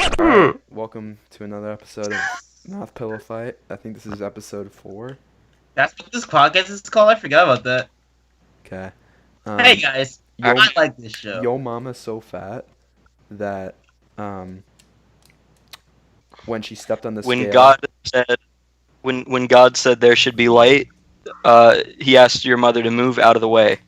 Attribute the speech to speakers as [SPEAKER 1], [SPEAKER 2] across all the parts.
[SPEAKER 1] Alright, welcome to another episode of Not Pillowfight. I think this is episode 4.
[SPEAKER 2] That's what this podcast is called? I forgot about that.
[SPEAKER 1] Okay.
[SPEAKER 2] Hey guys, I like this show.
[SPEAKER 1] Yo mama's so fat that when she stepped on the scale...
[SPEAKER 3] When God said there should be light, he asked your mother to move out of the way.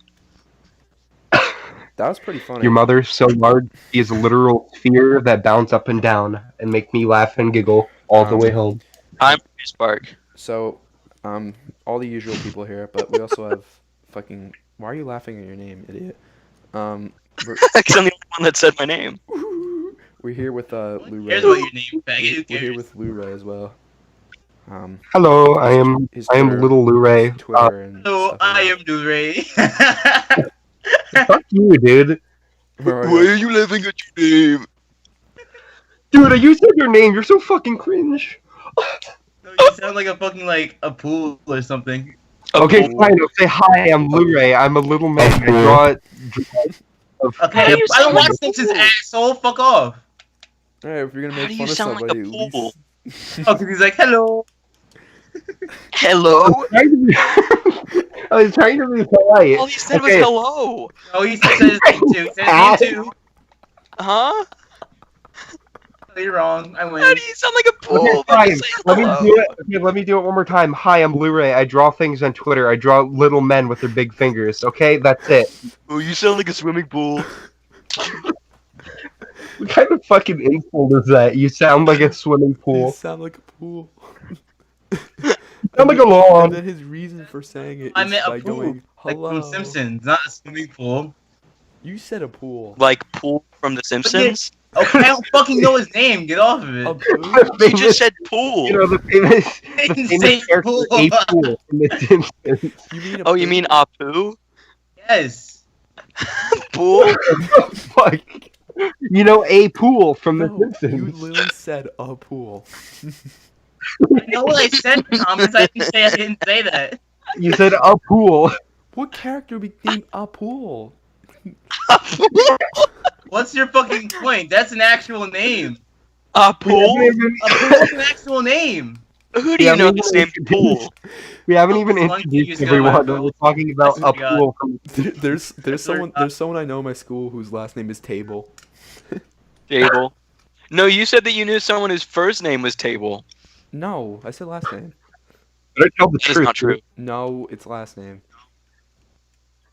[SPEAKER 1] That was pretty funny.
[SPEAKER 4] Your mother's so large, she is a literal sphere that bounce up and down and make me laugh and giggle all the way home.
[SPEAKER 3] I'm Spark.
[SPEAKER 1] So, all the usual people here, but we also have fucking... Why are you laughing at your name, idiot?
[SPEAKER 3] Because I'm the only one that said my name.
[SPEAKER 1] We're here with Lou
[SPEAKER 2] Here's
[SPEAKER 1] Ray.
[SPEAKER 2] what your name, faggot.
[SPEAKER 1] We're here with Lou Ray as well.
[SPEAKER 4] Hello, I am
[SPEAKER 1] Twitter,
[SPEAKER 4] Little Lou Ray.
[SPEAKER 1] Twitter and
[SPEAKER 2] Hello,
[SPEAKER 1] stuff like
[SPEAKER 2] I am Duray.
[SPEAKER 4] Fuck you, dude.
[SPEAKER 1] that.
[SPEAKER 3] Why are you laughing at your name?
[SPEAKER 4] Dude, you said your name. You're so fucking cringe.
[SPEAKER 2] No, you sound like a fucking a pool or something.
[SPEAKER 4] Okay, fine. I'll say hi. I'm Lou Ray. I'm a little man. I draw.
[SPEAKER 2] Okay, I don't watch Simpsons, asshole. Fuck off.
[SPEAKER 1] Alright, if you're gonna
[SPEAKER 3] How
[SPEAKER 1] make
[SPEAKER 3] do
[SPEAKER 1] fun
[SPEAKER 3] you
[SPEAKER 1] of
[SPEAKER 3] sound like
[SPEAKER 1] somebody,
[SPEAKER 3] a
[SPEAKER 1] at least...
[SPEAKER 3] pool?
[SPEAKER 2] Oh, because he's like, hello.
[SPEAKER 3] Hello?
[SPEAKER 4] I was trying to be polite.
[SPEAKER 3] All he said was hello.
[SPEAKER 2] Oh, he said his name too. He said his name too.
[SPEAKER 3] Huh?
[SPEAKER 2] Oh, you're wrong. I win.
[SPEAKER 3] How do you sound like a pool?
[SPEAKER 4] Okay,
[SPEAKER 3] but
[SPEAKER 4] fine.
[SPEAKER 3] you say
[SPEAKER 4] Let me
[SPEAKER 3] hello?
[SPEAKER 4] do it. Okay, let me do it one more time. Hi, I'm Lou Ray. I draw things on Twitter. I draw little men with their big fingers. Okay, that's it.
[SPEAKER 3] Oh, you sound like a swimming pool.
[SPEAKER 4] What kind of fucking insult is that? You sound like a swimming
[SPEAKER 1] You
[SPEAKER 4] pool.
[SPEAKER 1] sound like a pool.
[SPEAKER 4] You sound like a lawn.
[SPEAKER 1] And then his reason for saying it is
[SPEAKER 2] I meant
[SPEAKER 1] by
[SPEAKER 2] a pool.
[SPEAKER 1] going,
[SPEAKER 2] Like
[SPEAKER 1] hello.
[SPEAKER 2] from Simpsons, not a swimming pool.
[SPEAKER 1] You said a pool.
[SPEAKER 3] Like pool from The Simpsons?
[SPEAKER 2] Okay, I don't fucking know his name. Get off of
[SPEAKER 1] A
[SPEAKER 2] it.
[SPEAKER 1] pool?
[SPEAKER 3] You just said pool.
[SPEAKER 4] You know, the famous
[SPEAKER 2] Say
[SPEAKER 4] character,
[SPEAKER 2] pool.
[SPEAKER 4] A Pool from The Simpsons.
[SPEAKER 1] You mean a
[SPEAKER 3] Oh, you
[SPEAKER 1] pool?
[SPEAKER 3] mean Apu?
[SPEAKER 2] Yes.
[SPEAKER 3] Pool?
[SPEAKER 4] Fuck. You know, A Pool from The
[SPEAKER 1] No, you
[SPEAKER 4] Simpsons.
[SPEAKER 1] literally said a pool.
[SPEAKER 2] I know what I said, Thomas. I didn't say that.
[SPEAKER 4] You said a pool.
[SPEAKER 1] What character would be named a pool?
[SPEAKER 2] What's your fucking point? That's an actual name.
[SPEAKER 3] Pool?
[SPEAKER 2] A pool is an actual name.
[SPEAKER 3] Who do you know that's named Pool?
[SPEAKER 4] We haven't even
[SPEAKER 2] Oh, monkey
[SPEAKER 4] introduced
[SPEAKER 2] is going
[SPEAKER 4] everyone.
[SPEAKER 2] on.
[SPEAKER 4] We're talking about
[SPEAKER 2] I
[SPEAKER 4] a
[SPEAKER 2] swear to God.
[SPEAKER 4] pool from
[SPEAKER 1] There's someone I know in my school whose last name is Table.
[SPEAKER 3] Table. No, you said that you knew someone whose first name was Table.
[SPEAKER 1] No, I said last name.
[SPEAKER 4] Better tell the
[SPEAKER 3] That is
[SPEAKER 4] truth.
[SPEAKER 3] not true.
[SPEAKER 1] No, it's last name.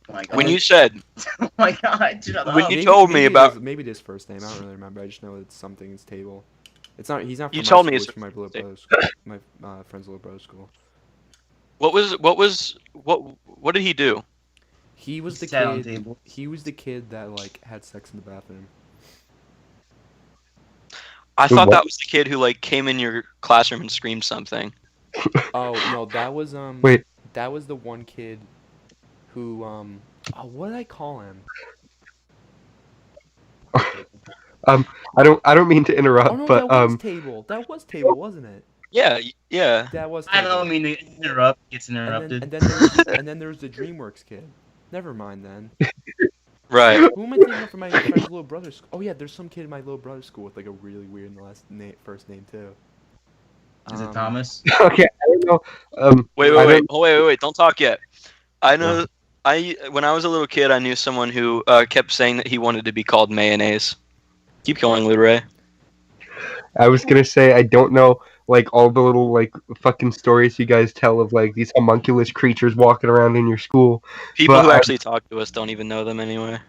[SPEAKER 2] Oh my god.
[SPEAKER 3] When you said,
[SPEAKER 2] Oh my god. Shut
[SPEAKER 3] When
[SPEAKER 2] up.
[SPEAKER 3] you told me about-
[SPEAKER 1] maybe it is first name. I don't really remember. I just know it's something. It's Table. It's not. He's not. From
[SPEAKER 3] You
[SPEAKER 1] my
[SPEAKER 3] told
[SPEAKER 1] school,
[SPEAKER 3] me
[SPEAKER 1] he's
[SPEAKER 3] it's
[SPEAKER 1] from my little
[SPEAKER 3] Table.
[SPEAKER 1] brother's school. My friend's little brother's school.
[SPEAKER 3] what did he do?
[SPEAKER 1] He was the
[SPEAKER 2] Sat on
[SPEAKER 1] kid.
[SPEAKER 2] table.
[SPEAKER 1] He was the kid that like had sex in the bathroom.
[SPEAKER 3] I
[SPEAKER 4] Who,
[SPEAKER 3] thought
[SPEAKER 4] what?
[SPEAKER 3] that was the kid who like came in your classroom and screamed something.
[SPEAKER 1] Oh no, that was
[SPEAKER 4] Wait.
[SPEAKER 1] That was the one kid who oh, what did I call him?
[SPEAKER 4] I don't mean to interrupt,
[SPEAKER 1] Oh no,
[SPEAKER 4] but
[SPEAKER 1] that was Table. That was Table, wasn't it?
[SPEAKER 3] Yeah.
[SPEAKER 1] That was
[SPEAKER 2] I
[SPEAKER 1] Table.
[SPEAKER 2] don't mean to interrupt. It's
[SPEAKER 1] And
[SPEAKER 2] interrupted.
[SPEAKER 1] and then there was the DreamWorks kid. Never mind then.
[SPEAKER 3] Right.
[SPEAKER 1] Who am I thinking of for my friend's little brother's school? Oh yeah, there's some kid in my little brother's school with like a really weird first name too.
[SPEAKER 2] Is it Thomas?
[SPEAKER 4] okay, I don't know.
[SPEAKER 3] Wait, don't talk yet. I know. When I was a little kid, I knew someone who kept saying that he wanted to be called mayonnaise. Keep going, Luray.
[SPEAKER 4] I was gonna say I don't know like all the little like fucking stories you guys tell of like these homunculus creatures walking around in your school.
[SPEAKER 3] People
[SPEAKER 4] But
[SPEAKER 3] who
[SPEAKER 4] I-
[SPEAKER 3] actually talk to us don't even know them anyway.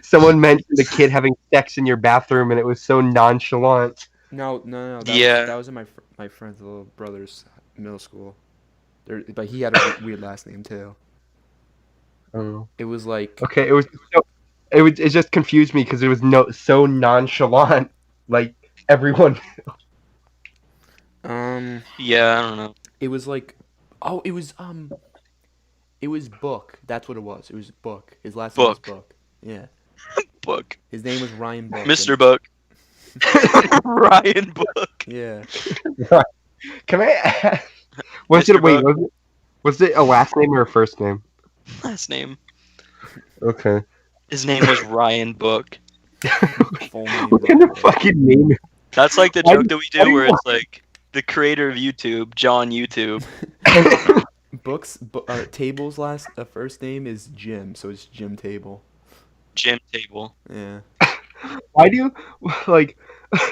[SPEAKER 4] Someone mentioned a kid having sex in your bathroom, and it was so nonchalant.
[SPEAKER 1] No.
[SPEAKER 3] Yeah.
[SPEAKER 1] That was in my friend's little brother's middle school. But he had a weird last name too.
[SPEAKER 4] Oh.
[SPEAKER 1] It was like
[SPEAKER 4] Okay, it just confused me because it was so nonchalant, like everyone.
[SPEAKER 3] Yeah, I don't know.
[SPEAKER 1] it was like it was Book. That's what it was. It was Book. His last name was
[SPEAKER 3] Book.
[SPEAKER 1] Book. Yeah.
[SPEAKER 3] Book.
[SPEAKER 1] His name was Ryan Book.
[SPEAKER 3] Mr. Book. Ryan Book.
[SPEAKER 1] Yeah.
[SPEAKER 4] Can I ask?
[SPEAKER 3] Mr. Buck.
[SPEAKER 4] Was it a last name or a first name?
[SPEAKER 3] Last name.
[SPEAKER 4] Okay.
[SPEAKER 3] His name was Ryan Book.
[SPEAKER 1] Full name.
[SPEAKER 4] What kind of fucking name?
[SPEAKER 3] That's like the
[SPEAKER 4] Why
[SPEAKER 3] joke
[SPEAKER 4] do-
[SPEAKER 3] that we
[SPEAKER 4] why do
[SPEAKER 3] do where
[SPEAKER 4] you
[SPEAKER 3] it's like the creator of YouTube, John YouTube.
[SPEAKER 1] Table's first name is Jim, so it's Jim Table.
[SPEAKER 3] Jim Table.
[SPEAKER 1] Yeah.
[SPEAKER 4] Why do you like?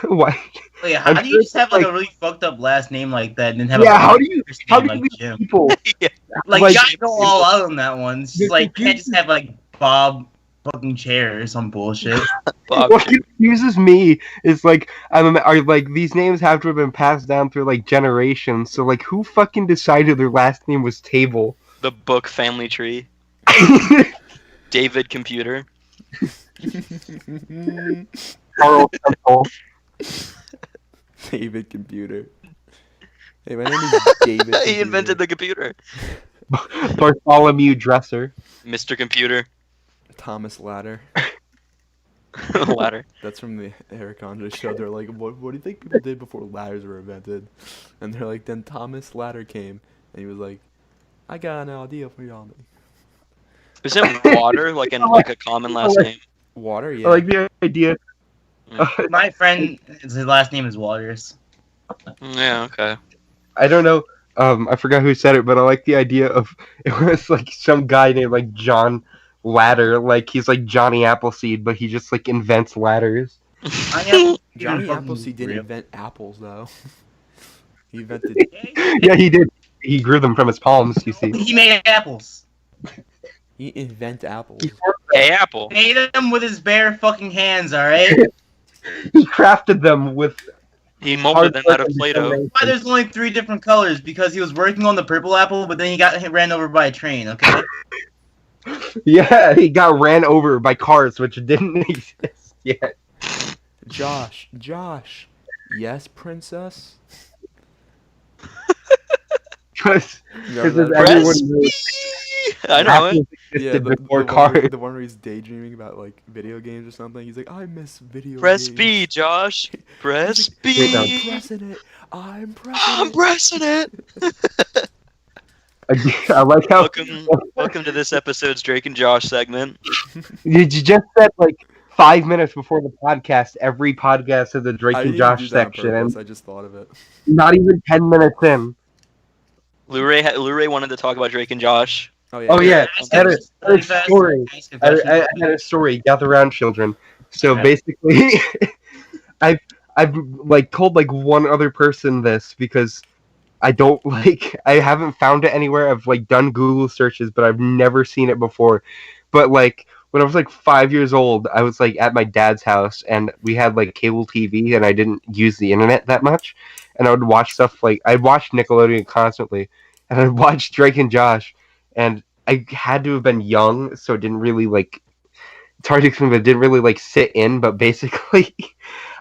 [SPEAKER 4] Why?
[SPEAKER 2] Wait, how
[SPEAKER 4] I'm
[SPEAKER 2] do you
[SPEAKER 4] sure
[SPEAKER 2] just have like
[SPEAKER 4] like-
[SPEAKER 2] a really fucked up last name like that and then have
[SPEAKER 4] Yeah,
[SPEAKER 2] a
[SPEAKER 4] how do you?
[SPEAKER 2] first
[SPEAKER 4] How
[SPEAKER 2] name
[SPEAKER 4] do
[SPEAKER 2] like
[SPEAKER 4] these
[SPEAKER 2] Jim?
[SPEAKER 4] people?
[SPEAKER 2] Like,
[SPEAKER 4] like-
[SPEAKER 2] you gotta go all out on that one. It's
[SPEAKER 4] You're
[SPEAKER 2] just like, you can't
[SPEAKER 4] confusing-
[SPEAKER 2] just have like Bob fucking Chair or some bullshit.
[SPEAKER 3] Bob
[SPEAKER 4] What
[SPEAKER 3] Chair.
[SPEAKER 4] confuses me is like are like these names have to have been passed down through like generations. So like, who fucking decided their last name was Table?
[SPEAKER 3] The book Family Tree. David Computer.
[SPEAKER 4] Carl Temple.
[SPEAKER 1] David Computer. Hey, my name is David.
[SPEAKER 3] He invented the computer.
[SPEAKER 4] Bartholomew Dresser.
[SPEAKER 3] Mr. Computer.
[SPEAKER 1] Thomas Ladder.
[SPEAKER 3] Ladder.
[SPEAKER 1] That's from the Eric Andre show. They're like, what do you think people did before ladders were invented? And they're like, then Thomas Ladder came, and he was like, I got an idea for y'all.
[SPEAKER 3] Isn't Water like a common last name?
[SPEAKER 1] Water,
[SPEAKER 4] I
[SPEAKER 1] yeah.
[SPEAKER 4] like the idea.
[SPEAKER 2] My friend, his last name is Waters.
[SPEAKER 3] Yeah, okay.
[SPEAKER 4] I don't know. I forgot who said it, but I like the idea of it was like some guy named like John Ladder, like he's like Johnny Appleseed, but he just like invents ladders.
[SPEAKER 2] I am
[SPEAKER 1] Johnny
[SPEAKER 2] fucking
[SPEAKER 1] Appleseed didn't
[SPEAKER 2] real.
[SPEAKER 1] invent apples, though. He invented.
[SPEAKER 4] Yeah, he did. He grew them from his palms. You see,
[SPEAKER 2] He made apples.
[SPEAKER 1] He invent apples.
[SPEAKER 3] Hey, Apple.
[SPEAKER 2] Made them with his bare fucking hands, alright?
[SPEAKER 4] he crafted them with
[SPEAKER 3] He molded them out of
[SPEAKER 4] hard
[SPEAKER 3] Play-Doh.
[SPEAKER 4] work and
[SPEAKER 2] Why there's only 3 different colors? Because he was working on the purple apple, but then he got ran over by a train, okay?
[SPEAKER 4] Yeah, he got ran over by cars, which didn't exist yet.
[SPEAKER 1] Josh. Yes, princess.
[SPEAKER 4] Because
[SPEAKER 1] Remember that?
[SPEAKER 4] everyone knows
[SPEAKER 3] I know it.
[SPEAKER 4] apples
[SPEAKER 1] Yeah,
[SPEAKER 4] existed before
[SPEAKER 1] one
[SPEAKER 4] cars.
[SPEAKER 1] the one where he's daydreaming about like video games or something. He's like, I miss video
[SPEAKER 3] Press
[SPEAKER 1] games.
[SPEAKER 3] B, Josh. Press
[SPEAKER 1] He's like, I'm
[SPEAKER 3] B.
[SPEAKER 1] pressing it. I'm
[SPEAKER 3] I'm
[SPEAKER 1] pressing it.
[SPEAKER 3] pressing it.
[SPEAKER 4] I like how
[SPEAKER 3] Welcome to this episode's Drake and Josh segment.
[SPEAKER 4] you just said like 5 minutes before the podcast. Every podcast has a Drake
[SPEAKER 1] I
[SPEAKER 4] and
[SPEAKER 1] didn't
[SPEAKER 4] Josh
[SPEAKER 1] do that on
[SPEAKER 4] section,
[SPEAKER 1] purpose,
[SPEAKER 4] and
[SPEAKER 1] I just thought of it.
[SPEAKER 4] not even 10 minutes in.
[SPEAKER 3] Lou-Ray wanted to talk about Drake and Josh.
[SPEAKER 1] Oh yeah.
[SPEAKER 4] Oh yeah, I had a
[SPEAKER 2] Fast,
[SPEAKER 4] story.
[SPEAKER 2] nice
[SPEAKER 4] I
[SPEAKER 2] confession.
[SPEAKER 4] had a story. Gather around, children. So
[SPEAKER 2] Okay.
[SPEAKER 4] basically, I've like told like one other person this because I don't like I haven't found it anywhere. I've like done Google searches, but I've never seen it before. But like when I was like 5 years old, I was like at my dad's house and we had like cable TV and I didn't use the internet that much. And I would watch stuff like I'd watch Nickelodeon constantly, and I'd watch Drake and Josh, and I had to have been young, so it didn't really like. It's hard to explain, but it didn't really like sit in. But basically,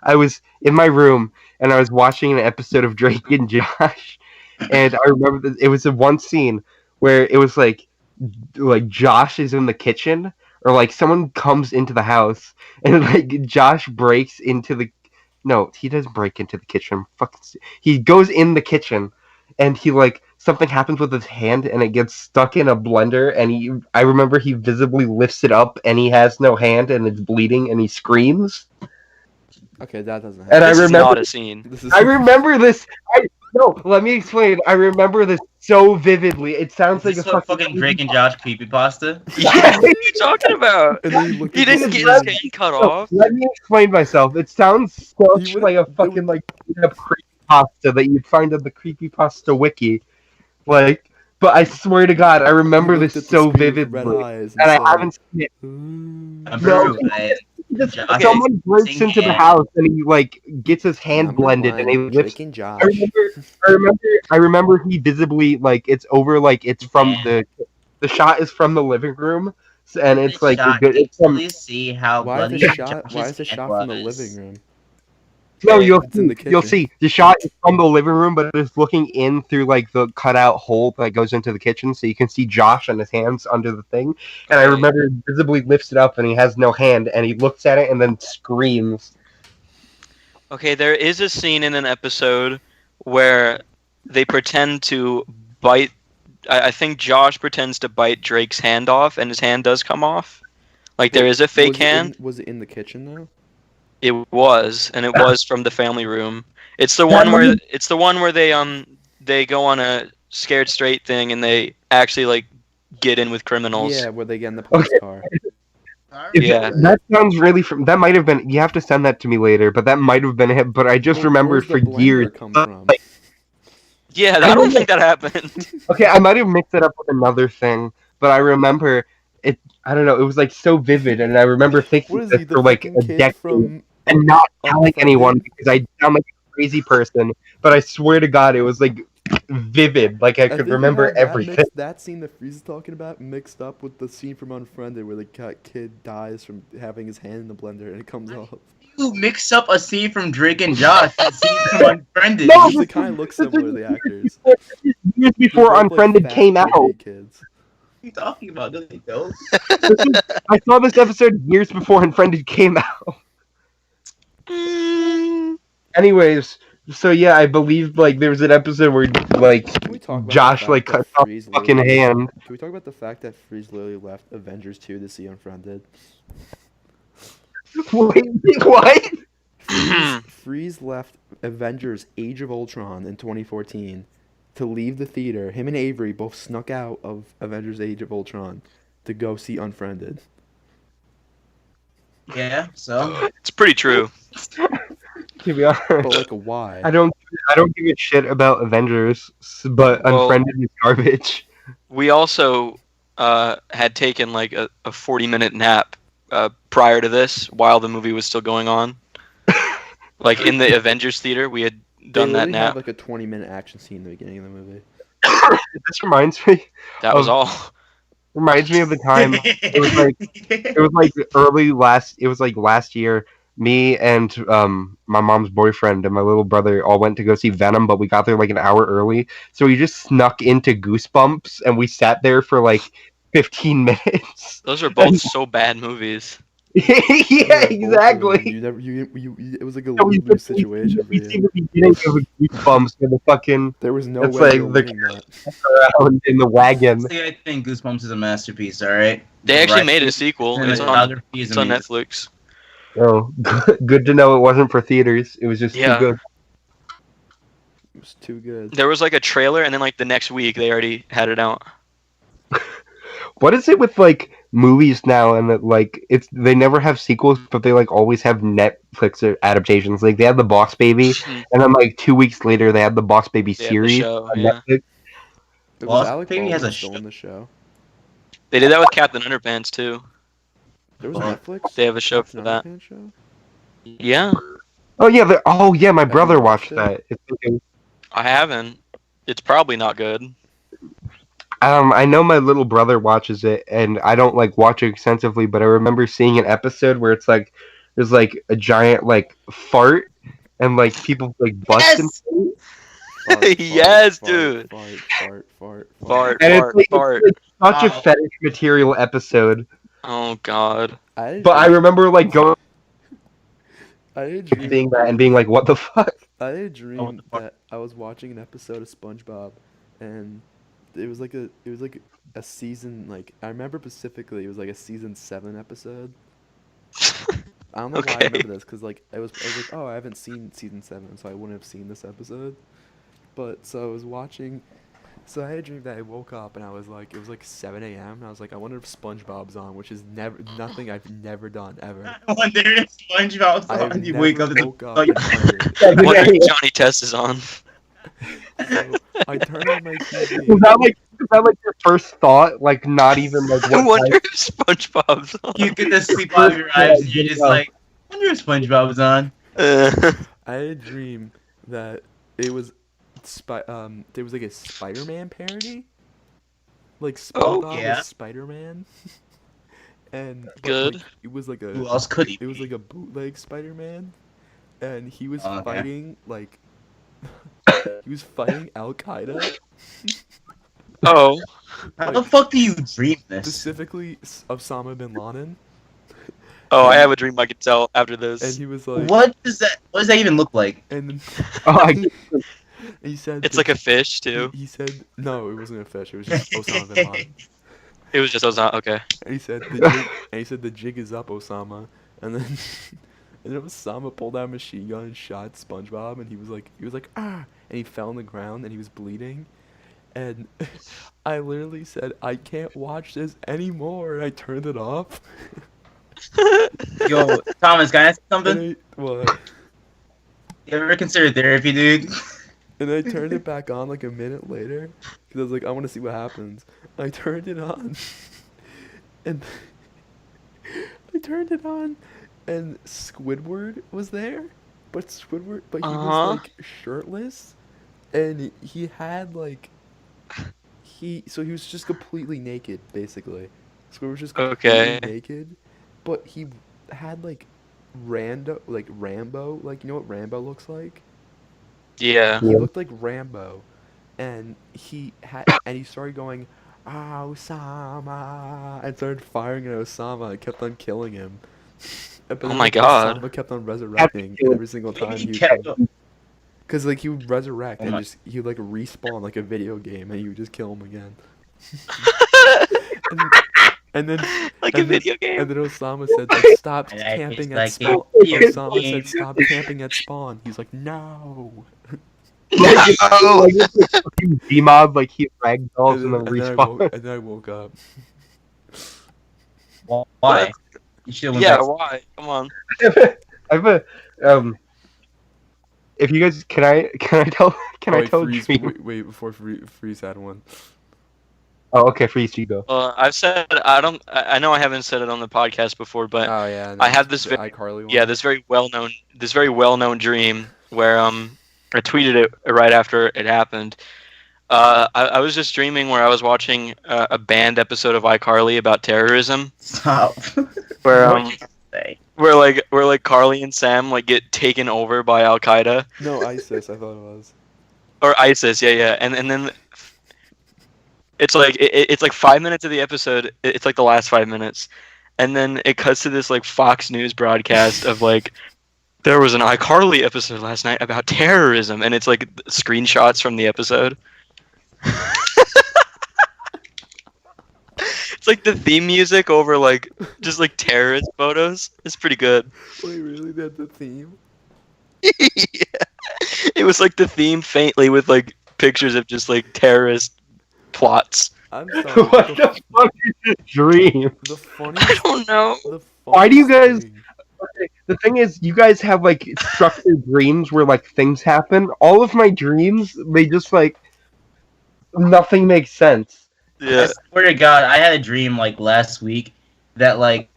[SPEAKER 4] I was in my room and I was watching an episode of Drake and Josh, and I remember that it was in one scene where it was like Josh is in the kitchen, or like someone comes into the house, and like Josh breaks into the. No, he doesn't break into the kitchen. He goes in the kitchen, and he like something happens with his hand, and it gets stuck in a blender. And I remember he visibly lifts it up, and he has no hand, and it's bleeding, and he screams.
[SPEAKER 1] Okay, that doesn't
[SPEAKER 4] And
[SPEAKER 1] happen.
[SPEAKER 3] This is
[SPEAKER 4] remember-
[SPEAKER 3] not a scene.
[SPEAKER 1] This is
[SPEAKER 4] I remember this. No, let me explain. I remember this so vividly. It sounds like
[SPEAKER 2] Is
[SPEAKER 4] a
[SPEAKER 2] this what fucking Drake and Josh creepypasta?
[SPEAKER 3] Yeah, what are you talking about?
[SPEAKER 1] And then he looked
[SPEAKER 3] He
[SPEAKER 1] at this
[SPEAKER 3] didn't get
[SPEAKER 1] screen.
[SPEAKER 3] his hand cut
[SPEAKER 4] No,
[SPEAKER 3] off.
[SPEAKER 4] let me explain myself. It sounds such
[SPEAKER 1] You
[SPEAKER 4] like a
[SPEAKER 1] would've-
[SPEAKER 4] fucking like creepypasta that you'd find on the creepypasta wiki. Like, but I swear to God, I remember
[SPEAKER 1] He looked
[SPEAKER 4] this
[SPEAKER 1] at the
[SPEAKER 4] so
[SPEAKER 1] screen with red
[SPEAKER 4] vividly,
[SPEAKER 1] eyes
[SPEAKER 4] and I
[SPEAKER 1] said,
[SPEAKER 4] haven't seen it.
[SPEAKER 1] "Ooh."
[SPEAKER 2] I'm
[SPEAKER 4] No.
[SPEAKER 2] Peru, man.
[SPEAKER 4] Just,
[SPEAKER 2] Okay.
[SPEAKER 4] someone breaks
[SPEAKER 2] Sing
[SPEAKER 4] into the
[SPEAKER 2] it.
[SPEAKER 4] house and he like gets his hand
[SPEAKER 1] Number
[SPEAKER 4] blended and he
[SPEAKER 1] one,
[SPEAKER 4] lifts.
[SPEAKER 1] Drake and Josh.
[SPEAKER 4] I remember he visibly like it's over like it's from
[SPEAKER 2] Man.
[SPEAKER 4] the shot is from the living room, and it's like
[SPEAKER 2] shot.
[SPEAKER 4] it's from
[SPEAKER 2] You see how
[SPEAKER 1] Why is
[SPEAKER 2] bloody
[SPEAKER 1] the shot? Why
[SPEAKER 2] Josh's
[SPEAKER 1] is the
[SPEAKER 2] hand
[SPEAKER 1] shot from the
[SPEAKER 2] was.
[SPEAKER 1] living room?
[SPEAKER 4] no you'll
[SPEAKER 1] It's in the
[SPEAKER 4] you'll
[SPEAKER 1] kitchen.
[SPEAKER 4] see the shot is from the living room, but it's looking in through like the cutout hole that goes into the kitchen, so you can see Josh and his hands under the thing. And I
[SPEAKER 3] Okay.
[SPEAKER 4] remember he visibly lifts it up and he has no hand, and he looks at it and then screams.
[SPEAKER 3] Okay, there is a scene in an episode where they pretend to bite. I think Josh pretends to bite Drake's hand off, and his hand does come off. Like there is a fake
[SPEAKER 1] Was it
[SPEAKER 3] hand.
[SPEAKER 1] was it in the kitchen though?
[SPEAKER 3] It was, and it was from the family room. It's the
[SPEAKER 4] That
[SPEAKER 3] one where they go on a scared straight thing and they actually like get in with criminals.
[SPEAKER 1] Yeah, where they get in the police
[SPEAKER 4] Okay.
[SPEAKER 1] car.
[SPEAKER 3] Yeah.
[SPEAKER 4] That sounds really that might have been. You have to send that to me later, but that might have been it. But I just
[SPEAKER 1] Well,
[SPEAKER 4] remembered
[SPEAKER 1] where's
[SPEAKER 4] for
[SPEAKER 1] the blender
[SPEAKER 4] years.
[SPEAKER 1] come from?
[SPEAKER 4] Like,
[SPEAKER 3] Yeah,
[SPEAKER 4] I
[SPEAKER 3] I don't
[SPEAKER 4] know.
[SPEAKER 3] think that happened.
[SPEAKER 4] Okay, I might have mixed it up with another thing, but I remember it. I don't know. It was like so vivid, and I remember thinking
[SPEAKER 1] What is
[SPEAKER 4] this
[SPEAKER 1] he, the
[SPEAKER 4] for like
[SPEAKER 1] fucking
[SPEAKER 4] a
[SPEAKER 1] kid
[SPEAKER 4] decade
[SPEAKER 1] from
[SPEAKER 4] and not telling anyone
[SPEAKER 1] Unfriended?
[SPEAKER 4] because I sound like a crazy person. But I swear to God, it was like vivid. Like I
[SPEAKER 1] I
[SPEAKER 4] could
[SPEAKER 1] think you
[SPEAKER 4] remember
[SPEAKER 1] have that
[SPEAKER 4] everything.
[SPEAKER 1] that scene that Freeze is talking about mixed up with the scene from Unfriended where the kid dies from having his hand in the blender and it comes off.
[SPEAKER 2] You mix up a scene from Drake and Josh and a scene from Unfriended.
[SPEAKER 4] No,
[SPEAKER 1] Because they kind of look similar, the actors.
[SPEAKER 4] Years
[SPEAKER 1] They're
[SPEAKER 4] before
[SPEAKER 1] both, like,
[SPEAKER 4] Unfriended
[SPEAKER 1] fat
[SPEAKER 4] came out.
[SPEAKER 1] kid kids.
[SPEAKER 2] What are you talking about? No, they don't.
[SPEAKER 4] I saw this episode years before Unfriended came out.
[SPEAKER 3] Mm,
[SPEAKER 4] Anyways, so yeah, I believe like there was an episode where like
[SPEAKER 1] Can we talk about
[SPEAKER 4] Josh
[SPEAKER 1] the
[SPEAKER 4] like
[SPEAKER 1] fact
[SPEAKER 4] cuts
[SPEAKER 1] that
[SPEAKER 4] off
[SPEAKER 1] Freeze
[SPEAKER 4] his fucking
[SPEAKER 1] literally,
[SPEAKER 4] hand.
[SPEAKER 1] Can we talk about the fact that Freeze literally left Avengers 2 to see Unfriended?
[SPEAKER 4] Wait, what?
[SPEAKER 1] Freeze left Avengers Age of Ultron in 2014 to leave the theater. Him and Avery both snuck out of Avengers Age of Ultron to go see Unfriended.
[SPEAKER 2] Yeah, so
[SPEAKER 3] it's pretty true.
[SPEAKER 4] To be honest,
[SPEAKER 1] But like, why?
[SPEAKER 4] I don't give a shit about Avengers, but
[SPEAKER 3] Well-
[SPEAKER 4] Unfriended is garbage.
[SPEAKER 3] We also had taken like a 40-minute nap prior to this while the movie was still going on. Like in the Avengers theater, we had
[SPEAKER 1] They
[SPEAKER 3] done that
[SPEAKER 1] literally
[SPEAKER 3] nap.
[SPEAKER 1] have like a 20-minute action scene in the beginning of the movie.
[SPEAKER 4] This reminds me
[SPEAKER 3] That was
[SPEAKER 4] of-
[SPEAKER 3] all.
[SPEAKER 4] reminds me of the time it was like last year. Me and my mom's boyfriend and my little brother all went to go see Venom, but we got there like an hour early. So we just snuck into Goosebumps and we sat there for like 15 minutes.
[SPEAKER 3] Those are both so bad movies.
[SPEAKER 4] Yeah,
[SPEAKER 1] both of them,
[SPEAKER 4] exactly.
[SPEAKER 1] You never, it was like a
[SPEAKER 4] So we
[SPEAKER 1] lose-lose situation for
[SPEAKER 4] we see
[SPEAKER 1] you.
[SPEAKER 4] the beginning of the Goosebumps and the fucking
[SPEAKER 1] There was no
[SPEAKER 4] It's
[SPEAKER 1] way
[SPEAKER 4] like
[SPEAKER 1] you were
[SPEAKER 4] the-
[SPEAKER 1] winning that.
[SPEAKER 4] around in the wagon.
[SPEAKER 2] honestly, I think Goosebumps is a masterpiece. All right.
[SPEAKER 3] They actually
[SPEAKER 2] Right.
[SPEAKER 3] made a sequel. It's on,
[SPEAKER 2] Cinematography is
[SPEAKER 3] it's on
[SPEAKER 2] amazing.
[SPEAKER 3] Netflix.
[SPEAKER 4] Oh, good to know it wasn't for theaters. It was just
[SPEAKER 3] Yeah.
[SPEAKER 4] too good.
[SPEAKER 1] It was too good.
[SPEAKER 3] There was like a trailer, and then like the next week they already had it out.
[SPEAKER 4] What is it with like movies now and that like it's they never have sequels, but they like always have Netflix adaptations. Like they had the Boss Baby, and then like 2 weeks later they had the Boss Baby
[SPEAKER 3] They had the
[SPEAKER 4] series
[SPEAKER 3] show,
[SPEAKER 4] on
[SPEAKER 3] yeah.
[SPEAKER 4] Netflix.
[SPEAKER 1] It
[SPEAKER 2] Well,
[SPEAKER 1] was Alec
[SPEAKER 2] Baby has
[SPEAKER 1] Baldwin
[SPEAKER 2] a
[SPEAKER 1] still
[SPEAKER 2] show.
[SPEAKER 1] in the show.
[SPEAKER 3] They did that with Captain Underpants too.
[SPEAKER 1] There was a
[SPEAKER 2] Well,
[SPEAKER 1] Netflix.
[SPEAKER 3] They have a show
[SPEAKER 1] Captain
[SPEAKER 3] for that.
[SPEAKER 1] Underpants show?
[SPEAKER 3] Yeah,
[SPEAKER 4] Oh yeah, my
[SPEAKER 1] you
[SPEAKER 4] brother
[SPEAKER 1] watched
[SPEAKER 4] watched
[SPEAKER 1] it?
[SPEAKER 4] that. It's okay.
[SPEAKER 3] I haven't. It's probably not good.
[SPEAKER 4] I know my little brother watches it, and I don't like watch it extensively, but I remember seeing an episode where it's like there's like a giant like fart, and like people like bust and
[SPEAKER 1] Fart,
[SPEAKER 3] Yes,
[SPEAKER 1] fart,
[SPEAKER 3] dude.
[SPEAKER 1] Fart.
[SPEAKER 3] Fart,
[SPEAKER 4] And
[SPEAKER 3] fart,
[SPEAKER 4] it's
[SPEAKER 3] fart.
[SPEAKER 4] such a
[SPEAKER 2] Wow.
[SPEAKER 4] fetish material episode.
[SPEAKER 3] Oh god.
[SPEAKER 4] But I remember like going
[SPEAKER 1] I had a dream.
[SPEAKER 4] seeing that and being like, "What the fuck?"
[SPEAKER 1] I had a dream
[SPEAKER 3] what the fuck?
[SPEAKER 1] that I was watching an episode of SpongeBob, and it was like a season, like I remember specifically it was like a season 7 episode. I don't know why I
[SPEAKER 3] Okay.
[SPEAKER 1] remember this because like I was like, oh, I haven't seen season 7, so I wouldn't have seen this episode. But so I was watching. So I had a dream that I woke up and I was like, it was like 7 a.m. and I was like, I wonder if SpongeBob's on, which is nothing I've never done ever.
[SPEAKER 2] I wonder if SpongeBob's
[SPEAKER 1] I
[SPEAKER 2] on. You wake up
[SPEAKER 1] woke
[SPEAKER 2] and
[SPEAKER 1] up and
[SPEAKER 3] I wonder if Johnny Test is on.
[SPEAKER 1] so I turn on my TV.
[SPEAKER 4] Was that like your first thought? Like not even like
[SPEAKER 3] I
[SPEAKER 4] what?
[SPEAKER 3] wonder if SpongeBob's on.
[SPEAKER 2] you get to sleep out of your eyes and you're just like, I wonder if SpongeBob's on.
[SPEAKER 1] I had a dream that it was there was like a Spider-Man parody. Like
[SPEAKER 3] Oh,
[SPEAKER 1] SpongeBob
[SPEAKER 2] yeah.
[SPEAKER 1] was Spider-Man. But,
[SPEAKER 3] Good.
[SPEAKER 1] like, it was like
[SPEAKER 2] Who else could he
[SPEAKER 1] it was
[SPEAKER 2] be?
[SPEAKER 1] like a bootleg Spider-Man, and he was
[SPEAKER 2] Oh, okay.
[SPEAKER 1] fighting like he was fighting Al Qaeda,
[SPEAKER 3] Oh.
[SPEAKER 2] How the fuck do you dream this?
[SPEAKER 1] specifically Osama bin Laden,
[SPEAKER 3] Oh, I have a dream I could tell after
[SPEAKER 1] and
[SPEAKER 3] this.
[SPEAKER 1] he was like,
[SPEAKER 2] What does that even look like?
[SPEAKER 1] and then
[SPEAKER 4] Oh, I,
[SPEAKER 1] he said
[SPEAKER 3] It's
[SPEAKER 1] the-
[SPEAKER 3] like a fish too.
[SPEAKER 1] He said no, it wasn't a fish. It was just Osama bin Laden.
[SPEAKER 3] It was just okay.
[SPEAKER 1] And he said the jig is up, Osama. And then And then Osama pulled out a machine gun and shot SpongeBob, and he was like, ah, and he fell on the ground and he was bleeding, and I literally said, I can't watch this anymore, and I turned it off.
[SPEAKER 2] Yo, Thomas, can I ask you something?
[SPEAKER 1] And what?
[SPEAKER 2] You ever consider therapy, dude?
[SPEAKER 1] And I turned it back on like a minute later, because I was like, I want to see what happens. I turned it on, and I turned it on, and Squidward was there, but he was like shirtless, and he had like he was just completely naked basically. Squidward was just completely
[SPEAKER 3] Okay.
[SPEAKER 1] naked, but he had like Rambo, like you know what Rambo looks like?
[SPEAKER 3] Yeah.
[SPEAKER 1] He
[SPEAKER 4] Yeah.
[SPEAKER 1] looked like Rambo, and he started going, Osama, and started firing at Osama and kept on killing him. But
[SPEAKER 3] Oh
[SPEAKER 1] then,
[SPEAKER 3] my
[SPEAKER 1] like,
[SPEAKER 3] God.
[SPEAKER 1] Osama kept on resurrecting every single time
[SPEAKER 2] He
[SPEAKER 1] he would
[SPEAKER 2] kept.
[SPEAKER 1] kill. Cause like he would resurrect
[SPEAKER 2] Oh
[SPEAKER 1] and
[SPEAKER 2] my-
[SPEAKER 1] just he would like respawn like a video game and you would just kill him again. and, and then
[SPEAKER 3] Like a
[SPEAKER 1] and then,
[SPEAKER 3] video game.
[SPEAKER 1] and then Osama said like stop
[SPEAKER 2] And I
[SPEAKER 1] camping
[SPEAKER 2] just
[SPEAKER 1] at
[SPEAKER 2] like
[SPEAKER 1] spawn.
[SPEAKER 2] video
[SPEAKER 1] Osama said
[SPEAKER 2] games.
[SPEAKER 1] stop camping at spawn. He's like no.
[SPEAKER 4] Like, it's
[SPEAKER 3] No.
[SPEAKER 4] like it's like fucking Gmod, like he ragdolls and then respawn.
[SPEAKER 1] And then I woke up.
[SPEAKER 2] Why? You should have went
[SPEAKER 3] Yeah,
[SPEAKER 2] back.
[SPEAKER 3] why? Come on.
[SPEAKER 4] I have a If you guys can I tell
[SPEAKER 1] Oh, wait,
[SPEAKER 4] a
[SPEAKER 1] Freeze,
[SPEAKER 4] dream?
[SPEAKER 1] wait before Freeze had one.
[SPEAKER 4] Oh, okay, Freeze, you go.
[SPEAKER 3] I've said I know I haven't said it on the podcast before, but
[SPEAKER 1] Oh yeah,
[SPEAKER 3] I have this
[SPEAKER 1] the
[SPEAKER 3] very
[SPEAKER 1] iCarly one.
[SPEAKER 3] yeah this very well known dream where I tweeted it right after it happened. I was just dreaming where I was watching a banned episode of iCarly about terrorism,
[SPEAKER 2] Stop.
[SPEAKER 3] where
[SPEAKER 2] What'd you say?
[SPEAKER 3] where Carly and Sam like get taken over by Al Qaeda
[SPEAKER 1] No, ISIS. I thought it was.
[SPEAKER 3] or ISIS, yeah, and then it's like it's like 5 minutes of the episode. It's like the last 5 minutes, and then it cuts to this like Fox News broadcast of like there was an iCarly episode last night about terrorism, and it's like screenshots from the episode. It's like the theme music over like just like terrorist photos. It's pretty good.
[SPEAKER 1] Wait, really? That's the theme?
[SPEAKER 3] Yeah. It was like the theme faintly with like pictures of just like terrorist plots.
[SPEAKER 1] I'm sorry.
[SPEAKER 4] What the fuck is this dream?
[SPEAKER 1] The
[SPEAKER 3] I
[SPEAKER 1] funniest.
[SPEAKER 3] don't know.
[SPEAKER 1] The
[SPEAKER 4] Why do you
[SPEAKER 1] funniest
[SPEAKER 4] guys-
[SPEAKER 1] thing-
[SPEAKER 4] Okay, the thing is, you guys have like structured dreams where like things happen. All of my dreams, they just like nothing makes sense.
[SPEAKER 2] I
[SPEAKER 3] Yeah.
[SPEAKER 2] swear to God, I had a dream like last week that like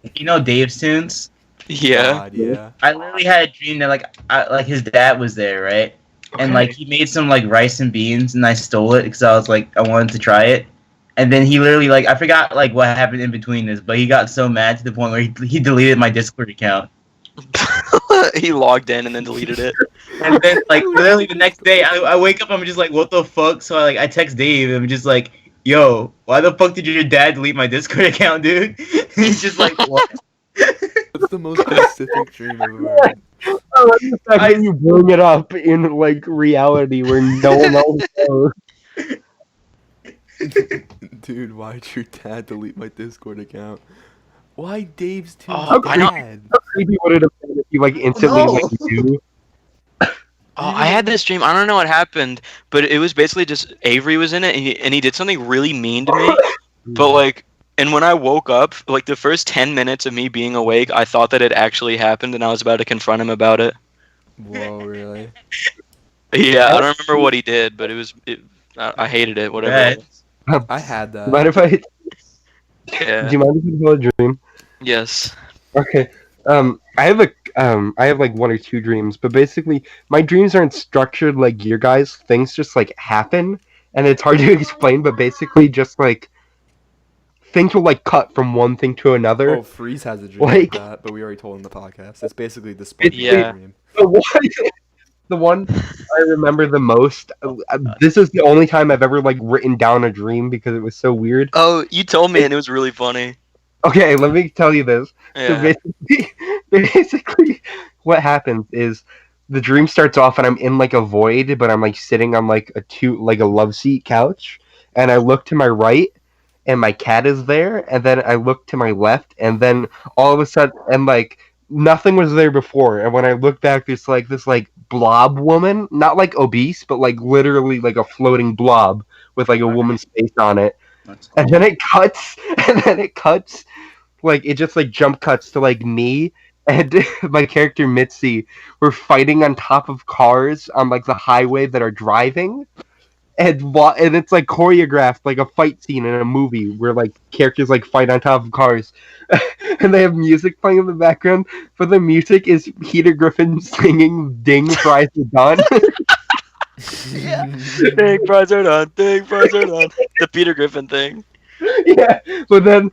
[SPEAKER 2] Dave's Tunes.
[SPEAKER 3] Yeah.
[SPEAKER 1] God, yeah.
[SPEAKER 2] I literally had a dream that like his dad was there, right? And like he made some like rice and beans, and I stole it because I was like I wanted to try it. And then he literally like I forgot like what happened in between this, but he got so mad to the point where he deleted my Discord account.
[SPEAKER 3] He logged in and then deleted it.
[SPEAKER 2] And then like literally the next day, I wake up, I'm just like, what the fuck? So I text Dave, and I'm just like, yo, why the fuck did your dad delete my Discord account, dude? He's just like, what?
[SPEAKER 1] That's the most specific dream I've ever heard.
[SPEAKER 4] I like the fact that you bring it up in like reality where no one else knows.
[SPEAKER 1] Dude, why'd your dad delete my Discord account? Why Dave's too
[SPEAKER 3] Oh,
[SPEAKER 4] I know.
[SPEAKER 1] bad?
[SPEAKER 4] How creepy would it have been if you like instantly
[SPEAKER 2] No.
[SPEAKER 4] like, knew?
[SPEAKER 3] Oh, I had this dream. I don't know what happened, but it was basically just Avery was in it, and he did something really mean to me. But like, and when I woke up, like the first 10 minutes of me being awake, I thought that it actually happened, and I was about to confront him about it.
[SPEAKER 1] Whoa, really?
[SPEAKER 3] Yeah, I don't remember what he did, but I hated it. Whatever. It was.
[SPEAKER 1] I had
[SPEAKER 4] Do
[SPEAKER 1] that.
[SPEAKER 4] you mind if I? Do
[SPEAKER 3] Yeah.
[SPEAKER 4] you mind if I tell a dream?
[SPEAKER 3] Yes.
[SPEAKER 4] Okay. I have like one or two dreams, but basically my dreams aren't structured like your guys. Things just like happen, and it's hard to explain. But basically, just like things will like cut from one thing to another.
[SPEAKER 1] Oh, Freeze has a dream like
[SPEAKER 4] Like-
[SPEAKER 1] that, but we already told him the podcast. It's basically the SpongeBob
[SPEAKER 3] Yeah.
[SPEAKER 1] dream.
[SPEAKER 4] The one I remember the most. This is the only time I've ever like written down a dream because it was so weird.
[SPEAKER 3] Oh, you told me, and it was really funny.
[SPEAKER 4] Okay, let me tell you this. So
[SPEAKER 3] Yeah.
[SPEAKER 4] basically, what happens is the dream starts off and I'm in like a void, but I'm like sitting on like a love seat couch, and I look to my right, and my cat is there, and then I look to my left, and then all of a sudden, and like nothing was there before. And when I look back, there's like this like blob woman, not like obese, but like literally like a floating blob with like a woman's face on it.
[SPEAKER 2] That's
[SPEAKER 4] And
[SPEAKER 2] cool.
[SPEAKER 4] then it cuts, and then it cuts, like it just like jump cuts to like me and my character Mitzi. We're fighting on top of cars on like the highway that are driving. And it's like choreographed like a fight scene in a movie where like characters like fight on top of cars, and they have music playing in the background. But the music is Peter Griffin singing "Ding Fries Are Done."
[SPEAKER 3] Yeah. Ding fries are done. Ding fries are done. The Peter Griffin thing.
[SPEAKER 4] Yeah, but then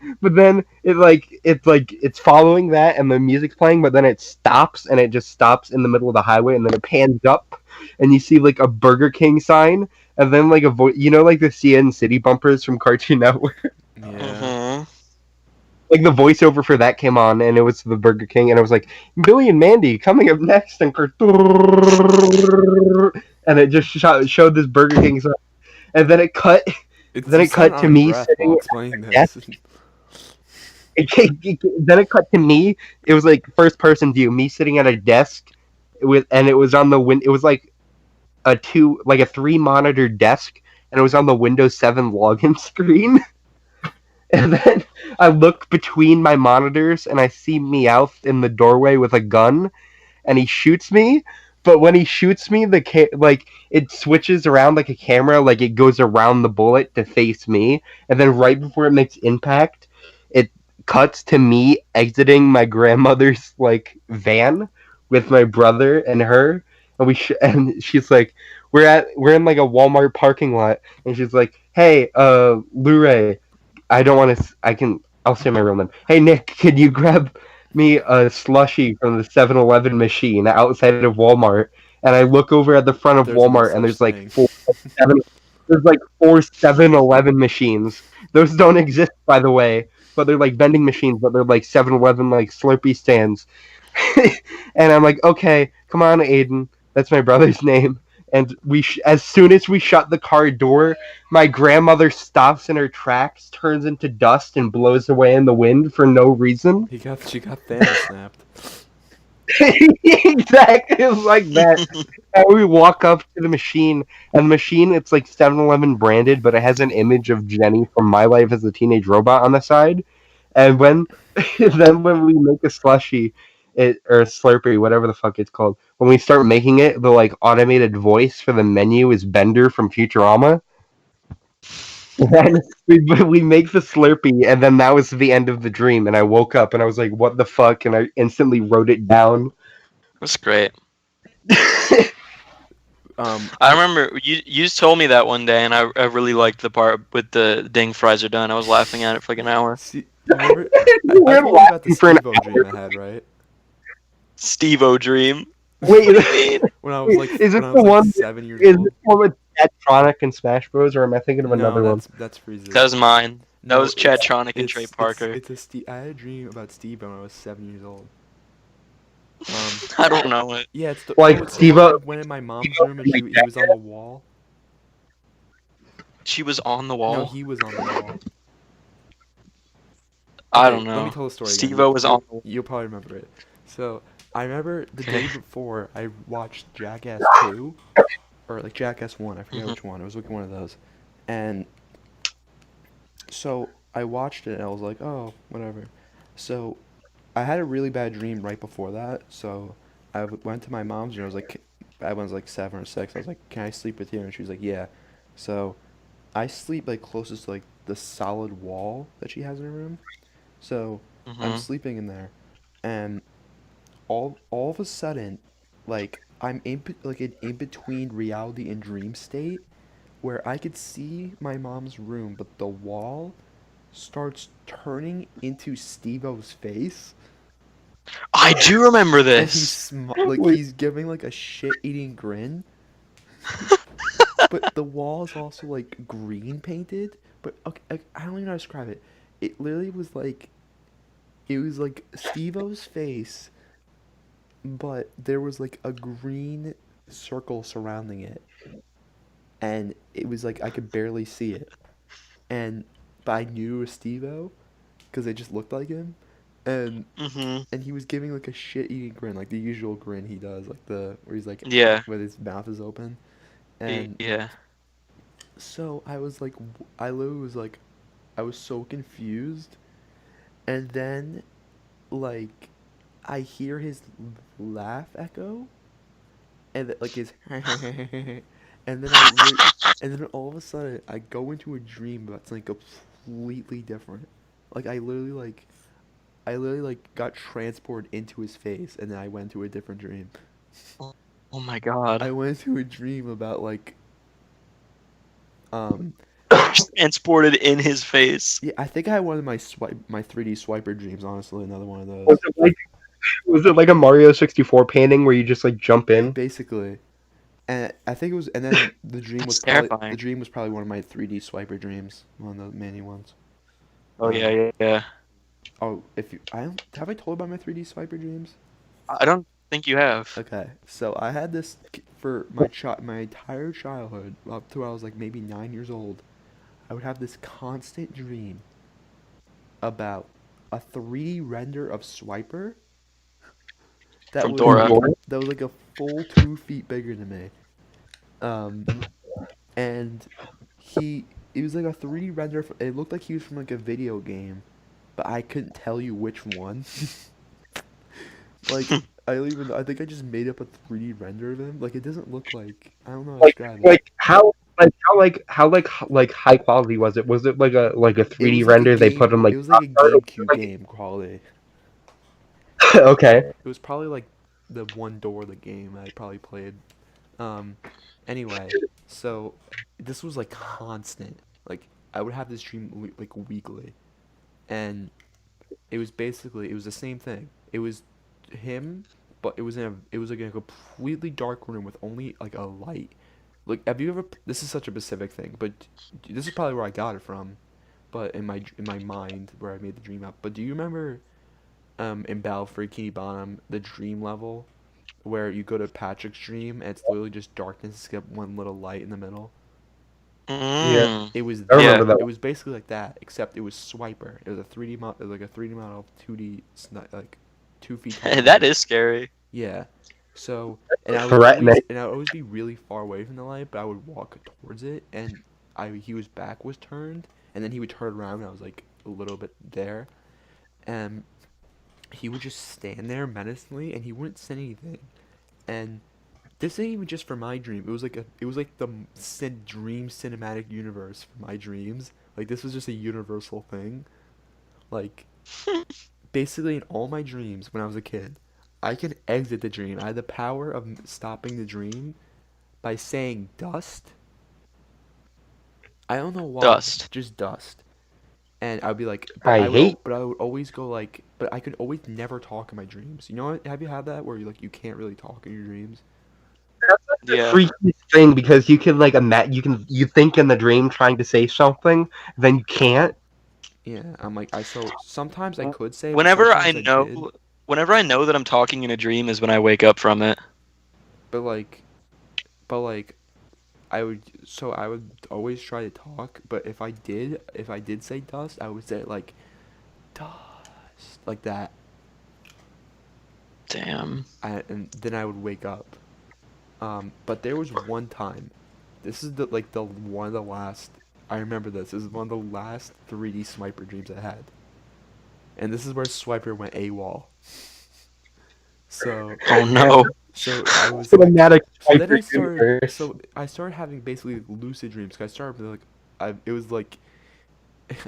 [SPEAKER 4] it's following that, and the music's playing, but then it stops, and it just stops in the middle of the highway, and then it pans up, and you see like a Burger King sign, and then like a voice, like the CN City bumpers from Cartoon Network.
[SPEAKER 1] Yeah.
[SPEAKER 4] Like the voiceover for that came on, and it was the Burger King, and it was like Billy and Mandy coming up next, and it just showed this Burger King sign, and then it cut. Then
[SPEAKER 1] You
[SPEAKER 4] it
[SPEAKER 1] sound
[SPEAKER 4] cut
[SPEAKER 1] out
[SPEAKER 4] to
[SPEAKER 1] of
[SPEAKER 4] me
[SPEAKER 1] breath while
[SPEAKER 4] sitting
[SPEAKER 1] explaining
[SPEAKER 4] at a desk.
[SPEAKER 1] this.
[SPEAKER 4] Then it cut to me. It was like first person view, me sitting at a desk and it was on the It was like a 3 monitor desk, and it was on the Windows 7 login screen. And then I look between my monitors, and I see Meowth in the doorway with a gun, and he shoots me. But when he shoots me, like it switches around like a camera, like it goes around the bullet to face me, and then right before it makes impact, it cuts to me exiting my grandmother's like van with my brother and her, and and she's like, we're in like a Walmart parking lot, and she's like, hey, Lure, I don't want to. I'll say my real name. Hey Nick, can you grab me a slushy from the 7-Eleven machine outside of Walmart? And I look over at the front of
[SPEAKER 1] There's no
[SPEAKER 4] Walmart, and
[SPEAKER 1] such thing.
[SPEAKER 4] seven, there's like 4 7-Eleven machines. Those don't exist, by the way, but they're like vending machines, but they're like 7-Eleven like Slurpee stands. And I'm like, okay, come on, Aiden. That's my brother's name. And as soon as we shut the car door, my grandmother stops in her tracks, turns into dust, and blows away in the wind for no reason.
[SPEAKER 1] She got Thanos snapped.
[SPEAKER 4] Exactly like that. And we walk up to the machine, and the machine, it's like 7-Eleven branded, but it has an image of Jenny from My Life as a Teenage Robot on the side. And when then when we make a slushy, or a Slurpee, whatever the fuck it's called, when we start making it, the like automated voice for the menu is Bender from Futurama. And we make the Slurpee, and then that was the end of the dream. And I woke up, and I was like, "What the fuck?" And I instantly wrote it down.
[SPEAKER 3] That's great.
[SPEAKER 1] Um,
[SPEAKER 3] I remember you just told me that one day, and I really liked the part with the ding fries are done. I was laughing at it for like an hour.
[SPEAKER 1] see, remember, I
[SPEAKER 4] We're
[SPEAKER 1] told you about the
[SPEAKER 4] laughing for an
[SPEAKER 1] Steve-O dream I had, right?
[SPEAKER 3] Steve-O dream.
[SPEAKER 4] Wait,
[SPEAKER 3] What do you mean?
[SPEAKER 1] When I was like,
[SPEAKER 4] is it
[SPEAKER 1] when I
[SPEAKER 4] the
[SPEAKER 1] was like
[SPEAKER 4] one?
[SPEAKER 1] 7 years
[SPEAKER 4] Is
[SPEAKER 1] old.
[SPEAKER 4] this one with Tetronic and Smash Bros, or am I thinking of
[SPEAKER 1] No,
[SPEAKER 4] another one?
[SPEAKER 1] that's Freezer.
[SPEAKER 3] That was mine. That
[SPEAKER 1] No,
[SPEAKER 3] was Chad Tronic and Trey
[SPEAKER 1] it's
[SPEAKER 3] Parker.
[SPEAKER 1] I had a dream about Steve when I was 7 years old.
[SPEAKER 3] I don't know it.
[SPEAKER 1] Yeah, it's the
[SPEAKER 4] Like,
[SPEAKER 1] no, it's the
[SPEAKER 4] Steve-O-
[SPEAKER 1] one where I went in my mom's room and he was on the wall.
[SPEAKER 3] She was on the
[SPEAKER 1] No,
[SPEAKER 3] wall.
[SPEAKER 1] he was on the wall.
[SPEAKER 3] I
[SPEAKER 1] Okay,
[SPEAKER 3] don't know.
[SPEAKER 1] Let me tell the story. again.
[SPEAKER 3] Steve-O was on the wall.
[SPEAKER 1] You'll probably remember it. So I remember the day before I watched Jackass 2, or like Jackass 1. I forget which one. It was like one of those, and so I watched it and I was like, oh, whatever. So I had a really bad dream right before that. So went to my mom's and I was like, I was like 7 or 6. I was like, can I sleep with you? And she was like, yeah. So I sleep like closest to like the solid wall that she has in her room. So I'm
[SPEAKER 3] Mhm.
[SPEAKER 1] sleeping in there, and all of a sudden, like I'm like in between reality and dream state, where I could see my mom's room, but the wall starts turning into Steve-O's face,
[SPEAKER 3] I do remember
[SPEAKER 1] and
[SPEAKER 3] this.
[SPEAKER 1] like
[SPEAKER 4] Wait.
[SPEAKER 1] he's giving like a shit-eating grin. But the wall is also like green painted. But okay, I don't even know how to describe it. It literally was like it was like Steve-O's face, but there was like a green circle surrounding it, and it was like I could barely see it, and but I knew it was Steve-O because it just looked like him, and
[SPEAKER 3] Mm-hmm.
[SPEAKER 1] and he was giving like a shit-eating grin, like the usual grin he does, like the where he's like
[SPEAKER 3] Yeah.
[SPEAKER 1] where his mouth is open, and
[SPEAKER 3] Yeah.
[SPEAKER 1] so I was like, I literally was like, I was so confused, and then like I hear his laugh echo, and like his and then and then all of a sudden I go into a dream that's like completely different. Like I literally like got transported into his face, and then I went to a different dream.
[SPEAKER 3] Oh, oh my God.
[SPEAKER 1] I went to a dream about like um
[SPEAKER 3] Transported in his face.
[SPEAKER 1] yeah, I think I had one of my 3D swiper dreams, honestly, another one of
[SPEAKER 4] Was
[SPEAKER 1] those.
[SPEAKER 4] it like was it like a Mario 64 painting where you just like jump in?
[SPEAKER 1] Basically. And I think it was, and then
[SPEAKER 3] That's terrifying.
[SPEAKER 1] the dream was probably one of my 3D swiper dreams, one of the many ones.
[SPEAKER 3] Oh yeah,
[SPEAKER 1] Um,
[SPEAKER 3] yeah, yeah.
[SPEAKER 1] oh, if you, I don't, have I told about my 3D swiper dreams?
[SPEAKER 3] I don't think you have.
[SPEAKER 1] Okay, so I had this for my entire childhood up to I was like maybe 9 years old. I would have this constant dream about a 3D render of Swiper that
[SPEAKER 3] From
[SPEAKER 1] was
[SPEAKER 3] Dora.
[SPEAKER 1] like a full 2 feet bigger than me. Um, and he it was like a 3D render. It looked like he was from like a video game, but I couldn't tell you which one. Like I think I just made up a 3D render of him. Like it doesn't look like I don't know how to
[SPEAKER 4] Like
[SPEAKER 1] describe it.
[SPEAKER 4] how high quality was it? Was it like a
[SPEAKER 1] It
[SPEAKER 4] 3D
[SPEAKER 1] was like a
[SPEAKER 4] render they put
[SPEAKER 1] game.
[SPEAKER 4] on like
[SPEAKER 1] It was like a
[SPEAKER 4] art, or was
[SPEAKER 1] GameCube
[SPEAKER 4] it
[SPEAKER 1] game quality.
[SPEAKER 4] like okay.
[SPEAKER 1] It was probably like the one door of the game I probably played. Um, anyway, so this was like constant. Like I would have this dream like weekly, and it was the same thing. It was him, but it was like a completely dark room with only like a light. Like have you ever? This is such a specific thing, but this is probably where I got it from. But in my mind, where I made the dream up. But do you remember in Battlefield Bikini Bottom the dream level where you go to Patrick's dream and it's literally just darkness except one little light in the middle?
[SPEAKER 4] Yeah,
[SPEAKER 3] Mm.
[SPEAKER 1] It was
[SPEAKER 4] I
[SPEAKER 3] Yeah.
[SPEAKER 4] remember that
[SPEAKER 1] it
[SPEAKER 4] one.
[SPEAKER 1] was basically like that, except it was Swiper. It was a 3D model, it was like a 3D model, 2D, like 2 feet taller than
[SPEAKER 3] That
[SPEAKER 1] me.
[SPEAKER 3] is scary.
[SPEAKER 1] Yeah. So,
[SPEAKER 4] Threatening.
[SPEAKER 1] and I would always be really far away from the light, but I would walk towards it, and his back was turned, and then he would turn around, and I was like a little bit there, and he would just stand there menacingly, and he wouldn't say anything. And this ain't even just for my dream. It was like the dream cinematic universe for my dreams. Like this was just a universal thing. Like basically in all my dreams when I was a kid, I could exit the dream. I had the power of stopping the dream by saying dust. I don't know why,
[SPEAKER 3] Dust.
[SPEAKER 1] just dust. And I'd be like,
[SPEAKER 4] I hate.
[SPEAKER 1] but I would always go like, but I could always never talk in my dreams. You know what? Have you had that where you can't really talk in your dreams?
[SPEAKER 4] The
[SPEAKER 3] Yeah.
[SPEAKER 4] freakiest thing because you can like you think in the dream trying to say something, then you can't.
[SPEAKER 1] Yeah, I'm like so sometimes I could say, but
[SPEAKER 3] Whenever
[SPEAKER 1] sometimes
[SPEAKER 3] I
[SPEAKER 1] I did.
[SPEAKER 3] know, whenever I know that I'm talking in a dream is when I wake up from it.
[SPEAKER 1] But but like I would always try to talk, but if I did say dust, I would say it like dust like that.
[SPEAKER 3] Damn.
[SPEAKER 1] And then I would wake up. But there was one time. This is the one of the last. I remember this. This is one of the last 3D Swiper dreams I had. And this is where Swiper went AWOL. So
[SPEAKER 3] Oh no.
[SPEAKER 1] so I was like,
[SPEAKER 4] Cinematic
[SPEAKER 1] so then
[SPEAKER 4] Sniper universe.
[SPEAKER 1] I started having basically lucid dreams. 'Cause I started like, it was like,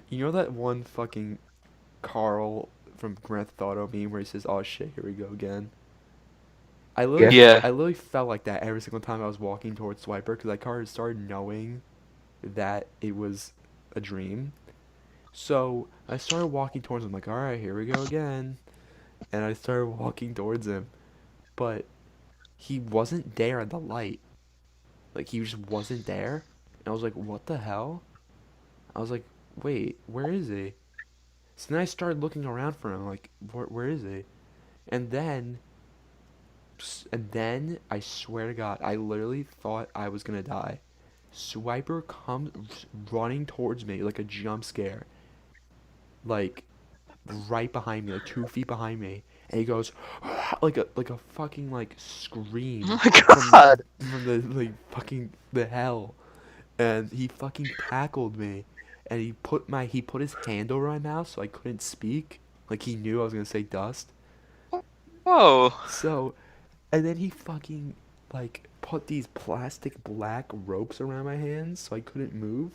[SPEAKER 1] you know that one fucking Carl from Grand Theft Auto meme where he says, "Oh shit, here we go again."
[SPEAKER 4] Yeah.
[SPEAKER 3] Yeah.
[SPEAKER 1] I literally felt like that every single time I was walking towards Swiper because I kind of started knowing that it was a dream. So I started walking towards him like, all right, here we go again, and I started walking towards him, but he wasn't there at the light. Like he just wasn't there. And I was like, what the hell? I was like, wait, where is he? So then I started looking around for him, like, where is he? And then, I swear to God, I literally thought I was gonna die. Swiper comes running towards me like a jump scare. Like, right behind me, like 2 feet behind me, and he goes like a fucking like scream
[SPEAKER 3] Oh my god.
[SPEAKER 1] from the like fucking the hell, and he fucking tackled me, and he put his hand over my mouth so I couldn't speak, like he knew I was gonna say dust.
[SPEAKER 3] Whoa.
[SPEAKER 1] So, and then he fucking like put these plastic black ropes around my hands so I couldn't move.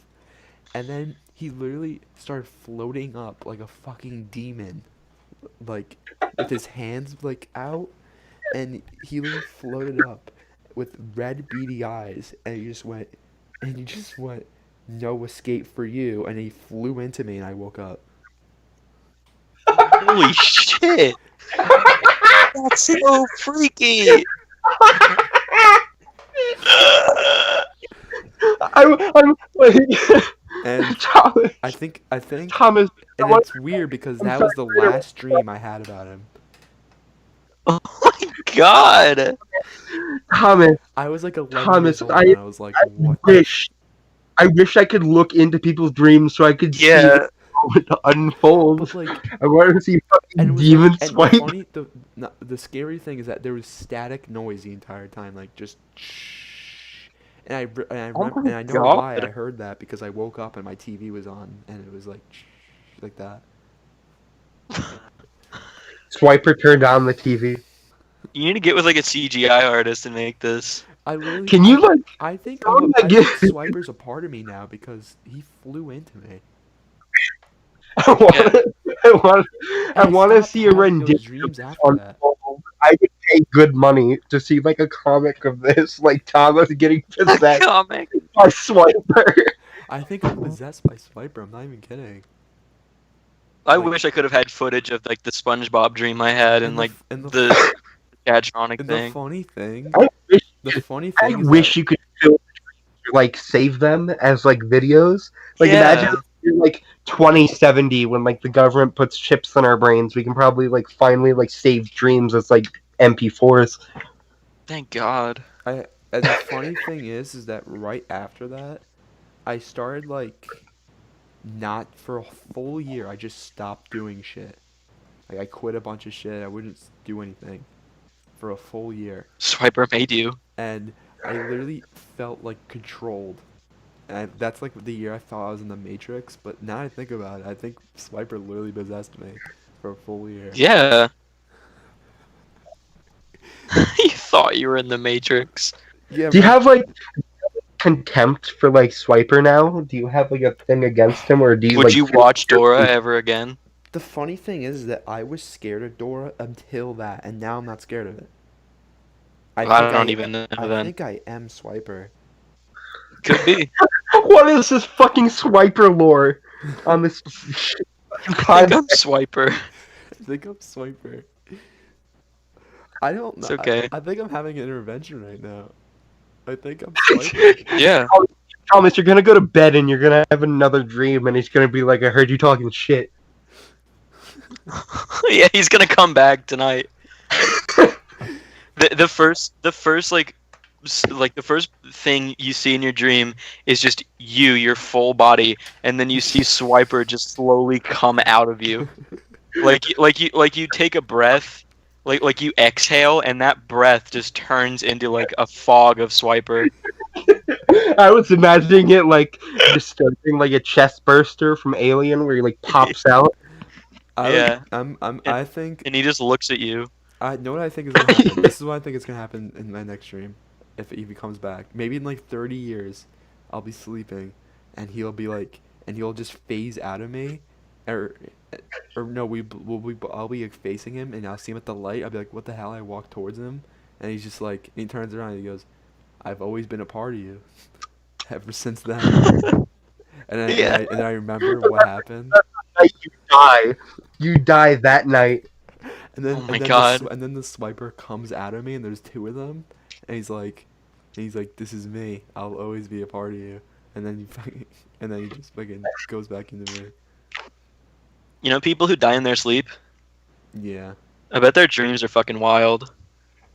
[SPEAKER 1] And then he literally started floating up like a fucking demon, like with his hands like out, and he literally floated up with red beady eyes, and he just went, "No escape for you," and he flew into me, and I woke up.
[SPEAKER 3] Holy shit. That's so freaky.
[SPEAKER 4] I'm like,
[SPEAKER 1] And
[SPEAKER 4] Thomas,
[SPEAKER 1] I think,
[SPEAKER 4] Thomas,
[SPEAKER 1] and it's weird because
[SPEAKER 4] I'm
[SPEAKER 1] that
[SPEAKER 4] sorry
[SPEAKER 1] was the
[SPEAKER 4] to interrupt.
[SPEAKER 1] last dream I had about him.
[SPEAKER 3] Oh my god.
[SPEAKER 4] Thomas,
[SPEAKER 1] I was like 11
[SPEAKER 4] Thomas,
[SPEAKER 1] years old, and I was like, "What the?"
[SPEAKER 4] I wish I could look into people's dreams so I could see
[SPEAKER 3] Yeah.
[SPEAKER 4] what unfolds.
[SPEAKER 1] But like,
[SPEAKER 4] I wanted to see
[SPEAKER 1] and
[SPEAKER 4] fucking
[SPEAKER 1] it was
[SPEAKER 4] demon
[SPEAKER 1] like, and
[SPEAKER 4] swipe.
[SPEAKER 1] the scary thing is that there was static noise the entire time, like just and
[SPEAKER 3] Oh my
[SPEAKER 1] and I know
[SPEAKER 3] god.
[SPEAKER 1] why I heard that because I woke up and my TV was on and it was like that.
[SPEAKER 4] Swiper turned on the TV.
[SPEAKER 3] You need to get with like a CGI artist and make this.
[SPEAKER 1] I literally
[SPEAKER 4] Can you like?
[SPEAKER 1] I think
[SPEAKER 4] How did I
[SPEAKER 1] I
[SPEAKER 4] get-
[SPEAKER 1] think Swiper's a part of me now because he flew into me.
[SPEAKER 4] I want
[SPEAKER 1] And
[SPEAKER 4] to
[SPEAKER 1] stopped
[SPEAKER 4] see a
[SPEAKER 1] having those
[SPEAKER 4] rendition
[SPEAKER 1] dreams
[SPEAKER 4] of this
[SPEAKER 1] after that.
[SPEAKER 4] unfold. I would pay good money to see like a comic of this, like Thomas getting
[SPEAKER 3] A
[SPEAKER 4] possessed
[SPEAKER 3] comic.
[SPEAKER 4] by Swiper.
[SPEAKER 1] I think I'm possessed by Swiper. I'm not even kidding.
[SPEAKER 3] I
[SPEAKER 1] Like-
[SPEAKER 3] wish I could have had footage of like the SpongeBob dream I had and like
[SPEAKER 1] and
[SPEAKER 3] the Gadtronic
[SPEAKER 1] and the
[SPEAKER 3] thing.
[SPEAKER 1] funny thing,
[SPEAKER 4] I
[SPEAKER 1] I
[SPEAKER 4] wish you could film, like save them as like videos. Like imagine in, like 2070 when like the government puts chips in our brains, we can probably like finally like save dreams as like MP4s.
[SPEAKER 3] Thank God.
[SPEAKER 1] And the funny thing is that right after that, I started like not for a full year. I just stopped doing shit. Like I quit a bunch of shit. I wouldn't do anything for a full year,
[SPEAKER 3] Swiper made you.
[SPEAKER 1] and I literally felt like controlled. And that's like the year I thought I was in the Matrix. But now I think about it, I think Swiper literally possessed me for a full year.
[SPEAKER 3] Yeah. You thought you were in the Matrix.
[SPEAKER 1] Yeah.
[SPEAKER 4] Do you have like contempt for like Swiper now? Do you have like a thing against him, or do you
[SPEAKER 3] Would
[SPEAKER 4] like
[SPEAKER 3] you
[SPEAKER 4] feel-
[SPEAKER 3] watch Dora ever again?
[SPEAKER 1] The funny thing is that I was scared of Dora until that, and now I'm not scared of it.
[SPEAKER 3] I
[SPEAKER 1] think
[SPEAKER 3] don't even know
[SPEAKER 1] I
[SPEAKER 3] then.
[SPEAKER 1] think I am Swiper.
[SPEAKER 3] Could be.
[SPEAKER 4] What is this fucking Swiper lore on this?
[SPEAKER 3] I think I'm Swiper.
[SPEAKER 1] I think I'm Swiper. I don't know.
[SPEAKER 3] It's okay.
[SPEAKER 1] I think I'm having an intervention right now. I think I'm Swiper.
[SPEAKER 3] Yeah.
[SPEAKER 4] Thomas, you're gonna go to bed and you're gonna have another dream, and he's gonna be like, "I heard you talking shit."
[SPEAKER 3] Yeah, he's gonna come back tonight. The first like the first thing you see in your dream is just your full body, and then you see Swiper just slowly come out of you. like you take a breath, like you exhale, and that breath just turns into like a fog of Swiper.
[SPEAKER 4] I was imagining it like disturbing, like a chest burster from Alien, where he like pops out.
[SPEAKER 3] Yeah.
[SPEAKER 1] I think
[SPEAKER 3] And he just looks at you.
[SPEAKER 1] I know what I think is gonna happen. This is what I think is gonna happen in my next dream, if he comes back. Maybe in like 30 years, I'll be sleeping, and he'll be like, and he'll just phase out of me, or no, I'll be like facing him, and I'll see him at the light. I'll be like, what the hell? I walk towards him, and he's just like, and he turns around and he goes, I've always been a part of you, ever since then. And I remember what happened.
[SPEAKER 4] You die that night.
[SPEAKER 1] And then,
[SPEAKER 3] Oh my
[SPEAKER 1] and then
[SPEAKER 3] God.
[SPEAKER 1] and then the Swiper comes at me, and there's two of them, and he's like, "This is me. I'll always be a part of you." And then he just fucking goes back into me.
[SPEAKER 3] You know people who die in their sleep?
[SPEAKER 1] Yeah,
[SPEAKER 3] I bet their dreams are fucking wild.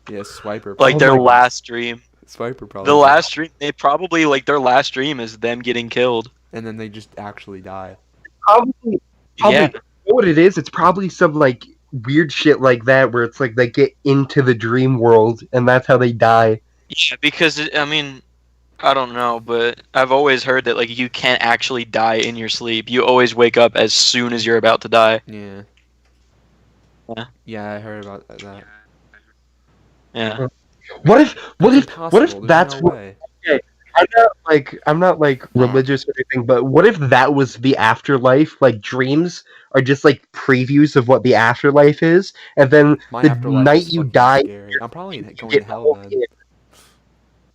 [SPEAKER 1] yeah. Swiper.
[SPEAKER 3] Like
[SPEAKER 4] Oh
[SPEAKER 3] their
[SPEAKER 4] my God.
[SPEAKER 3] last dream.
[SPEAKER 1] Swiper probably.
[SPEAKER 3] The last dream, they probably like their last dream is them getting killed.
[SPEAKER 1] And then they just actually die.
[SPEAKER 4] Probably
[SPEAKER 3] Yeah.
[SPEAKER 4] know what it is? It's probably some like weird shit like that where it's like they get into the dream world and that's how they die.
[SPEAKER 3] Yeah, because I mean, I don't know, but I've always heard that like you can't actually die in your sleep. You always wake up as soon as you're about to die.
[SPEAKER 1] Yeah.
[SPEAKER 3] Yeah.
[SPEAKER 1] Yeah, I heard about that.
[SPEAKER 3] Yeah.
[SPEAKER 4] What if
[SPEAKER 1] It's
[SPEAKER 4] what if
[SPEAKER 1] impossible. There's
[SPEAKER 4] that's
[SPEAKER 1] no
[SPEAKER 4] what
[SPEAKER 1] way.
[SPEAKER 4] okay, I'm not like religious or anything, but what if that was the afterlife? Like dreams are just like previews of what the afterlife is, and then
[SPEAKER 1] My
[SPEAKER 4] the
[SPEAKER 1] afterlife
[SPEAKER 4] night
[SPEAKER 1] is
[SPEAKER 4] you
[SPEAKER 1] fucking
[SPEAKER 4] die,
[SPEAKER 1] scary. I'm probably
[SPEAKER 4] you
[SPEAKER 1] going to
[SPEAKER 4] get
[SPEAKER 1] hell
[SPEAKER 4] pulled
[SPEAKER 1] then.
[SPEAKER 4] in.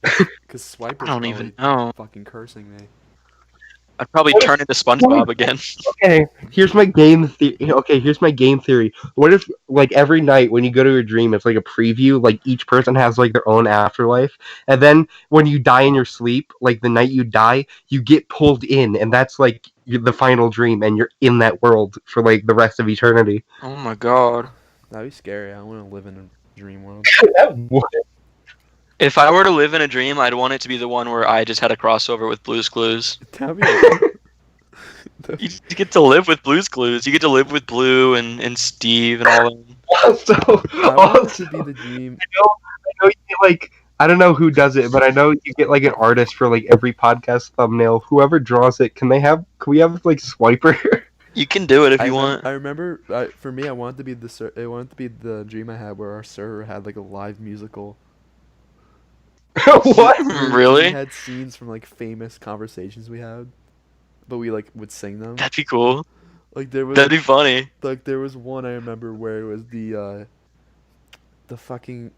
[SPEAKER 1] Because
[SPEAKER 3] I
[SPEAKER 1] Swiper's
[SPEAKER 3] don't
[SPEAKER 1] probably
[SPEAKER 3] even know.
[SPEAKER 1] fucking cursing me.
[SPEAKER 3] I'd probably
[SPEAKER 4] What
[SPEAKER 3] turn
[SPEAKER 4] if,
[SPEAKER 3] into
[SPEAKER 4] what
[SPEAKER 3] SpongeBob again.
[SPEAKER 4] Okay, here's my game theory. Okay, here's my game theory. What if, like, every night when you go to a dream, it's like a preview. Like each person has like their own afterlife, and then when you die in your sleep, like the night you die, you get pulled in, and that's like the final dream, and you're in that world for like the rest of eternity.
[SPEAKER 3] Oh my god.
[SPEAKER 1] That'd be scary. I want to live in a dream world.
[SPEAKER 3] If I were to live in a dream, I'd want it to be the one where I just had a crossover with Blue's Clues.
[SPEAKER 1] That'd be
[SPEAKER 3] You get to live with Blue's Clues. You get to live with Blue and Steve and all of them.
[SPEAKER 4] Also,
[SPEAKER 1] I want it
[SPEAKER 4] also,
[SPEAKER 1] to be the dream.
[SPEAKER 4] I know you get like I don't know who does it, but I know you get like an artist for like every podcast thumbnail. Whoever draws it, can we have like Swiper?
[SPEAKER 3] You can do it if
[SPEAKER 1] I
[SPEAKER 3] you
[SPEAKER 1] remember.
[SPEAKER 3] want.
[SPEAKER 1] I remember. For me, I wanted to be I wanted to be the dream I had where our server had like a live musical.
[SPEAKER 4] What?
[SPEAKER 1] We
[SPEAKER 3] Really?
[SPEAKER 1] had scenes from like famous conversations we had, but we like would sing them.
[SPEAKER 3] That'd be cool.
[SPEAKER 1] Like there was
[SPEAKER 3] That'd be funny.
[SPEAKER 1] like there was one I remember where it was the fucking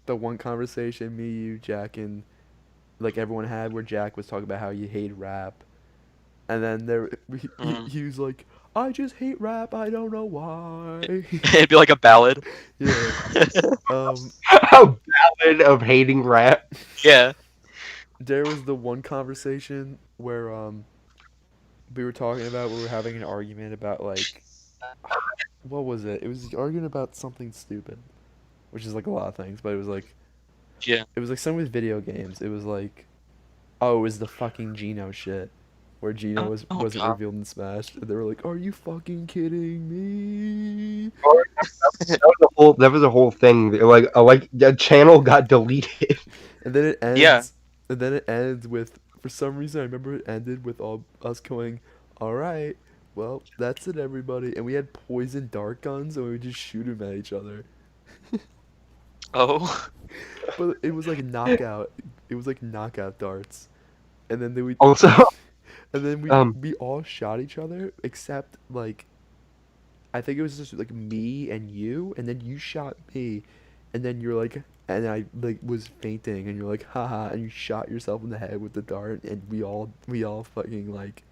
[SPEAKER 1] the one conversation me, you, Jack, and like everyone had where Jack was talking about how he hated rap, and then he was like, I just hate rap. I don't know why.
[SPEAKER 3] It'd be like a ballad.
[SPEAKER 1] Yeah. Um.
[SPEAKER 4] A ballad of hating rap.
[SPEAKER 3] Yeah.
[SPEAKER 1] There was the one conversation where we were talking about we were having an argument about like what was it? It was arguing about something stupid, which is like a lot of things, but
[SPEAKER 3] Yeah.
[SPEAKER 1] it was like some with video games. It was like oh, it was the fucking Geno shit. Where Geno wasn't
[SPEAKER 3] God.
[SPEAKER 1] revealed in Smash. And they were like, are you fucking kidding me?
[SPEAKER 4] That was a whole thing. Like a channel got deleted.
[SPEAKER 1] And then it ends
[SPEAKER 3] Yeah.
[SPEAKER 1] and then it ends with for some reason I remember it ended with all us going, alright, well, that's it everybody. And we had poison dart guns and we would just shoot them at each other.
[SPEAKER 3] Oh.
[SPEAKER 1] But it was like knockout. It was like knockout darts. And then
[SPEAKER 4] Also,
[SPEAKER 1] and then
[SPEAKER 4] um,
[SPEAKER 1] we all shot each other except like I think it was just like me and you, and then you shot me, and then you're like, and I like was fainting, and you're like, haha, and you shot yourself in the head with the dart, and we all fucking like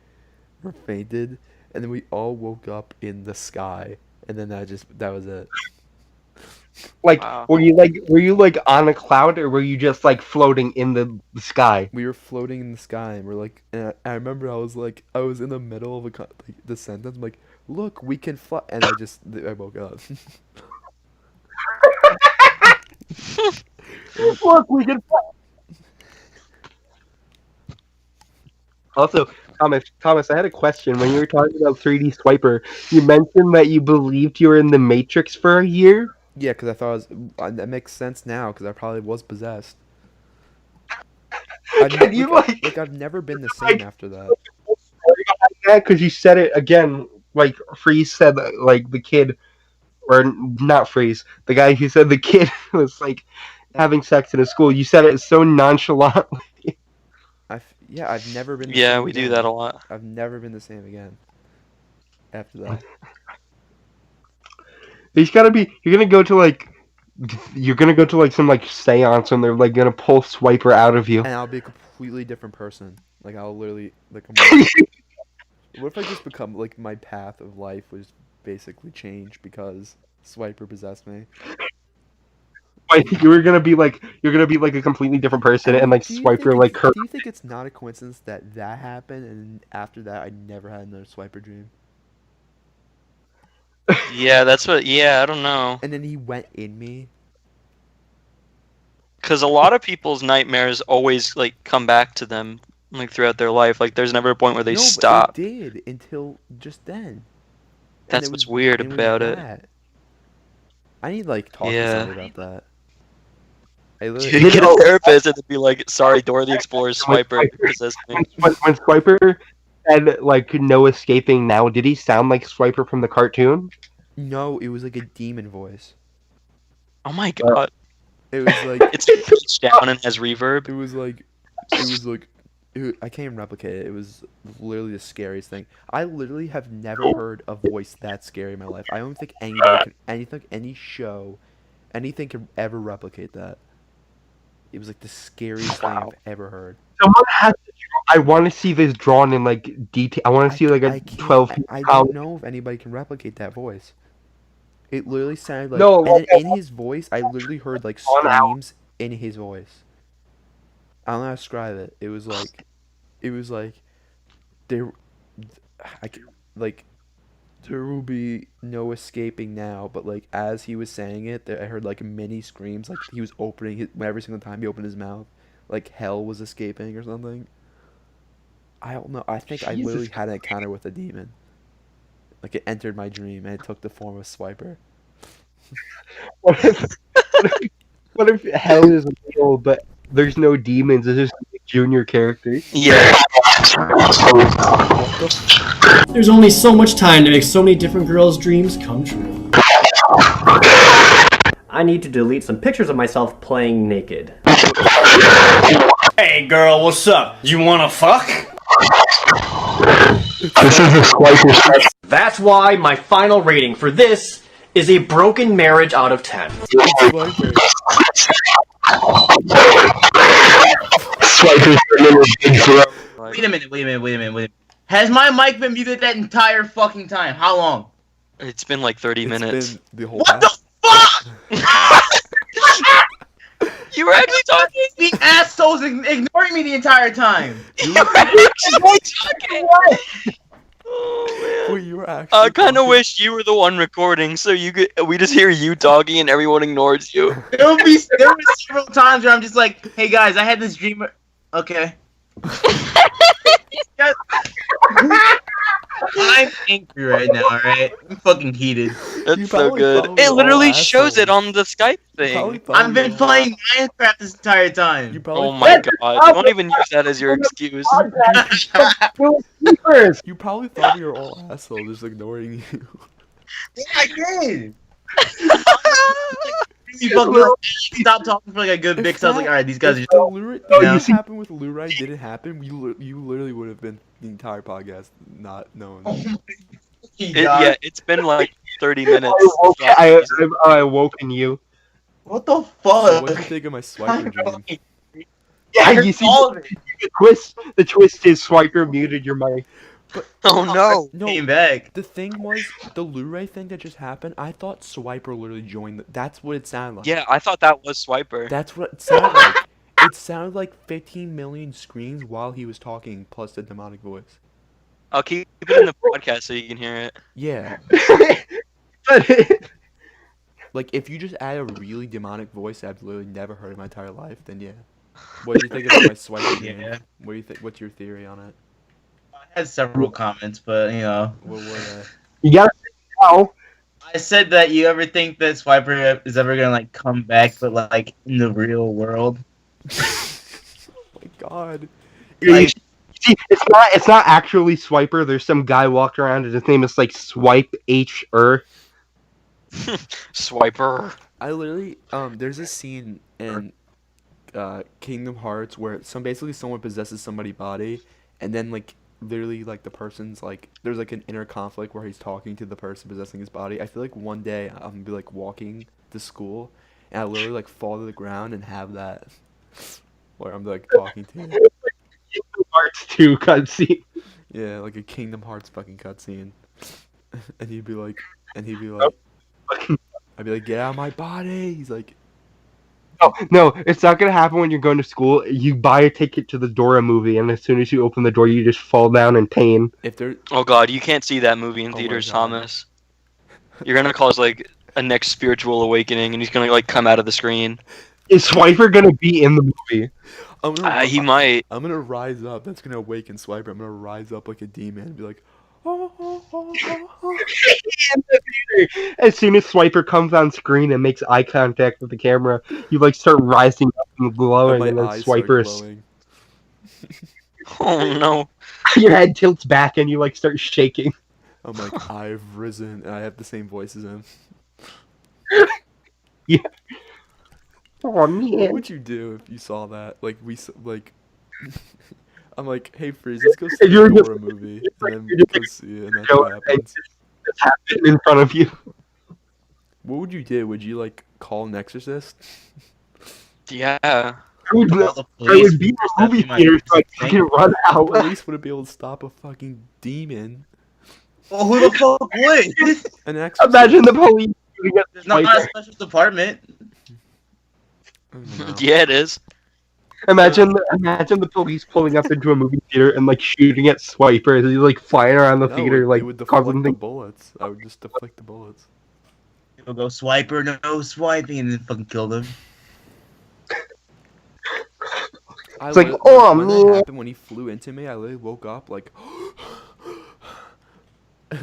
[SPEAKER 1] were fainted, and then we all woke up in the sky, and then that was it.
[SPEAKER 4] like
[SPEAKER 3] Wow.
[SPEAKER 4] were you like on a cloud or were you just like floating in the sky?
[SPEAKER 1] We were floating in the sky, and we're like, and I remember I was like, I was in the middle of like, the sentence, I'm like, look, we can fly, and I woke up.
[SPEAKER 4] Look, we can. Also, Thomas, I had a question. When you were talking about 3D Swiper, you mentioned that you believed you were in the Matrix for a year.
[SPEAKER 1] Yeah, because I thought that makes sense now, because I probably was possessed.
[SPEAKER 4] Can you like
[SPEAKER 1] I've never been the
[SPEAKER 4] like-
[SPEAKER 1] same after that.
[SPEAKER 4] that? Because you said it again. Like Freeze said, like the kid, or not Freeze, the guy who said the kid was like having sex in his school. You said it so nonchalantly.
[SPEAKER 1] I've never been the
[SPEAKER 3] Yeah,
[SPEAKER 1] same
[SPEAKER 3] we do
[SPEAKER 1] again.
[SPEAKER 3] that a lot.
[SPEAKER 1] I've never been the same again after that.
[SPEAKER 4] There's gotta be. You're gonna go to like some like seance, and they're like gonna pull Swiper out of you.
[SPEAKER 1] And I'll be a completely different person. Like I'll literally like what if I just become like my path of life was basically changed because Swiper possessed me?
[SPEAKER 4] Like you're gonna be like a completely different person, and like
[SPEAKER 1] Do you
[SPEAKER 4] Swiper
[SPEAKER 1] think
[SPEAKER 4] like her.
[SPEAKER 1] do you think it's not a coincidence that that happened and after that I never had another Swiper dream?
[SPEAKER 3] Yeah, that's what. Yeah, I don't know.
[SPEAKER 1] And then he went in me.
[SPEAKER 3] Because a lot of people's nightmares always like come back to them like throughout their life. Like there's never a point where they
[SPEAKER 1] No,
[SPEAKER 3] stop.
[SPEAKER 1] but it did until just then. And
[SPEAKER 3] That's what's weird
[SPEAKER 1] and
[SPEAKER 3] about it.
[SPEAKER 1] that. I need to, like, talk to
[SPEAKER 3] Yeah.
[SPEAKER 1] somebody about that. I
[SPEAKER 3] You
[SPEAKER 1] literally,
[SPEAKER 3] get a therapist and then be like, "Sorry, Dora the Explorer Swiper possessed me."
[SPEAKER 4] When Swiper said like no escaping now, did he sound like Swiper from the cartoon?
[SPEAKER 1] no, it was like a demon voice.
[SPEAKER 3] Oh my god!
[SPEAKER 1] It was like
[SPEAKER 3] It's pitched down and has reverb.
[SPEAKER 1] it was like I can't even replicate it. It was literally the scariest thing. I literally have never heard a voice that scary in my life. I don't think anybody can, anything, any show, anything can ever replicate that. It was like the scariest thing I've ever heard.
[SPEAKER 4] Someone has to. I want to see this drawn in like detail. I want to see like
[SPEAKER 1] I
[SPEAKER 4] a
[SPEAKER 1] can't.
[SPEAKER 4] 12.
[SPEAKER 1] I don't know if anybody can replicate that voice. It literally sounded like,
[SPEAKER 4] No,
[SPEAKER 1] and
[SPEAKER 4] like,
[SPEAKER 1] in his voice, I literally heard like
[SPEAKER 4] Drawn out.
[SPEAKER 1] screams in his voice. I don't know how to describe it. It was like there, like there will be no escaping now. But like as he was saying it, I heard like many screams. Like he was opening his, every single time he opened his mouth, like hell was escaping or something. I don't know. I think I
[SPEAKER 4] Jesus
[SPEAKER 1] literally had an encounter with a demon. Like it entered my dream and it took the form of Swiper.
[SPEAKER 4] What if, what if hell is real, but there's no demons? It's just like junior characters.
[SPEAKER 3] Yeah.
[SPEAKER 1] What the
[SPEAKER 5] There's only so much time to make so many different girls' dreams come true. I need to delete some pictures of myself playing naked. Hey girl, what's up? You wanna fuck?
[SPEAKER 4] This is a Swiper special.
[SPEAKER 5] That's why my final rating for this is a broken marriage out of 10.
[SPEAKER 1] Swiper?
[SPEAKER 4] Swiper's a little big throat.
[SPEAKER 2] Wait a minute. Has my mic been muted that entire fucking time? How long?
[SPEAKER 3] It's been like 30
[SPEAKER 1] It's
[SPEAKER 3] minutes.
[SPEAKER 1] been the whole
[SPEAKER 2] What
[SPEAKER 1] time.
[SPEAKER 2] the fuck?
[SPEAKER 3] You were actually talking.
[SPEAKER 2] The assholes ignoring me the entire time.
[SPEAKER 3] You were actually talking. Oh man.
[SPEAKER 1] Wait, you were actually
[SPEAKER 3] I kind of
[SPEAKER 1] talking?
[SPEAKER 3] wish you were the one recording, so you could. We just hear you talking and everyone ignores you.
[SPEAKER 2] There were several times where I'm just like, "Hey guys, I had this dream." Okay. I'm angry right now. All right, I'm fucking heated.
[SPEAKER 3] That's
[SPEAKER 1] You
[SPEAKER 3] so
[SPEAKER 1] probably
[SPEAKER 3] good.
[SPEAKER 1] thought we
[SPEAKER 3] It
[SPEAKER 1] were
[SPEAKER 3] literally
[SPEAKER 1] all
[SPEAKER 3] shows it
[SPEAKER 1] assholes.
[SPEAKER 3] on the Skype
[SPEAKER 1] You probably
[SPEAKER 3] thing.
[SPEAKER 1] thought
[SPEAKER 2] I've
[SPEAKER 1] we
[SPEAKER 2] been
[SPEAKER 1] were-
[SPEAKER 2] playing Minecraft this entire time.
[SPEAKER 1] You probably
[SPEAKER 3] Oh my god! Don't even use that as your excuse.
[SPEAKER 1] You probably thought we were all assholes, just ignoring you.
[SPEAKER 2] I did. You fucking like, stop talking for like a good bit. Cause I was like, all right, these guys are
[SPEAKER 1] If
[SPEAKER 2] just.
[SPEAKER 1] the Lurai,
[SPEAKER 4] Oh,
[SPEAKER 1] if
[SPEAKER 4] you
[SPEAKER 1] this
[SPEAKER 4] see-
[SPEAKER 1] happened with Lurai didn't happen, you literally would have been the entire podcast not knowing.
[SPEAKER 3] Yeah, it's been like 30 minutes.
[SPEAKER 4] I woken you.
[SPEAKER 2] What the
[SPEAKER 1] So
[SPEAKER 2] fuck?
[SPEAKER 1] what do you think of my Swiper dream?
[SPEAKER 4] Yeah, you see
[SPEAKER 2] all of it.
[SPEAKER 4] the twist is Swiper muted your mic.
[SPEAKER 3] Oh no!
[SPEAKER 1] No,
[SPEAKER 2] Came back.
[SPEAKER 1] the thing was, the Lurai thing that just happened, I thought Swiper literally joined. That's what it sounded like.
[SPEAKER 3] Yeah, I thought that was Swiper.
[SPEAKER 1] That's what it sounded like. It sounded like 15 million screams while he was talking, plus the demonic voice.
[SPEAKER 3] I'll keep it in the podcast so you can hear it.
[SPEAKER 1] Yeah, like if you just add a really demonic voice that I've literally never heard in my entire life, then yeah. What do you think about my Swiper dream?
[SPEAKER 2] Yeah.
[SPEAKER 1] What do you think? What's your theory on it?
[SPEAKER 2] I had several comments, but you know,
[SPEAKER 1] What were they?
[SPEAKER 4] You gotta know.
[SPEAKER 2] I said that you ever think that Swiper is ever gonna like come back, but like in the real world.
[SPEAKER 1] Oh my god.
[SPEAKER 2] Like,
[SPEAKER 4] See, it's not actually Swiper. There's some guy walking around and his name is like Swipe H-er.
[SPEAKER 3] Swiper.
[SPEAKER 1] I literally there's a scene in Kingdom Hearts where basically someone possesses somebody's body and then like literally like the person's like there's like an inner conflict where he's talking to the person possessing his body. I feel like one day I'm gonna be like walking to school and I literally like fall to the ground and have that where I'm like talking to you.
[SPEAKER 4] Hearts 2 cutscene.
[SPEAKER 1] Yeah, like a Kingdom Hearts fucking cutscene. And he'd be like I'd be like, get out of my body. He's like,
[SPEAKER 4] No, it's not gonna happen when you're going to school. You buy a ticket to the Dora movie, and as soon as you open the door, you just fall down in pain.
[SPEAKER 1] if there,
[SPEAKER 3] Oh god, you can't see that movie in
[SPEAKER 1] Oh my
[SPEAKER 3] theaters,
[SPEAKER 1] God.
[SPEAKER 3] Thomas. You're gonna cause like a next spiritual awakening, and he's gonna like come out of the screen.
[SPEAKER 4] Is Swiper gonna be in the movie?
[SPEAKER 1] I'm gonna,
[SPEAKER 3] He might.
[SPEAKER 1] I'm gonna rise up. That's gonna awaken Swiper. I'm gonna rise up like a demon and be like,
[SPEAKER 4] As soon as Swiper comes on screen and makes eye contact with the camera, you like start rising up and
[SPEAKER 1] And
[SPEAKER 4] glowing,
[SPEAKER 1] my
[SPEAKER 4] and then
[SPEAKER 1] eyes start
[SPEAKER 4] Swiper is
[SPEAKER 1] glowing.
[SPEAKER 3] Oh no.
[SPEAKER 4] your head tilts back and you like start shaking.
[SPEAKER 1] I'm like, I've risen, and I have the same voice as him.
[SPEAKER 4] Oh
[SPEAKER 1] What
[SPEAKER 4] man.
[SPEAKER 1] would you do if you saw that? Like I'm like, hey Freeze, let's go see
[SPEAKER 4] If you were
[SPEAKER 1] a
[SPEAKER 4] just-
[SPEAKER 1] horror movie,
[SPEAKER 4] it's like
[SPEAKER 1] and
[SPEAKER 4] you're
[SPEAKER 1] then
[SPEAKER 4] just
[SPEAKER 1] go see it, and that's
[SPEAKER 4] go
[SPEAKER 1] what happens.
[SPEAKER 4] It's happening in front of you.
[SPEAKER 1] What would you do? Would you like call an exorcist?
[SPEAKER 3] Yeah.
[SPEAKER 4] I would,
[SPEAKER 2] Call the
[SPEAKER 4] I
[SPEAKER 2] police
[SPEAKER 4] would be in
[SPEAKER 2] because
[SPEAKER 4] a movie
[SPEAKER 2] that'd be my
[SPEAKER 4] theater so I
[SPEAKER 2] first thing.
[SPEAKER 4] can run out.
[SPEAKER 1] Police wouldn't be able to stop a fucking demon.
[SPEAKER 2] Well, who the fuck would?
[SPEAKER 1] An exorcist.
[SPEAKER 4] Imagine the police shooting at
[SPEAKER 2] There's not a
[SPEAKER 4] Swiper.
[SPEAKER 2] special department.
[SPEAKER 1] I don't know.
[SPEAKER 3] Yeah, it is.
[SPEAKER 4] Imagine the police pulling up into a movie theater and like shooting at Swiper as he's like flying around the
[SPEAKER 1] No,
[SPEAKER 4] theater,
[SPEAKER 1] it
[SPEAKER 4] like
[SPEAKER 1] would deflect
[SPEAKER 4] causing
[SPEAKER 1] the
[SPEAKER 4] things.
[SPEAKER 1] bullets. I would just deflect the bullets.
[SPEAKER 2] People go Swiper, no swiping, and then fucking kill them.
[SPEAKER 1] I
[SPEAKER 4] It's like,
[SPEAKER 1] lit-
[SPEAKER 4] oh,
[SPEAKER 1] when
[SPEAKER 4] man.
[SPEAKER 1] that happened, when he flew into me, I literally woke up like,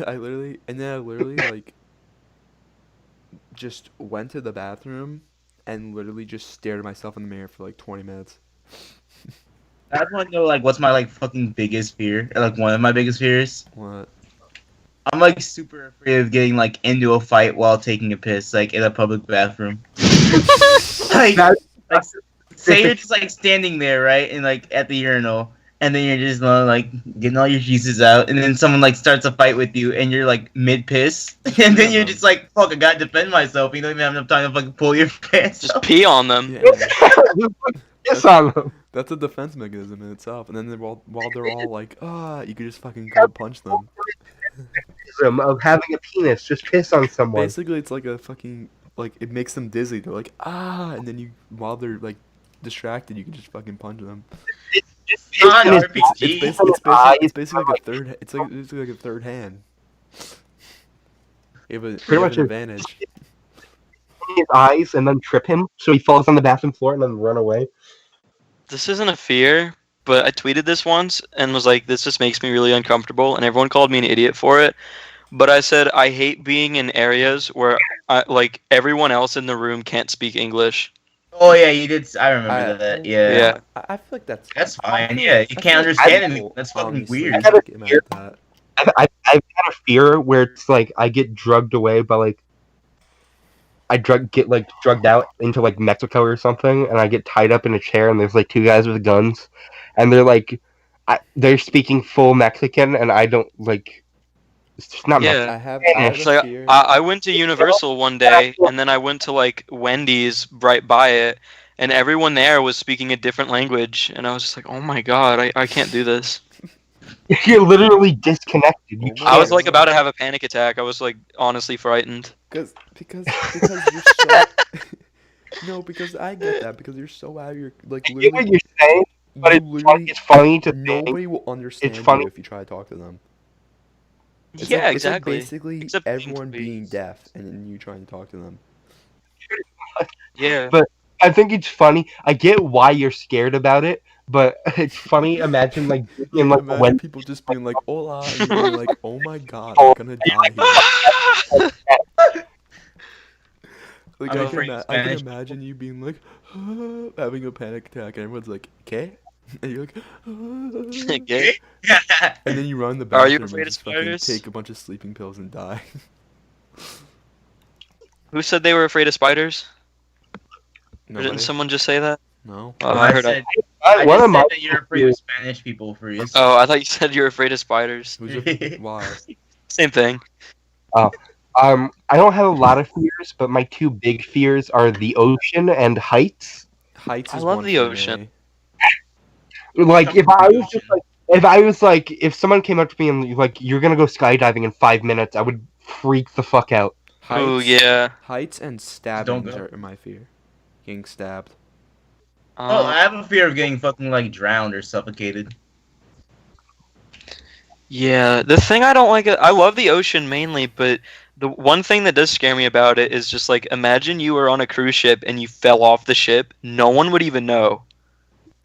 [SPEAKER 1] I literally like just went to the bathroom and literally just stared at myself in the mirror for like 20 minutes.
[SPEAKER 2] I just want to know like what's my like fucking biggest fear, or, like one of my biggest fears.
[SPEAKER 1] What?
[SPEAKER 2] I'm like super afraid of getting like into a fight while taking a piss, like in a public bathroom. like,
[SPEAKER 4] That-
[SPEAKER 2] like, say you're just like standing there, right, and like at the urinal, and then you're just like getting all your juices out, and then someone like starts a fight with you, and you're like mid piss, and then you're just like, fuck, I gotta defend myself. You don't even have enough time to fucking pull your pants.
[SPEAKER 3] Just
[SPEAKER 2] up.
[SPEAKER 3] pee on them.
[SPEAKER 1] Yeah,
[SPEAKER 4] Piss on them.
[SPEAKER 1] that's a defense mechanism in itself. And then while they're all like, you could just fucking go punch them.
[SPEAKER 4] Of having a penis, just piss on someone.
[SPEAKER 1] Basically, it's like a fucking like it makes them dizzy. They're like and then while they're like distracted, you can just fucking punch them.
[SPEAKER 4] Just piss
[SPEAKER 2] Not
[SPEAKER 4] in
[SPEAKER 2] an
[SPEAKER 4] his-
[SPEAKER 2] RPG.
[SPEAKER 1] It's basically like a third. It's like a third hand. You have
[SPEAKER 4] Pretty much
[SPEAKER 1] an
[SPEAKER 4] is.
[SPEAKER 1] advantage.
[SPEAKER 4] his eyes and then trip him so he falls on the bathroom floor and then run away.
[SPEAKER 3] This isn't a fear, but I tweeted this once and was like, this just makes me really uncomfortable, and everyone called me an idiot for it. But I said I hate being in areas where like everyone else in the room can't speak English.
[SPEAKER 2] Oh yeah, you did. I remember that. Yeah.
[SPEAKER 3] Yeah.
[SPEAKER 1] I feel like that's
[SPEAKER 2] That's fine.
[SPEAKER 1] I feel
[SPEAKER 2] Yeah,
[SPEAKER 1] like-
[SPEAKER 2] you
[SPEAKER 1] I
[SPEAKER 2] can't
[SPEAKER 1] feel like
[SPEAKER 2] understand
[SPEAKER 1] people
[SPEAKER 2] anything. That's fucking
[SPEAKER 1] honestly
[SPEAKER 2] weird.
[SPEAKER 1] just get mad at that.
[SPEAKER 4] I've had a fear where it's like I get drugged away by like get like drugged out into like Mexico or something, and I get tied up in a chair, and there's like two guys with guns, and they're like, they're speaking full Mexican, and I don't like. It's just not
[SPEAKER 3] Yeah.
[SPEAKER 1] I have
[SPEAKER 3] It's
[SPEAKER 1] a
[SPEAKER 3] like
[SPEAKER 1] fear.
[SPEAKER 3] I went to Universal one day, and then I went to like Wendy's right by it, and everyone there was speaking a different language, and I was just like, oh my god, I can't do this.
[SPEAKER 4] You're literally disconnected. You
[SPEAKER 1] Oh my
[SPEAKER 3] I was
[SPEAKER 4] can't.
[SPEAKER 3] like about to have a panic attack. I was like honestly frightened.
[SPEAKER 1] Because you're so no, because I get that because you're so out of your like
[SPEAKER 4] I get what
[SPEAKER 1] literally
[SPEAKER 4] you're saying, but
[SPEAKER 1] you
[SPEAKER 4] it's funny to think.
[SPEAKER 1] nobody will understand
[SPEAKER 4] funny.
[SPEAKER 1] you if you try to talk to them. It's
[SPEAKER 3] Yeah,
[SPEAKER 1] like,
[SPEAKER 3] exactly.
[SPEAKER 1] It's like basically
[SPEAKER 3] Except being
[SPEAKER 1] everyone being
[SPEAKER 3] pleased.
[SPEAKER 1] deaf and then you trying to talk to them.
[SPEAKER 3] Yeah.
[SPEAKER 4] But I think it's funny. I get why you're scared about it, but it's funny. Imagine like in like
[SPEAKER 1] Imagine
[SPEAKER 4] when
[SPEAKER 1] people just being like "Hola" and you're being like, "Oh my god, I'm gonna die here." Like
[SPEAKER 2] I'm
[SPEAKER 1] I
[SPEAKER 2] afraid
[SPEAKER 1] can,
[SPEAKER 2] of
[SPEAKER 1] I can
[SPEAKER 2] Spanish
[SPEAKER 1] imagine you being like having a panic attack, and everyone's like, "Okay," and you're like,
[SPEAKER 3] Okay.
[SPEAKER 1] and then you run the
[SPEAKER 3] Are
[SPEAKER 1] bathroom
[SPEAKER 3] you
[SPEAKER 1] and
[SPEAKER 3] afraid of
[SPEAKER 1] just fucking
[SPEAKER 3] spiders?
[SPEAKER 1] take a bunch of sleeping pills and die.
[SPEAKER 3] Who said they were afraid of spiders?
[SPEAKER 1] Nobody?
[SPEAKER 3] Didn't someone just say that?
[SPEAKER 1] No.
[SPEAKER 3] Oh, I heard.
[SPEAKER 2] said,
[SPEAKER 4] one
[SPEAKER 2] I just
[SPEAKER 4] of
[SPEAKER 2] said
[SPEAKER 4] my
[SPEAKER 2] that you're afraid of Spanish people, Freeze.
[SPEAKER 3] Oh, I thought you said you were afraid of spiders.
[SPEAKER 1] Who's why?
[SPEAKER 3] Same thing.
[SPEAKER 4] I don't have a lot of fears, but my two big fears are the ocean and heights.
[SPEAKER 1] Heights
[SPEAKER 3] I
[SPEAKER 1] is
[SPEAKER 3] love
[SPEAKER 1] one
[SPEAKER 3] the
[SPEAKER 1] for
[SPEAKER 3] ocean.
[SPEAKER 1] me.
[SPEAKER 4] Like
[SPEAKER 2] Come
[SPEAKER 4] if
[SPEAKER 2] on,
[SPEAKER 4] I
[SPEAKER 2] the
[SPEAKER 4] was just
[SPEAKER 2] ocean.
[SPEAKER 4] like if someone came up to me and like you're gonna go skydiving in 5 minutes, I would freak the fuck out.
[SPEAKER 3] Oh
[SPEAKER 1] Heights,
[SPEAKER 3] yeah.
[SPEAKER 1] heights and
[SPEAKER 2] Don't
[SPEAKER 1] stabbings
[SPEAKER 2] go.
[SPEAKER 1] are my fear. Getting stabbed.
[SPEAKER 2] Oh, I have a fear of getting fucking like drowned or suffocated.
[SPEAKER 3] Yeah, the thing I don't like, I love the ocean mainly, but the one thing that does scare me about it is just like, imagine you were on a cruise ship and you fell off the ship. No one would even know.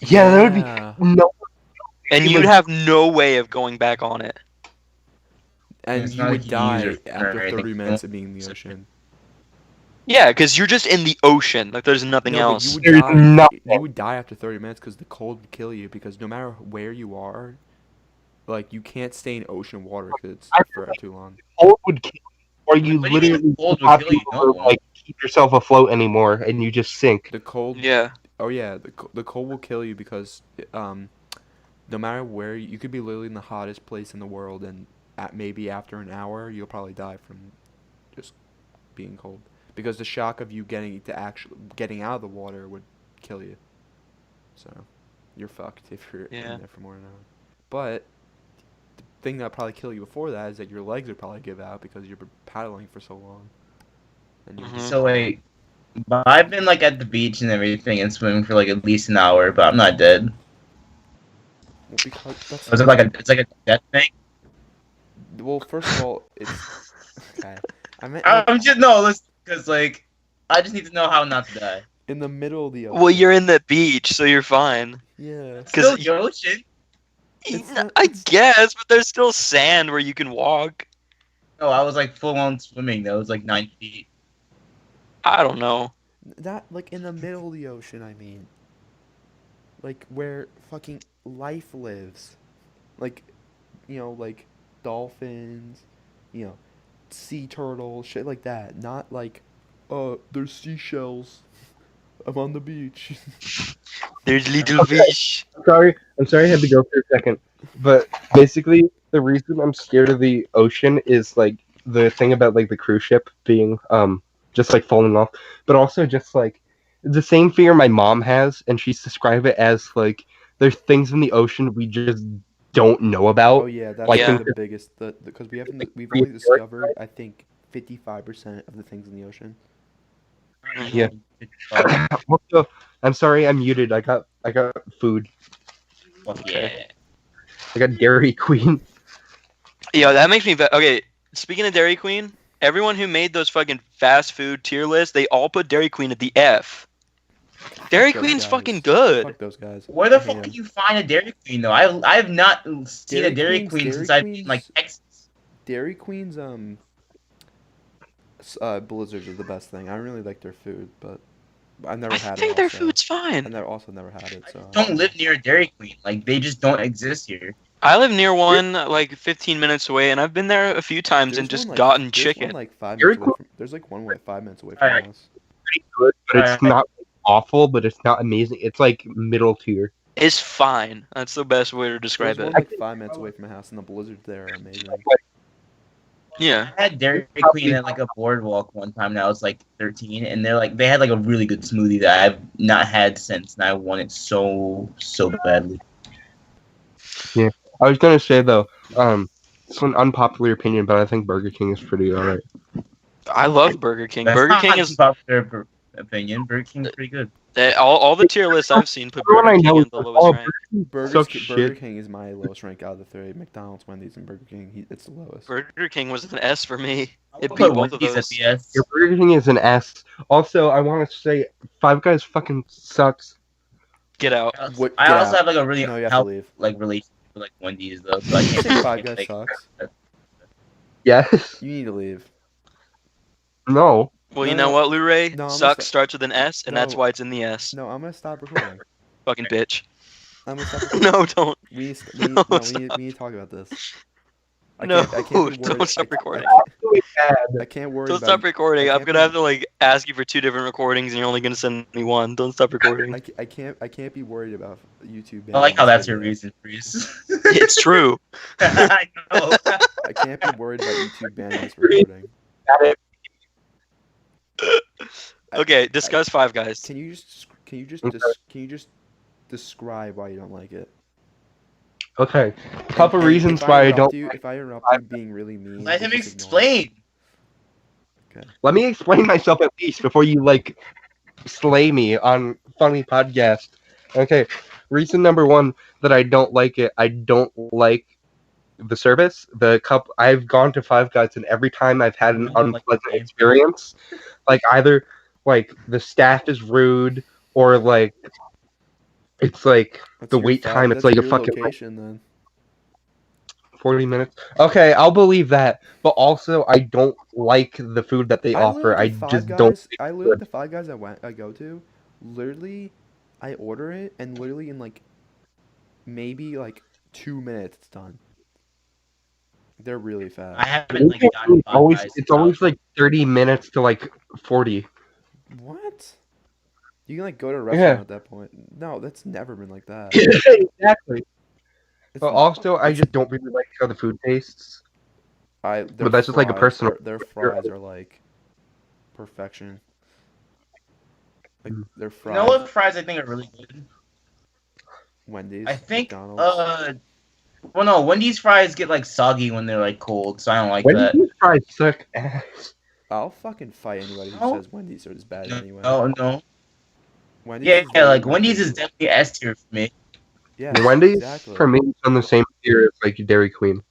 [SPEAKER 4] Yeah, that would
[SPEAKER 1] Yeah.
[SPEAKER 4] be no.
[SPEAKER 3] And
[SPEAKER 4] You
[SPEAKER 3] you'd
[SPEAKER 4] would-
[SPEAKER 3] have no way of going back on it.
[SPEAKER 1] And
[SPEAKER 2] It's
[SPEAKER 1] you
[SPEAKER 2] not
[SPEAKER 1] would
[SPEAKER 2] like you can use your
[SPEAKER 1] die
[SPEAKER 2] phone or
[SPEAKER 1] after
[SPEAKER 2] anything.
[SPEAKER 1] 30 minutes of being in the ocean.
[SPEAKER 3] Yeah, because you're just in the ocean. Like there's nothing
[SPEAKER 1] No, but you
[SPEAKER 3] else.
[SPEAKER 1] would
[SPEAKER 4] There's
[SPEAKER 1] die.
[SPEAKER 4] nothing.
[SPEAKER 1] You would die after 30 minutes because the cold would kill you. Because no matter where you are, like you can't stay in ocean water because it's
[SPEAKER 4] I
[SPEAKER 1] for too long.
[SPEAKER 4] Cold would kill you, or you
[SPEAKER 2] What do you mean
[SPEAKER 4] literally
[SPEAKER 2] cold
[SPEAKER 4] would
[SPEAKER 2] would
[SPEAKER 4] not
[SPEAKER 2] kill
[SPEAKER 4] be
[SPEAKER 2] you?
[SPEAKER 4] able to
[SPEAKER 2] No.
[SPEAKER 4] like keep yourself afloat anymore, and you just sink.
[SPEAKER 1] The cold.
[SPEAKER 3] Yeah.
[SPEAKER 1] Oh yeah, the cold will kill you because no matter where you could be literally in the hottest place in the world, and maybe after an hour you'll probably die from just being cold because the shock of you getting out of the water would kill you. So you're fucked if you're
[SPEAKER 3] Yeah.
[SPEAKER 1] in there for more than an hour. But the thing that'll probably kill you before that is that your legs would probably give out because you've been paddling for so long. And you
[SPEAKER 3] Mhm.
[SPEAKER 2] So wait, but I've been like at the beach and everything and swimming for like at least an hour, but I'm not dead.
[SPEAKER 1] well, because that's
[SPEAKER 2] Was it like it's like a death thing?
[SPEAKER 1] well. First of all, it's okay. I meant like
[SPEAKER 2] I'm just no, listen, because like I just need to know how not to die.
[SPEAKER 1] in the middle of the ocean.
[SPEAKER 3] Well, you're in the beach, so you're fine.
[SPEAKER 1] Yeah.
[SPEAKER 2] Still
[SPEAKER 3] 'Cause
[SPEAKER 2] the ocean.
[SPEAKER 1] It's not-
[SPEAKER 3] I
[SPEAKER 1] it's-
[SPEAKER 3] guess, but there's still sand where you can walk.
[SPEAKER 2] No, I was like full on swimming. That was like 9 feet.
[SPEAKER 3] I don't know.
[SPEAKER 1] Not like in the middle of the ocean, I mean. Like where fucking life lives. Like, like dolphins, sea turtles, shit like that. Not like, there's seashells. I'm on the beach.
[SPEAKER 3] There's little fish.
[SPEAKER 4] I'm sorry I had to go for a second. But basically the reason I'm scared of the ocean is like the thing about like the cruise ship being just like falling off. But also just like the same fear my mom has, and she's described it as like there's things in the ocean we just don't know about.
[SPEAKER 1] Oh yeah, that's
[SPEAKER 4] Like,
[SPEAKER 3] Yeah.
[SPEAKER 1] the biggest because we've only discovered I think 55% of the things in the ocean.
[SPEAKER 4] Yeah. Also, I'm sorry I'm muted. I got food.
[SPEAKER 2] Fuck yeah.
[SPEAKER 4] I got Dairy Queen.
[SPEAKER 3] Yeah, that makes me okay. Speaking of Dairy Queen, everyone who made those fucking fast food tier lists, they all put Dairy Queen at the F. Dairy
[SPEAKER 1] Those
[SPEAKER 3] Queen's
[SPEAKER 1] guys.
[SPEAKER 3] fucking good.
[SPEAKER 1] Fuck those guys.
[SPEAKER 2] Where the
[SPEAKER 1] I hate
[SPEAKER 2] fuck
[SPEAKER 1] 'em.
[SPEAKER 2] can you find a Dairy Queen though? I have not seen a Dairy
[SPEAKER 1] Queen's-
[SPEAKER 2] Queen
[SPEAKER 1] Dairy
[SPEAKER 2] since I've been in like
[SPEAKER 1] Queen's-
[SPEAKER 2] Texas.
[SPEAKER 1] Dairy Queen's blizzards are the best thing. I really like their food, but I've never
[SPEAKER 3] I
[SPEAKER 1] had
[SPEAKER 3] think
[SPEAKER 1] it.
[SPEAKER 3] their
[SPEAKER 1] also.
[SPEAKER 3] food's fine.
[SPEAKER 1] And I've also never had it. So
[SPEAKER 2] Don't live near a Dairy Queen. Like they just don't exist here.
[SPEAKER 3] I live near one like 15 minutes away, and I've been there a few times and
[SPEAKER 1] There's
[SPEAKER 3] just
[SPEAKER 1] one, like-
[SPEAKER 3] gotten
[SPEAKER 1] there's
[SPEAKER 3] chicken.
[SPEAKER 1] One, like, 5
[SPEAKER 4] Dairy
[SPEAKER 1] minutes away from, there's like one like 5 minutes away from
[SPEAKER 2] Alright.
[SPEAKER 1] us.
[SPEAKER 4] Pretty good, but it's
[SPEAKER 2] Alright.
[SPEAKER 4] not awful, but it's not amazing. It's like middle tier.
[SPEAKER 3] It's fine. That's the best way to describe
[SPEAKER 1] There's
[SPEAKER 3] it.
[SPEAKER 1] one like 5 minutes away from my house, and the blizzards there are amazing.
[SPEAKER 3] Yeah.
[SPEAKER 2] I had Dairy Queen at like a boardwalk one time, and I was like 13, and they had like a really good smoothie that I've not had since, and I want it so badly.
[SPEAKER 4] I was gonna say though, it's an unpopular opinion, but I think Burger King is pretty alright.
[SPEAKER 3] I love Burger King.
[SPEAKER 2] That's
[SPEAKER 3] Burger
[SPEAKER 2] not
[SPEAKER 3] King
[SPEAKER 2] a
[SPEAKER 3] is
[SPEAKER 2] popular opinion. Burger King's pretty good.
[SPEAKER 3] all the tier lists I've seen put
[SPEAKER 4] Everyone
[SPEAKER 3] Burger
[SPEAKER 4] I
[SPEAKER 3] King
[SPEAKER 4] know
[SPEAKER 3] in
[SPEAKER 4] is
[SPEAKER 3] the
[SPEAKER 4] like,
[SPEAKER 3] lowest
[SPEAKER 4] oh,
[SPEAKER 3] rank.
[SPEAKER 4] Sucks
[SPEAKER 1] Burger
[SPEAKER 4] shit.
[SPEAKER 1] King is my lowest rank out of the three. McDonald's, Wendy's, and Burger King. It's the lowest.
[SPEAKER 3] Burger King was an S for me. It
[SPEAKER 2] I'll
[SPEAKER 3] beat
[SPEAKER 2] put
[SPEAKER 3] both of
[SPEAKER 2] Wendy's at
[SPEAKER 3] those.
[SPEAKER 2] the S.
[SPEAKER 4] Your Burger King is an S. Also, I want to say Five Guys fucking sucks.
[SPEAKER 3] Get out.
[SPEAKER 1] What-
[SPEAKER 2] I
[SPEAKER 1] get
[SPEAKER 2] also
[SPEAKER 1] out.
[SPEAKER 2] have like a really
[SPEAKER 1] No, you have to
[SPEAKER 2] healthy
[SPEAKER 1] leave.
[SPEAKER 2] like relationship with like Wendy's though, so I
[SPEAKER 1] You
[SPEAKER 2] can't
[SPEAKER 1] say
[SPEAKER 2] say
[SPEAKER 1] Five Guys sucks.
[SPEAKER 4] Yes.
[SPEAKER 1] You need to leave.
[SPEAKER 4] No.
[SPEAKER 3] Well, you
[SPEAKER 1] No,
[SPEAKER 3] know what, Luray?
[SPEAKER 1] no, I'm
[SPEAKER 3] Sucks
[SPEAKER 1] gonna
[SPEAKER 3] starts with an S, and that's
[SPEAKER 1] No.
[SPEAKER 3] why it's in the S.
[SPEAKER 1] No, I'm gonna stop recording.
[SPEAKER 3] Fucking bitch.
[SPEAKER 1] I'm gonna stop recording.
[SPEAKER 3] No, don't.
[SPEAKER 1] We need, to-
[SPEAKER 3] No,
[SPEAKER 1] we need to talk about this.
[SPEAKER 3] No,
[SPEAKER 1] I can't be
[SPEAKER 3] don't
[SPEAKER 1] worried.
[SPEAKER 3] stop recording.
[SPEAKER 4] Really bad.
[SPEAKER 1] I can't worry
[SPEAKER 3] Don't
[SPEAKER 1] about.
[SPEAKER 3] stop recording.
[SPEAKER 1] I
[SPEAKER 3] I'm
[SPEAKER 1] can't
[SPEAKER 3] gonna
[SPEAKER 1] be-
[SPEAKER 3] have to like ask you for 2 different recordings, and you're only gonna send me one. Don't stop recording.
[SPEAKER 1] I can't be worried about YouTube.
[SPEAKER 2] I like
[SPEAKER 1] banning
[SPEAKER 2] how
[SPEAKER 1] this
[SPEAKER 2] that's your
[SPEAKER 1] video.
[SPEAKER 2] reason, Reese.
[SPEAKER 3] It's true.
[SPEAKER 2] I know.
[SPEAKER 1] I can't be worried about YouTube banning this recording.
[SPEAKER 3] Okay, discuss Five Guys.
[SPEAKER 1] Can you just describe why you don't like it?
[SPEAKER 4] Okay. Couple
[SPEAKER 1] And
[SPEAKER 4] reasons
[SPEAKER 1] if
[SPEAKER 4] why I
[SPEAKER 1] interrupt
[SPEAKER 4] don't.
[SPEAKER 1] you, if I interrupt you being really mean,
[SPEAKER 2] Let
[SPEAKER 1] then
[SPEAKER 2] him
[SPEAKER 1] just ignore it.
[SPEAKER 2] explain.
[SPEAKER 4] Let me explain myself at least before you like slay me on funny podcast. Okay. Reason number one that I don't like it. I don't like the service. I've gone to Five Guys, and every time I've had an
[SPEAKER 2] I don't like the
[SPEAKER 4] unpleasant
[SPEAKER 2] game.
[SPEAKER 4] experience. Like either like the staff is rude or like it's like
[SPEAKER 1] That's
[SPEAKER 4] the
[SPEAKER 1] your
[SPEAKER 4] wait time, it's
[SPEAKER 1] That's
[SPEAKER 4] like a
[SPEAKER 1] your
[SPEAKER 4] fucking
[SPEAKER 1] location then.
[SPEAKER 4] 40 minutes. Okay, I'll believe that. But also, I don't like the food that they offer. I just don't.
[SPEAKER 1] I literally the Five Guys I go to, literally, I order it and literally in like maybe like 2 minutes it's done. They're really
[SPEAKER 2] I
[SPEAKER 1] fast.
[SPEAKER 2] haven't like gotten
[SPEAKER 4] It's always
[SPEAKER 2] Popeyes
[SPEAKER 4] it's always like 30 minutes to like 40.
[SPEAKER 1] What? You can like go to a
[SPEAKER 4] Yeah.
[SPEAKER 1] restaurant at that point. No, that's never been like that.
[SPEAKER 4] Exactly.
[SPEAKER 1] It's,
[SPEAKER 4] But also, I
[SPEAKER 1] it's-
[SPEAKER 4] just don't really like how the food tastes.
[SPEAKER 1] their
[SPEAKER 4] but that's just like a
[SPEAKER 1] fries-
[SPEAKER 4] personal-
[SPEAKER 1] Their fries are like perfection. Like their
[SPEAKER 2] You
[SPEAKER 1] fries.
[SPEAKER 2] know what fries I think are really good?
[SPEAKER 1] Wendy's.
[SPEAKER 2] I think
[SPEAKER 1] McDonald's.
[SPEAKER 2] well no, Wendy's fries get like soggy when they're like cold, so I don't like that.
[SPEAKER 4] Wendy's fries suck ass.
[SPEAKER 1] I'll fucking fight anybody who
[SPEAKER 2] No.
[SPEAKER 1] says Wendy's are as bad anyway.
[SPEAKER 2] No.
[SPEAKER 1] Wendy's
[SPEAKER 2] Yeah,
[SPEAKER 1] is literally
[SPEAKER 2] like
[SPEAKER 1] my
[SPEAKER 2] Wendy's is
[SPEAKER 1] favorite.
[SPEAKER 2] definitely S tier for me.
[SPEAKER 1] Yeah,
[SPEAKER 4] Wendy's
[SPEAKER 1] exactly.
[SPEAKER 4] for me is on the same tier as like Dairy Queen.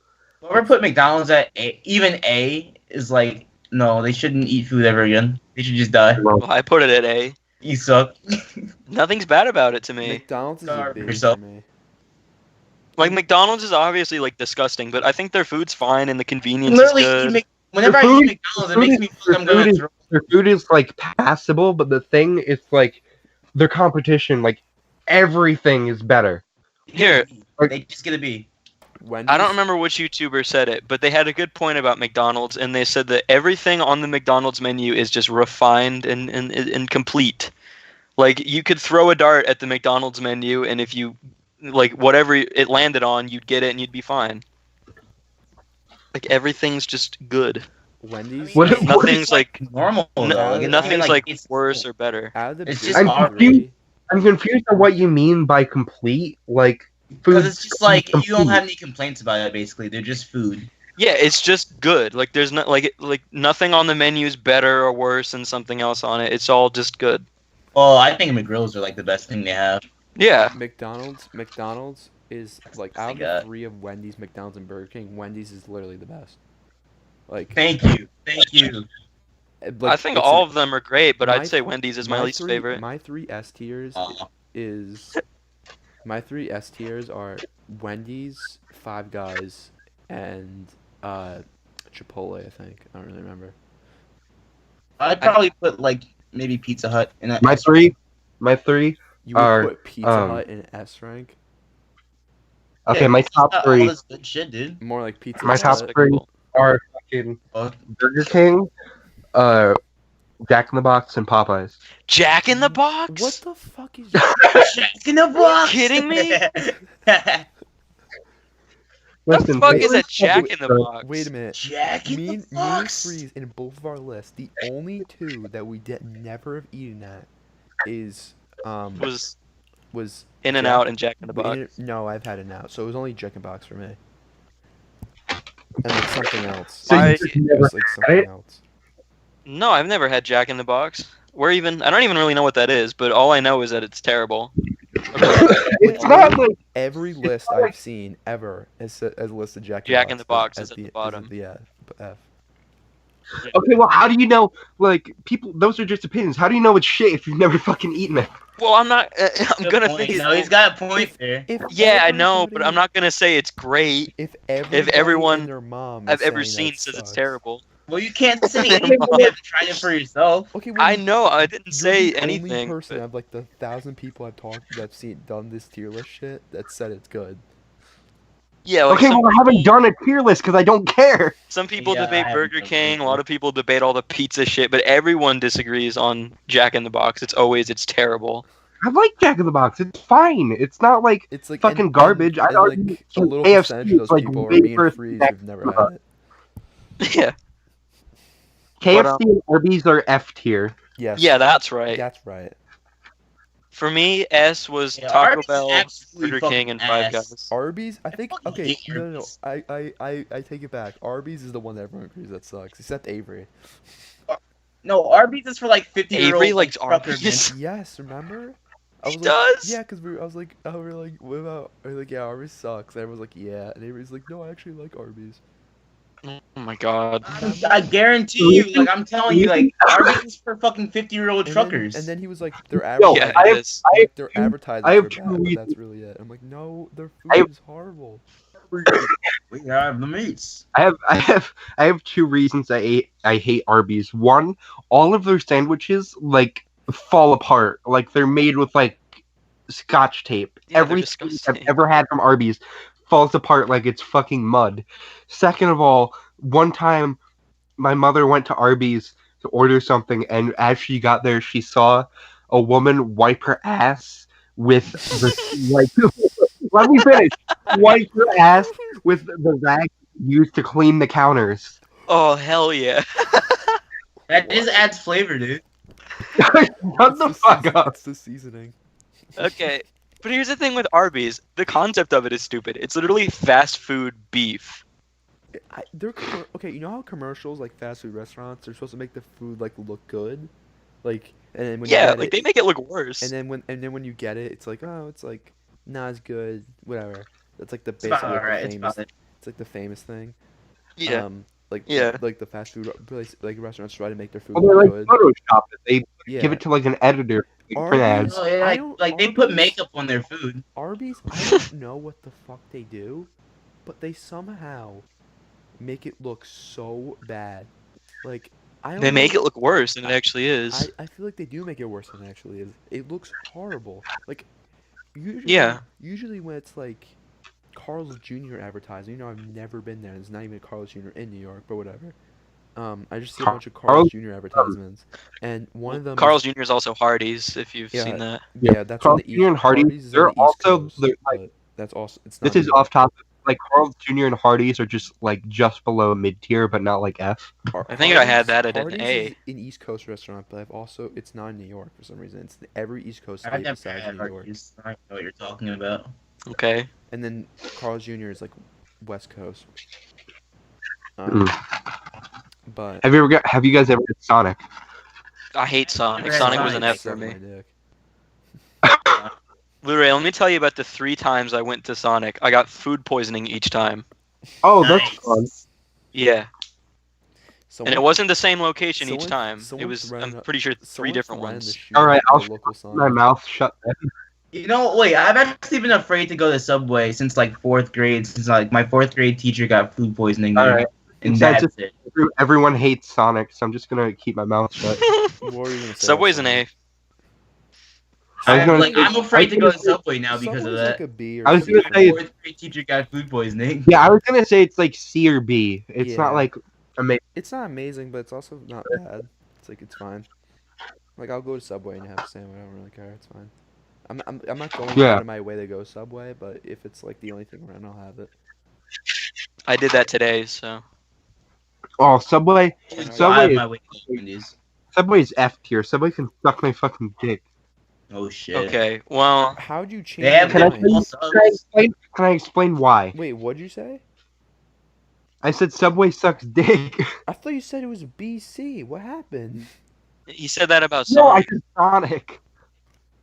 [SPEAKER 2] Whoever put McDonald's at A, even A, is like, no, they shouldn't eat food ever again. They should just die.
[SPEAKER 3] Well, I put it at A.
[SPEAKER 2] You suck.
[SPEAKER 3] Nothing's bad about it to me.
[SPEAKER 1] McDonald's is a
[SPEAKER 2] Starve
[SPEAKER 1] B for
[SPEAKER 2] yourself.
[SPEAKER 1] me.
[SPEAKER 3] Like McDonald's is obviously like disgusting, but I think their food's fine and the convenience
[SPEAKER 2] Literally,
[SPEAKER 3] is good.
[SPEAKER 2] whenever I
[SPEAKER 4] food-
[SPEAKER 2] eat McDonald's, it makes me feel like I'm gonna throw.
[SPEAKER 4] Their food is like passable, but the thing is like their competition, like everything is better.
[SPEAKER 3] Here,
[SPEAKER 2] They just get a B.
[SPEAKER 1] Wendy's.
[SPEAKER 3] I don't remember which YouTuber said it, but they had a good point about McDonald's, and they said that everything on the McDonald's menu is just refined and complete. Like, you could throw a dart at the McDonald's menu, and if you, like, whatever it landed on, you'd get it and you'd be fine. Like, everything's just good.
[SPEAKER 1] Wendy's.
[SPEAKER 4] What-
[SPEAKER 3] Nothing's like,
[SPEAKER 2] Normal though. Like, it's
[SPEAKER 3] nothing's
[SPEAKER 2] even,
[SPEAKER 3] like
[SPEAKER 2] it's
[SPEAKER 3] worse or better.
[SPEAKER 1] Out of the
[SPEAKER 2] It's
[SPEAKER 1] big
[SPEAKER 2] just
[SPEAKER 1] three,
[SPEAKER 4] I'm confused on what you mean by complete. Like food.
[SPEAKER 2] because it's just like you don't have any complaints about it. Basically, they're just food.
[SPEAKER 3] Yeah, it's just good. Like, there's not like nothing on the menu is better or worse than something else on it. It's all just good.
[SPEAKER 2] Well, I think McGrills are like the best thing they have.
[SPEAKER 3] Yeah.
[SPEAKER 1] McDonald's is like out of the three of Wendy's, McDonald's, and Burger King. Wendy's is literally the best. Like,
[SPEAKER 2] Thank you.
[SPEAKER 3] I think
[SPEAKER 1] it's
[SPEAKER 3] all
[SPEAKER 1] an-
[SPEAKER 3] of them are great, but
[SPEAKER 1] my
[SPEAKER 3] I'd say
[SPEAKER 1] th-
[SPEAKER 3] Wendy's is my least
[SPEAKER 1] three,
[SPEAKER 3] favorite.
[SPEAKER 1] My three S tiers
[SPEAKER 2] Aw.
[SPEAKER 1] is my three S tiers are Wendy's, Five Guys, and Chipotle. I think I don't really remember.
[SPEAKER 2] I'd probably put like maybe Pizza Hut in that.
[SPEAKER 4] My three.
[SPEAKER 1] You would
[SPEAKER 4] Are,
[SPEAKER 1] put Pizza Hut in S rank.
[SPEAKER 4] Okay, my top
[SPEAKER 2] All
[SPEAKER 4] three
[SPEAKER 2] this good shit, dude.
[SPEAKER 1] More like Pizza
[SPEAKER 4] My
[SPEAKER 1] Hut.
[SPEAKER 4] top three are fucking
[SPEAKER 2] Oh.
[SPEAKER 4] Burger King, Jack in the Box, and Popeyes.
[SPEAKER 3] Jack in the Box?
[SPEAKER 1] What the fuck is?
[SPEAKER 2] Jack in the Box.
[SPEAKER 3] kidding me?
[SPEAKER 1] What
[SPEAKER 3] the fuck is a Jack in the Box?
[SPEAKER 1] Wait a minute.
[SPEAKER 2] Jack in
[SPEAKER 1] Me
[SPEAKER 2] the
[SPEAKER 1] and
[SPEAKER 2] Box.
[SPEAKER 1] Freeze in both of our lists, the only two that we never have eaten at is was
[SPEAKER 3] In and
[SPEAKER 1] Jack-
[SPEAKER 3] Out and Jack in the Box.
[SPEAKER 1] No, I've had it out, so it was only Jack in the Box for me. And like something else.
[SPEAKER 4] So you
[SPEAKER 3] I-
[SPEAKER 4] just
[SPEAKER 1] It
[SPEAKER 4] never
[SPEAKER 1] was like
[SPEAKER 4] had
[SPEAKER 1] something
[SPEAKER 4] it?
[SPEAKER 1] else.
[SPEAKER 3] No, I've never had Jack in the Box. I don't even really know what that is, but all I know is that it's terrible.
[SPEAKER 4] It's not like
[SPEAKER 1] Every list I've seen ever has listed Jack
[SPEAKER 3] Jack in the Box
[SPEAKER 1] as
[SPEAKER 3] is at the bottom.
[SPEAKER 1] the F.
[SPEAKER 4] okay. Well, how do you know? Like people, those are just opinions. How do you know it's shit if you've never fucking eaten it?
[SPEAKER 3] Well, I'm not. I'm
[SPEAKER 2] Good
[SPEAKER 3] gonna
[SPEAKER 2] point.
[SPEAKER 3] think.
[SPEAKER 2] No, he's got a point there.
[SPEAKER 3] Yeah, I know, but I'm not gonna say it's great.
[SPEAKER 1] If
[SPEAKER 3] everyone
[SPEAKER 1] and their mom
[SPEAKER 3] I've
[SPEAKER 1] is
[SPEAKER 3] ever
[SPEAKER 1] saying
[SPEAKER 3] seen
[SPEAKER 1] that
[SPEAKER 3] says it's
[SPEAKER 1] sucks.
[SPEAKER 3] terrible.
[SPEAKER 2] Well, you can't say anything. You haven't tried it for yourself.
[SPEAKER 1] Okay, well,
[SPEAKER 3] I know. I didn't
[SPEAKER 1] you're
[SPEAKER 3] say
[SPEAKER 1] the
[SPEAKER 3] anything.
[SPEAKER 1] Only person
[SPEAKER 3] but-
[SPEAKER 1] out of like the 1,000 people I've talked that's done this tier list shit that said it's good.
[SPEAKER 3] Yeah. Like
[SPEAKER 4] Okay,
[SPEAKER 3] some,
[SPEAKER 4] well, I haven't done a tier list because I don't care.
[SPEAKER 3] some people
[SPEAKER 2] Yeah, I
[SPEAKER 3] debate
[SPEAKER 2] haven't
[SPEAKER 3] Burger
[SPEAKER 2] done
[SPEAKER 3] King. A
[SPEAKER 2] either.
[SPEAKER 3] lot of people debate all the pizza shit, but everyone disagrees on Jack in the Box. It's terrible.
[SPEAKER 4] I like Jack in the Box. It's fine. It's not like
[SPEAKER 1] It's like
[SPEAKER 4] fucking garbage. I'd argue
[SPEAKER 1] like a little
[SPEAKER 4] KFC
[SPEAKER 1] percentage of
[SPEAKER 4] is,
[SPEAKER 1] those
[SPEAKER 4] like,
[SPEAKER 1] people are
[SPEAKER 4] way
[SPEAKER 1] me and
[SPEAKER 4] worse
[SPEAKER 1] Freeze
[SPEAKER 4] than
[SPEAKER 1] who've never had it.
[SPEAKER 3] Yeah.
[SPEAKER 4] KFC and Arby's are F tier.
[SPEAKER 1] Yes.
[SPEAKER 3] Yeah, that's right.
[SPEAKER 1] That's right.
[SPEAKER 3] For me, S was
[SPEAKER 2] Yeah,
[SPEAKER 3] Taco
[SPEAKER 2] Arby's is
[SPEAKER 3] Bell,
[SPEAKER 2] absolutely
[SPEAKER 3] Burger King, and
[SPEAKER 2] fucking
[SPEAKER 3] Five
[SPEAKER 2] ass.
[SPEAKER 3] Guys.
[SPEAKER 1] Arby's, I think.
[SPEAKER 2] fucking
[SPEAKER 1] Okay,
[SPEAKER 2] hate
[SPEAKER 1] no.
[SPEAKER 2] Arby's.
[SPEAKER 1] I take it back. Arby's is the one that everyone agrees that sucks, except Avery.
[SPEAKER 2] No, Arby's is for like 50-year-old
[SPEAKER 3] Avery likes
[SPEAKER 2] trucker
[SPEAKER 3] Arby's.
[SPEAKER 1] Yes, remember?
[SPEAKER 3] He does?
[SPEAKER 1] Yeah, because I was like, what about? I was like, yeah, Arby's sucks. And everyone's like, yeah, and Avery's like, no, I actually like Arby's.
[SPEAKER 3] Oh my god.
[SPEAKER 2] I guarantee you, like I'm telling you, like Arby's is for fucking 50-year-old
[SPEAKER 1] And
[SPEAKER 2] truckers.
[SPEAKER 1] Then he was like, their
[SPEAKER 4] Yo,
[SPEAKER 3] Yeah,
[SPEAKER 1] advertising.
[SPEAKER 3] it is.
[SPEAKER 1] Their advertising
[SPEAKER 4] I have
[SPEAKER 1] are
[SPEAKER 4] two
[SPEAKER 1] bad, but
[SPEAKER 4] reasons.
[SPEAKER 1] that's really it. I'm like, no, their
[SPEAKER 4] I
[SPEAKER 1] food
[SPEAKER 4] have-
[SPEAKER 1] is horrible.
[SPEAKER 2] We have the meats.
[SPEAKER 4] I have two reasons I hate Arby's. One, all of their sandwiches like fall apart. Like they're made with like Scotch tape.
[SPEAKER 3] Yeah, they're
[SPEAKER 4] Every sandwich I've
[SPEAKER 3] disgusting.
[SPEAKER 4] ever had from Arby's falls apart like it's fucking mud. Second of all, one time my mother went to Arby's to order something, and as she got there, she saw a woman wipe her ass with the like. Let me finish. Wipe her ass with the rag used to clean the counters.
[SPEAKER 3] Oh hell yeah!
[SPEAKER 2] That just adds flavor, dude.
[SPEAKER 4] Shut the fuck up.
[SPEAKER 1] It's the seasoning.
[SPEAKER 3] Okay, but here's the thing with Arby's: the concept of it is stupid. It's literally fast food beef.
[SPEAKER 1] Okay, you know how commercials like fast food restaurants are supposed to make the food like look good, like, and then when you
[SPEAKER 3] Yeah,
[SPEAKER 1] get
[SPEAKER 3] like
[SPEAKER 1] it,
[SPEAKER 3] they make it look worse.
[SPEAKER 1] and then when you get it, it's like, oh, it's like not as good, whatever. That's like the
[SPEAKER 2] It's about
[SPEAKER 1] basically like,
[SPEAKER 2] alright.
[SPEAKER 1] the
[SPEAKER 2] It's
[SPEAKER 1] famous.
[SPEAKER 2] about it.
[SPEAKER 1] It's like the famous thing.
[SPEAKER 3] Yeah.
[SPEAKER 1] Like
[SPEAKER 3] Yeah.
[SPEAKER 1] like the fast food place, like restaurants try to make their food
[SPEAKER 4] Well, they're
[SPEAKER 1] look
[SPEAKER 4] like
[SPEAKER 1] good.
[SPEAKER 4] Photoshop it. They
[SPEAKER 1] Yeah.
[SPEAKER 4] give it to like an editor like, print
[SPEAKER 1] Arby's-
[SPEAKER 4] ads.
[SPEAKER 2] No, yeah,
[SPEAKER 1] I
[SPEAKER 2] like,
[SPEAKER 1] don't-
[SPEAKER 2] like they put
[SPEAKER 1] Arby's-
[SPEAKER 2] makeup on their food.
[SPEAKER 1] Arby's, I don't know what the fuck they do, but they somehow make it look so bad. Like I don't
[SPEAKER 3] They make
[SPEAKER 1] know-
[SPEAKER 3] it look worse than it actually is.
[SPEAKER 1] I feel like they do make it worse than it actually is. It looks horrible. Like
[SPEAKER 3] Yeah.
[SPEAKER 1] Usually when it's like Carl's Jr. advertising, you know, I've never been there. There's not even a Carl's Jr. in New York, but whatever. I just see a bunch of Carl's Jr. advertisements, and one of them.
[SPEAKER 3] Carl's Jr. is also Hardee's, if you've
[SPEAKER 1] Yeah.
[SPEAKER 3] seen that.
[SPEAKER 1] Yeah, that's
[SPEAKER 4] Carl's
[SPEAKER 1] on the
[SPEAKER 4] Jr. and Hardee's,
[SPEAKER 1] is
[SPEAKER 4] they're
[SPEAKER 1] on the East
[SPEAKER 4] also-
[SPEAKER 1] Coast,
[SPEAKER 4] they're, like-
[SPEAKER 1] but that's also it's
[SPEAKER 4] This
[SPEAKER 1] not
[SPEAKER 4] is
[SPEAKER 1] New York.
[SPEAKER 4] off topic. Like Carl's Jr. and Hardee's are just like just below mid tier, but not like F.
[SPEAKER 3] I think I had that at an
[SPEAKER 1] Hardee's
[SPEAKER 3] A.
[SPEAKER 1] is an East Coast restaurant, but I've also it's not in New York for some reason. It's every East Coast
[SPEAKER 2] I've
[SPEAKER 1] state
[SPEAKER 2] never
[SPEAKER 1] besides
[SPEAKER 2] had
[SPEAKER 1] New York.
[SPEAKER 2] Hardee's. I don't know what you're talking about.
[SPEAKER 3] Okay.
[SPEAKER 1] And then Carl's Jr. is like West Coast. But
[SPEAKER 4] Have you guys ever had Sonic?
[SPEAKER 3] I hate Sonic.
[SPEAKER 2] Never had
[SPEAKER 3] Sonic was an
[SPEAKER 2] Sonic.
[SPEAKER 3] F for
[SPEAKER 1] suck
[SPEAKER 3] me.
[SPEAKER 1] my dick.
[SPEAKER 3] Blu-ray, let me tell you about the 3 times I went to Sonic. I got food poisoning each time.
[SPEAKER 4] Oh, that's
[SPEAKER 2] Nice.
[SPEAKER 4] fun.
[SPEAKER 3] Yeah.
[SPEAKER 1] Someone,
[SPEAKER 3] And it wasn't the same location each
[SPEAKER 1] someone-
[SPEAKER 3] time. It
[SPEAKER 1] someone
[SPEAKER 3] was,
[SPEAKER 1] threatened-
[SPEAKER 3] I'm pretty sure, 3
[SPEAKER 1] someone
[SPEAKER 3] different
[SPEAKER 1] threatened to
[SPEAKER 3] ones.
[SPEAKER 1] shoot
[SPEAKER 4] Alright,
[SPEAKER 1] up
[SPEAKER 4] I'll
[SPEAKER 1] the local
[SPEAKER 4] My
[SPEAKER 1] Sonic.
[SPEAKER 4] mouth shut.
[SPEAKER 2] You know, wait, I've actually been afraid to go to Subway since like 4th grade, since like my 4th grade teacher got food poisoning there.
[SPEAKER 4] Alright.
[SPEAKER 2] And
[SPEAKER 4] Yeah,
[SPEAKER 2] that's
[SPEAKER 4] just-
[SPEAKER 2] it.
[SPEAKER 4] Everyone hates Sonic, so I'm just gonna keep my mouth shut.
[SPEAKER 1] What were you gonna say?
[SPEAKER 3] Subway's an A.
[SPEAKER 4] I was gonna
[SPEAKER 2] I'm
[SPEAKER 4] say-
[SPEAKER 2] afraid to go to
[SPEAKER 4] I was gonna
[SPEAKER 2] Subway now because of
[SPEAKER 1] Subway's
[SPEAKER 2] that.
[SPEAKER 1] like a B or
[SPEAKER 4] I was
[SPEAKER 1] C.
[SPEAKER 4] gonna
[SPEAKER 2] My
[SPEAKER 4] say-
[SPEAKER 2] 4th grade teacher got food poisoning.
[SPEAKER 4] Yeah, I was gonna say it's like C or B. It's
[SPEAKER 1] Yeah.
[SPEAKER 4] not like amazing.
[SPEAKER 1] It's not amazing, but it's also not bad. It's like it's fine. Like I'll go to Subway and have a sandwich. I don't really care. It's fine. I'm not going
[SPEAKER 4] Yeah.
[SPEAKER 1] out of my way to go Subway, but if it's like the only thing around, I'll have it.
[SPEAKER 3] I did that today, so.
[SPEAKER 4] Oh, Subway.
[SPEAKER 2] So I
[SPEAKER 4] Subway
[SPEAKER 2] have
[SPEAKER 4] is-
[SPEAKER 2] my way to Wendy's.
[SPEAKER 4] Subway's F tier. Subway can suck my fucking dick.
[SPEAKER 2] Oh shit.
[SPEAKER 3] Okay, well,
[SPEAKER 1] How'd you change
[SPEAKER 2] They have
[SPEAKER 1] your
[SPEAKER 4] Can I
[SPEAKER 1] mind?
[SPEAKER 2] multiple subs.
[SPEAKER 4] Can I explain why?
[SPEAKER 1] Wait, what'd you say?
[SPEAKER 4] I said Subway sucks dick.
[SPEAKER 1] I thought you said it was BC. What happened?
[SPEAKER 3] he said that about
[SPEAKER 4] No, I
[SPEAKER 3] Sonic.
[SPEAKER 4] said Sonic.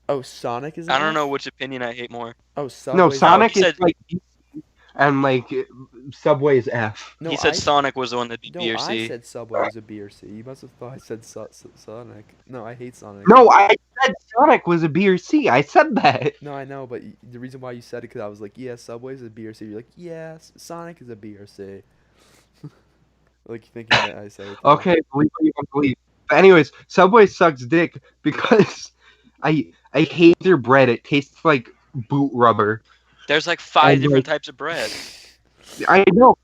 [SPEAKER 1] Oh, Sonic is.
[SPEAKER 3] I
[SPEAKER 1] an
[SPEAKER 3] don't
[SPEAKER 1] F?
[SPEAKER 3] know which opinion I hate more.
[SPEAKER 1] Oh, Subway's
[SPEAKER 4] No,
[SPEAKER 1] F.
[SPEAKER 4] Sonic
[SPEAKER 3] he
[SPEAKER 4] is
[SPEAKER 3] said-
[SPEAKER 4] like B, and like Subway is F.
[SPEAKER 1] No,
[SPEAKER 3] he said
[SPEAKER 1] I,
[SPEAKER 3] Sonic was the one that'd be
[SPEAKER 1] No,
[SPEAKER 3] B or
[SPEAKER 1] I
[SPEAKER 3] C.
[SPEAKER 1] said Subway was a B or C. You must have thought I said Sonic. No, I hate Sonic.
[SPEAKER 4] No, I said Sonic was a B or C. I said that.
[SPEAKER 1] No, I know, but the reason why you said it because I was like, yeah, Subway's a B or C. You're like, yeah, Sonic is a B or C. Like thinking that I said it.
[SPEAKER 4] Okay, believe what you want to believe. But anyways, Subway sucks dick because I hate their bread. It tastes like boot rubber.
[SPEAKER 3] There's like 5
[SPEAKER 4] I'm
[SPEAKER 3] different
[SPEAKER 4] like-
[SPEAKER 3] types of bread.
[SPEAKER 4] I know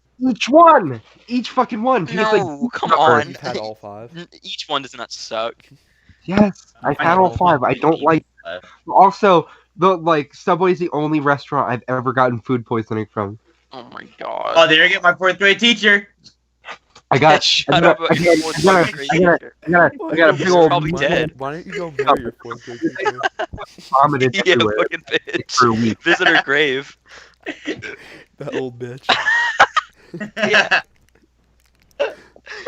[SPEAKER 4] each fucking one tastes like
[SPEAKER 3] No,
[SPEAKER 4] boot
[SPEAKER 3] come
[SPEAKER 4] rubber.
[SPEAKER 3] on.
[SPEAKER 1] You've had all 5.
[SPEAKER 3] Each one does not suck.
[SPEAKER 4] Yes, I've had all 5. I don't like. Also, the like Subway's the only restaurant I've ever gotten food poisoning from.
[SPEAKER 3] Oh my god.
[SPEAKER 2] Oh, there you go, my 4th grade teacher.
[SPEAKER 4] I got.
[SPEAKER 3] Shut
[SPEAKER 4] I got.
[SPEAKER 3] up about your fourth grade teacher.
[SPEAKER 4] I got a big
[SPEAKER 3] He's
[SPEAKER 4] old
[SPEAKER 3] probably dead.
[SPEAKER 1] Why don't you go marry your 4th grade teacher?
[SPEAKER 4] vomited
[SPEAKER 3] Yeah,
[SPEAKER 4] everywhere
[SPEAKER 3] fucking bitch.
[SPEAKER 4] for a week.
[SPEAKER 3] Visit her grave.
[SPEAKER 1] That old bitch.
[SPEAKER 2] Yeah.
[SPEAKER 4] What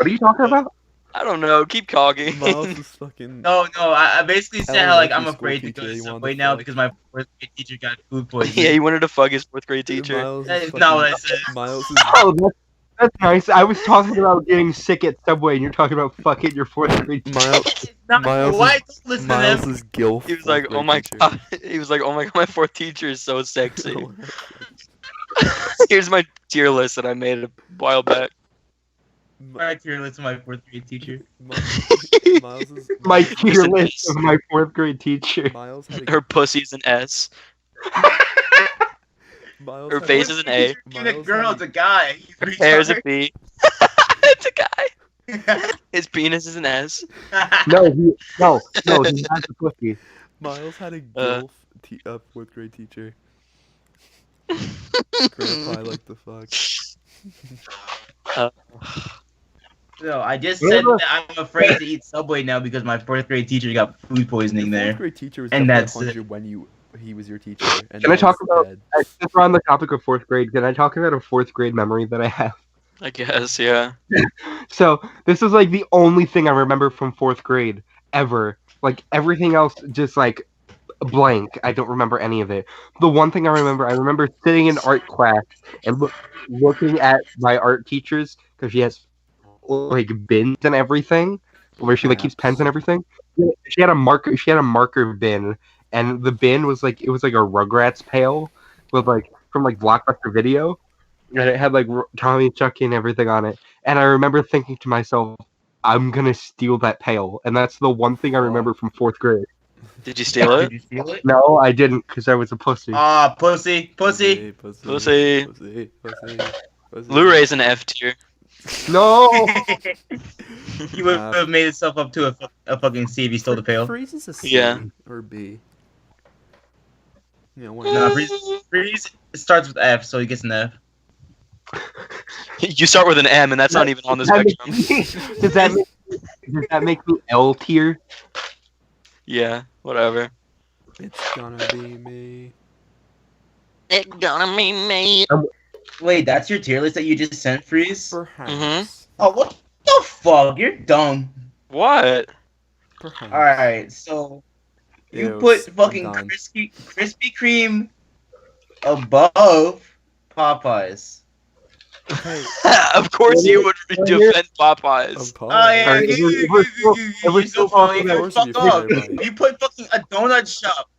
[SPEAKER 4] are you talking about?
[SPEAKER 3] I don't know. Keep cogging.
[SPEAKER 1] Miles is fucking.
[SPEAKER 2] No, I basically said how like I'm
[SPEAKER 1] Elementary
[SPEAKER 2] afraid
[SPEAKER 1] school
[SPEAKER 2] to go
[SPEAKER 1] teacher,
[SPEAKER 2] to
[SPEAKER 1] you wanted
[SPEAKER 2] Subway
[SPEAKER 1] to
[SPEAKER 2] now
[SPEAKER 1] fuck.
[SPEAKER 2] because my 4th grade teacher got food poisoning.
[SPEAKER 3] Yeah, he wanted to fuck his 4th grade teacher.
[SPEAKER 1] Miles
[SPEAKER 2] That
[SPEAKER 1] is
[SPEAKER 2] is not what I
[SPEAKER 1] fucking-
[SPEAKER 2] said.
[SPEAKER 1] Miles is.
[SPEAKER 4] Oh, that's nice. I was talking about getting sick at Subway, and you're talking about fucking your 4th grade teacher.
[SPEAKER 1] Miles.
[SPEAKER 2] No,
[SPEAKER 1] Miles
[SPEAKER 2] why
[SPEAKER 1] is-
[SPEAKER 2] don't listen
[SPEAKER 1] Miles
[SPEAKER 2] to them?
[SPEAKER 1] is gilf.
[SPEAKER 3] He was like, "Oh my god." He was like, "Oh my god, my 4th teacher is so sexy." Here's my tier list that I made a while back.
[SPEAKER 2] My tier list of my 4th grade teacher.
[SPEAKER 1] Miles is
[SPEAKER 4] My
[SPEAKER 1] Miles,
[SPEAKER 4] tier
[SPEAKER 3] an
[SPEAKER 4] list
[SPEAKER 3] S.
[SPEAKER 4] of my 4th grade teacher.
[SPEAKER 1] Miles had a
[SPEAKER 3] Her pussy's an S.
[SPEAKER 1] Miles
[SPEAKER 3] Her
[SPEAKER 1] had
[SPEAKER 3] face
[SPEAKER 1] a,
[SPEAKER 3] is an A.
[SPEAKER 2] Even a
[SPEAKER 1] Miles
[SPEAKER 2] girl,
[SPEAKER 1] had
[SPEAKER 2] it's a guy. He's
[SPEAKER 3] Her hair is a
[SPEAKER 2] retarded.
[SPEAKER 3] B. It's a guy. His penis is an S.
[SPEAKER 4] No, he has the pussy.
[SPEAKER 1] Miles had a
[SPEAKER 3] Uh.
[SPEAKER 1] gilf 4th grade teacher. Grandpa, I like the fuck.
[SPEAKER 2] No, I just said
[SPEAKER 4] Remember-
[SPEAKER 2] that I'm afraid to eat Subway now because my 4th grade teacher got food poisoning
[SPEAKER 1] Your
[SPEAKER 2] there.
[SPEAKER 1] 4th grade teacher was
[SPEAKER 2] And
[SPEAKER 1] definitely
[SPEAKER 2] that's
[SPEAKER 1] 100 when he was your teacher. And
[SPEAKER 4] Can I
[SPEAKER 1] now
[SPEAKER 4] talk
[SPEAKER 1] he's
[SPEAKER 4] about-
[SPEAKER 1] dead.
[SPEAKER 4] Since we're on the topic of 4th grade, can I talk about a 4th grade memory that I have?
[SPEAKER 3] I guess, yeah.
[SPEAKER 4] So this is like the only thing I remember from 4th grade ever. Like everything else, just like blank. I don't remember any of it. The one thing I remember sitting in art class and looking at my art teachers because she has like bins and everything where she like keeps pens and everything. She had a marker. She had a marker bin, and the bin was like it was like a Rugrats pail with like from like Blockbuster Video, and it had like Tommy and Chucky and everything on it. And I remember thinking to myself, "I'm gonna steal that pail," and that's the one thing I remember from 4th grade.
[SPEAKER 3] Did you steal
[SPEAKER 2] Did
[SPEAKER 3] it?
[SPEAKER 2] you steal it?
[SPEAKER 4] No, I didn't, because I was a pussy.
[SPEAKER 2] Ah, pussy.
[SPEAKER 1] Pussy.
[SPEAKER 3] Pussy.
[SPEAKER 1] Pussy.
[SPEAKER 3] Blu-ray's an F tier.
[SPEAKER 4] No.
[SPEAKER 2] He would have made himself up to a fucking C if he stole the pail.
[SPEAKER 1] Freeze is a C
[SPEAKER 3] Yeah.
[SPEAKER 1] or B. Yeah, one
[SPEAKER 2] Nah,
[SPEAKER 1] of
[SPEAKER 2] Freeze starts with F, so he gets an F.
[SPEAKER 3] You start with an M, and that's not even on the spectrum.
[SPEAKER 4] Does that make me L tier?
[SPEAKER 3] Yeah, whatever.
[SPEAKER 1] It's gonna be me.
[SPEAKER 3] It's gonna be me.
[SPEAKER 2] Wait, that's your tier list that you just sent, Freeze?
[SPEAKER 1] Perhaps.
[SPEAKER 2] Oh, what the fuck? You're dumb.
[SPEAKER 3] What?
[SPEAKER 1] Perhaps.
[SPEAKER 2] Alright, so you
[SPEAKER 1] Ew,
[SPEAKER 2] put
[SPEAKER 1] I'm
[SPEAKER 2] fucking
[SPEAKER 1] done.
[SPEAKER 2] Krispy Kreme above Popeyes.
[SPEAKER 1] Okay.
[SPEAKER 3] Of course you would defend Popeyes.
[SPEAKER 1] I'm
[SPEAKER 2] Oh yeah,
[SPEAKER 4] Alright, if we're
[SPEAKER 2] you're
[SPEAKER 4] still
[SPEAKER 2] so funny.
[SPEAKER 4] talking
[SPEAKER 2] You
[SPEAKER 1] about-
[SPEAKER 2] fuck
[SPEAKER 1] Of course
[SPEAKER 2] off.
[SPEAKER 1] you're right.
[SPEAKER 2] You put fucking a donut shop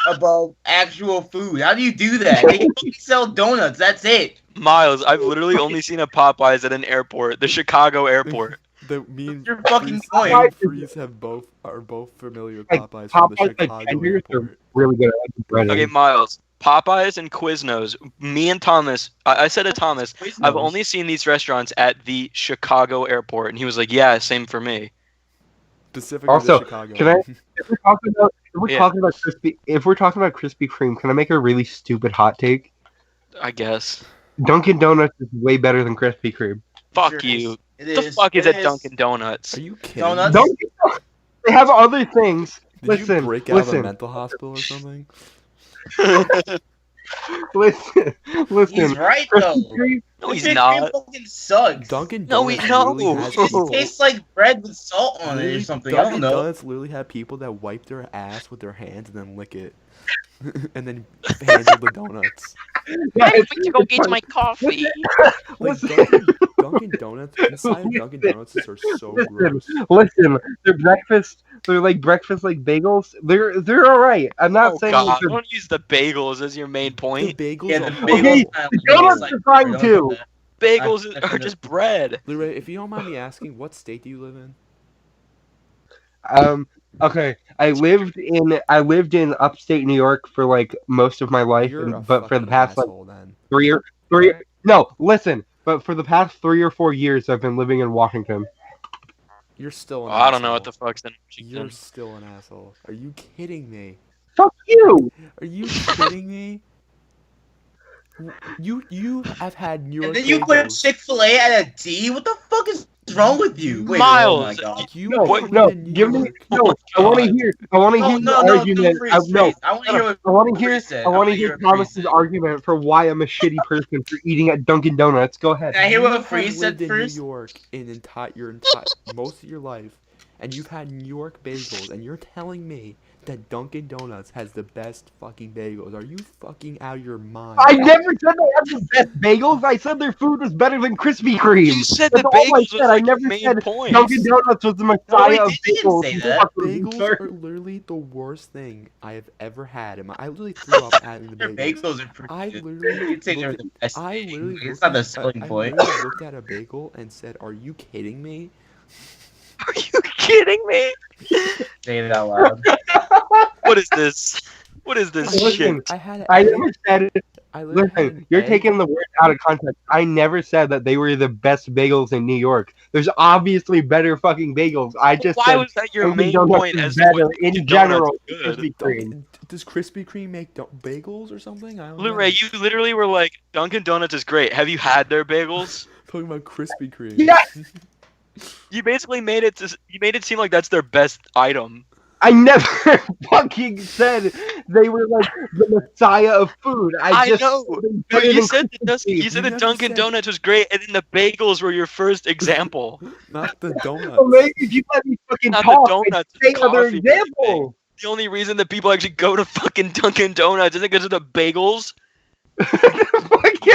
[SPEAKER 2] above actual food. How do you do that? They fucking sell donuts. That's it.
[SPEAKER 3] Miles, I've literally only seen a Popeyes at an airport, the Chicago airport.
[SPEAKER 1] Me and
[SPEAKER 2] Your fucking
[SPEAKER 1] Freeze,
[SPEAKER 2] point.
[SPEAKER 1] me and Freeze are both familiar with
[SPEAKER 4] Like,
[SPEAKER 1] Popeyes from the
[SPEAKER 4] Popeyes, like,
[SPEAKER 1] Chicago
[SPEAKER 4] tenders are
[SPEAKER 1] airport.
[SPEAKER 4] really good. I like the bread.
[SPEAKER 3] Okay, Miles, Popeyes and Quiznos. Me and Thomas, I said to Thomas, I've only seen these restaurants at the Chicago airport, and he was like, "Yeah, same for me."
[SPEAKER 1] Specifically
[SPEAKER 4] Also,
[SPEAKER 1] the Chicago.
[SPEAKER 4] can I- If we're
[SPEAKER 3] Yeah.
[SPEAKER 4] talking about Krispy Kreme, can I make a really stupid hot take?
[SPEAKER 3] I guess.
[SPEAKER 4] Dunkin' Donuts is way better than Krispy Kreme.
[SPEAKER 3] Fuck
[SPEAKER 2] Sure
[SPEAKER 3] you.
[SPEAKER 2] is. It
[SPEAKER 3] The
[SPEAKER 2] is.
[SPEAKER 3] fuck is
[SPEAKER 2] It
[SPEAKER 3] at Dunkin' Donuts?
[SPEAKER 1] Are you kidding?
[SPEAKER 2] Donuts?
[SPEAKER 1] me?
[SPEAKER 4] Dunkin' Donuts, they have other things.
[SPEAKER 1] Did
[SPEAKER 4] Listen,
[SPEAKER 1] you break out of a
[SPEAKER 4] listen,
[SPEAKER 1] mental hospital or something?
[SPEAKER 4] listen.
[SPEAKER 2] He's right though.
[SPEAKER 4] Krispy Kreme,
[SPEAKER 3] No, he's
[SPEAKER 2] Krispy Kreme
[SPEAKER 3] not.
[SPEAKER 2] fucking sucks.
[SPEAKER 1] Dunkin'
[SPEAKER 3] No,
[SPEAKER 1] Donuts
[SPEAKER 3] no.
[SPEAKER 1] literally has
[SPEAKER 3] It
[SPEAKER 2] It
[SPEAKER 1] people.
[SPEAKER 2] tastes like bread with salt on it or
[SPEAKER 1] Literally,
[SPEAKER 2] something. I don't
[SPEAKER 1] Dunkin'
[SPEAKER 2] know.
[SPEAKER 1] Donuts literally have people that wipe their ass with their hands and then lick it, and then handle the donuts.
[SPEAKER 4] Yeah,
[SPEAKER 3] I
[SPEAKER 4] it's-
[SPEAKER 3] went to go
[SPEAKER 4] it's
[SPEAKER 3] get
[SPEAKER 4] funny.
[SPEAKER 3] my coffee.
[SPEAKER 1] Like
[SPEAKER 4] Listen.
[SPEAKER 1] Dunkin' Donuts inside of Dunkin' Donuts are so
[SPEAKER 4] Listen.
[SPEAKER 1] gross.
[SPEAKER 4] Listen, they're like breakfast like bagels. They're all right. I'm not
[SPEAKER 3] Oh
[SPEAKER 4] saying
[SPEAKER 3] god,
[SPEAKER 4] that they're
[SPEAKER 3] don't use the bagels as your main
[SPEAKER 1] The
[SPEAKER 3] point.
[SPEAKER 1] bagels
[SPEAKER 2] Yeah, the
[SPEAKER 1] are
[SPEAKER 2] bagels.
[SPEAKER 4] Okay,
[SPEAKER 2] kinda
[SPEAKER 4] the
[SPEAKER 2] like
[SPEAKER 4] donuts
[SPEAKER 2] like
[SPEAKER 4] are fine,
[SPEAKER 2] bread.
[SPEAKER 4] too.
[SPEAKER 3] Bagels
[SPEAKER 2] I
[SPEAKER 3] are just bread.
[SPEAKER 1] Leroy, if you don't mind me asking, what state do you live in?
[SPEAKER 4] Okay. I lived in upstate New York for like most of my life,
[SPEAKER 1] You're a
[SPEAKER 4] but for the
[SPEAKER 1] fucking
[SPEAKER 4] past like
[SPEAKER 1] asshole then.
[SPEAKER 4] three. No, listen. But for the past 3 or 4 years, I've been living in Washington.
[SPEAKER 1] You're still an
[SPEAKER 3] Oh,
[SPEAKER 1] asshole.
[SPEAKER 3] I don't know what the fuck's in
[SPEAKER 1] You're
[SPEAKER 3] Washington.
[SPEAKER 1] still an asshole. Are you kidding me?
[SPEAKER 4] Fuck you.
[SPEAKER 1] Are you kidding me? You have had New York
[SPEAKER 2] And then you put
[SPEAKER 1] bagels.
[SPEAKER 2] Chick-fil-A at a D? What the fuck is wrong with you? Wait,
[SPEAKER 3] Miles,
[SPEAKER 2] oh my god.
[SPEAKER 1] You
[SPEAKER 4] No,
[SPEAKER 1] live
[SPEAKER 4] no,
[SPEAKER 1] in New
[SPEAKER 4] give me
[SPEAKER 1] York.
[SPEAKER 4] no. I want to
[SPEAKER 3] God.
[SPEAKER 4] hear. I want to hear
[SPEAKER 2] No,
[SPEAKER 4] the argument.
[SPEAKER 2] freeze,
[SPEAKER 4] No,
[SPEAKER 2] freeze. I want to hear what
[SPEAKER 4] I want to hear.
[SPEAKER 2] Freeze said.
[SPEAKER 4] I want to
[SPEAKER 2] wanna
[SPEAKER 4] hear
[SPEAKER 2] what Freeze
[SPEAKER 4] Thomas's
[SPEAKER 2] said.
[SPEAKER 4] argument for why I'm a shitty person for eating at Dunkin' Donuts. Go ahead.
[SPEAKER 2] Can I hear
[SPEAKER 1] You
[SPEAKER 2] what
[SPEAKER 1] have
[SPEAKER 2] Freeze said
[SPEAKER 1] lived in
[SPEAKER 2] first?
[SPEAKER 1] New York your entire most of your life, and you've had New York bagels, and you're telling me that Dunkin' Donuts has the best fucking bagels. Are you fucking out of your mind?
[SPEAKER 4] I never said they had the best bagels. I said their food was better than Krispy Kreme.
[SPEAKER 3] You said
[SPEAKER 4] That's
[SPEAKER 3] the
[SPEAKER 4] all I
[SPEAKER 3] bagels
[SPEAKER 4] said.
[SPEAKER 3] was
[SPEAKER 4] I
[SPEAKER 3] like your
[SPEAKER 4] never
[SPEAKER 3] main
[SPEAKER 4] said
[SPEAKER 3] point.
[SPEAKER 4] Dunkin' Donuts was the messiah of
[SPEAKER 2] he didn't
[SPEAKER 4] bagels.
[SPEAKER 2] say
[SPEAKER 4] You
[SPEAKER 2] that.
[SPEAKER 4] fucking
[SPEAKER 1] Bagels
[SPEAKER 4] loser.
[SPEAKER 1] are literally the worst thing I have ever had. I literally threw up having the
[SPEAKER 2] Their
[SPEAKER 1] bagels.
[SPEAKER 2] bagels are pretty
[SPEAKER 1] I
[SPEAKER 2] good.
[SPEAKER 1] literally
[SPEAKER 2] You'd say they're
[SPEAKER 1] looked
[SPEAKER 2] the best
[SPEAKER 1] I
[SPEAKER 2] thing.
[SPEAKER 1] literally
[SPEAKER 2] It's
[SPEAKER 1] looked
[SPEAKER 2] not the
[SPEAKER 1] at
[SPEAKER 2] selling
[SPEAKER 1] I
[SPEAKER 2] point.
[SPEAKER 1] literally looked at a bagel and said, "Are you kidding me?"
[SPEAKER 3] Are you kidding me?
[SPEAKER 2] Say it out loud.
[SPEAKER 3] What is this? What is this
[SPEAKER 4] Listen,
[SPEAKER 3] shit?
[SPEAKER 1] I had an
[SPEAKER 4] I
[SPEAKER 1] egg.
[SPEAKER 4] never said it.
[SPEAKER 1] I literally had
[SPEAKER 4] Listen,
[SPEAKER 1] an
[SPEAKER 4] you're
[SPEAKER 1] egg.
[SPEAKER 4] taking the word out of context. I never said that they were the best bagels in New York. There's obviously better fucking bagels. I just
[SPEAKER 3] Why
[SPEAKER 4] said
[SPEAKER 3] was that your
[SPEAKER 4] Dunkin'
[SPEAKER 3] main
[SPEAKER 4] Donuts
[SPEAKER 3] point
[SPEAKER 4] is
[SPEAKER 3] as to what
[SPEAKER 4] better
[SPEAKER 3] Dunkin'
[SPEAKER 4] in
[SPEAKER 3] Donuts
[SPEAKER 4] general
[SPEAKER 3] is
[SPEAKER 4] than
[SPEAKER 3] good?
[SPEAKER 4] Krispy Kreme.
[SPEAKER 1] Does Krispy Kreme make bagels or something? I don't know.
[SPEAKER 3] Blu-ray, you literally were like, Dunkin' Donuts is great. Have you had their bagels?
[SPEAKER 1] Talking about Krispy Kreme.
[SPEAKER 4] Yes!
[SPEAKER 3] You basically made it seem like that's their best item.
[SPEAKER 4] I never fucking said they were like the messiah of food. I just
[SPEAKER 3] know,
[SPEAKER 4] said they're
[SPEAKER 3] but
[SPEAKER 4] better
[SPEAKER 3] you
[SPEAKER 4] than
[SPEAKER 3] said
[SPEAKER 4] Krispy
[SPEAKER 3] that
[SPEAKER 4] Kreme.
[SPEAKER 3] you said
[SPEAKER 1] You
[SPEAKER 3] that
[SPEAKER 1] never
[SPEAKER 3] Dunkin'
[SPEAKER 1] said-
[SPEAKER 3] Donuts was great, and then the bagels were your first example.
[SPEAKER 1] Not the donuts.
[SPEAKER 4] Well, maybe if you let me fucking
[SPEAKER 3] Not the
[SPEAKER 4] talk,
[SPEAKER 3] donuts,
[SPEAKER 4] I'd say
[SPEAKER 3] the
[SPEAKER 4] other
[SPEAKER 3] coffee and everything.
[SPEAKER 4] example.
[SPEAKER 3] The only reason that people actually go to fucking Dunkin' Donuts is because of the bagels.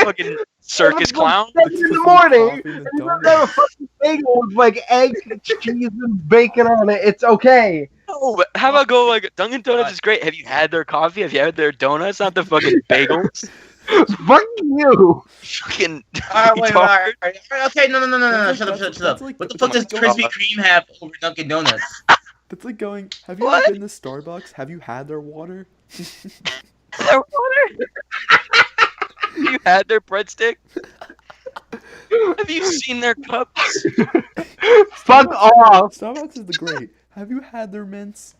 [SPEAKER 3] Fucking circus clown.
[SPEAKER 4] 7 in the morning, and you don't have a fucking bagel with like egg, cheese, and bacon on it. It's okay.
[SPEAKER 3] No, but how about go like Dunkin' Donuts is great. Have you had their coffee? Have you had their donuts? Not the fucking bagels.
[SPEAKER 4] Fuck you.
[SPEAKER 3] Fucking
[SPEAKER 2] Alright, wait,
[SPEAKER 3] retard.
[SPEAKER 2] alright. Okay, no.
[SPEAKER 1] That's
[SPEAKER 2] Shut
[SPEAKER 1] like-
[SPEAKER 2] up.
[SPEAKER 1] that's like-
[SPEAKER 2] What the
[SPEAKER 1] that's
[SPEAKER 2] fuck does
[SPEAKER 1] like
[SPEAKER 2] Krispy Kreme have over Dunkin' Donuts?
[SPEAKER 1] That's like going. Have you
[SPEAKER 3] What?
[SPEAKER 1] ever been to Starbucks? Have you had their water?
[SPEAKER 3] Their water? Have you had their breadstick? Have you seen their cups?
[SPEAKER 4] Fuck off.
[SPEAKER 1] Starbucks is the great. Have you had their mints?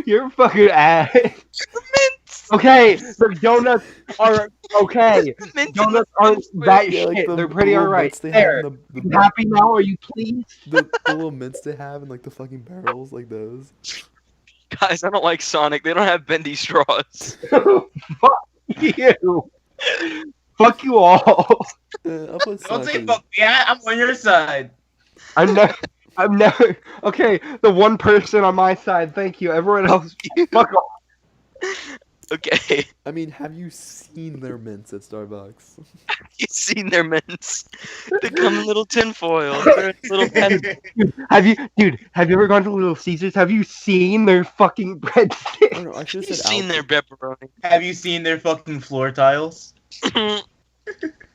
[SPEAKER 4] You're fucking ass.
[SPEAKER 3] Mints.
[SPEAKER 4] Okay, the donuts are okay.
[SPEAKER 3] Mints.
[SPEAKER 4] Donuts aren't that
[SPEAKER 1] Yeah, like
[SPEAKER 4] shit.
[SPEAKER 1] the
[SPEAKER 4] They're pretty
[SPEAKER 1] little
[SPEAKER 4] alright.
[SPEAKER 1] mints they have
[SPEAKER 4] There.
[SPEAKER 1] in
[SPEAKER 4] You happy now? Are you pleased?
[SPEAKER 1] the little mints they have in like the fucking barrels, like those.
[SPEAKER 3] Guys, I don't like Sonic. They don't have bendy straws.
[SPEAKER 4] Fuck you. Fuck you all.
[SPEAKER 1] I'll put
[SPEAKER 2] Don't say
[SPEAKER 1] Sonic
[SPEAKER 2] fuck me. I'm on your side.
[SPEAKER 4] I'm never. Okay, the one person on my side. Thank you. Everyone else, fuck off.
[SPEAKER 3] Okay.
[SPEAKER 1] I mean, have you seen their mints at Starbucks?
[SPEAKER 3] You seen their mints? They come in little tinfoil. They're little pens.
[SPEAKER 4] Have you ever gone to Little Caesars? Have you seen their fucking
[SPEAKER 1] I don't
[SPEAKER 4] breadsticks?
[SPEAKER 1] know. I should
[SPEAKER 3] You
[SPEAKER 1] have said
[SPEAKER 3] seen their
[SPEAKER 1] Alfred.
[SPEAKER 3] pepperoni?
[SPEAKER 2] Have you seen their fucking floor tiles?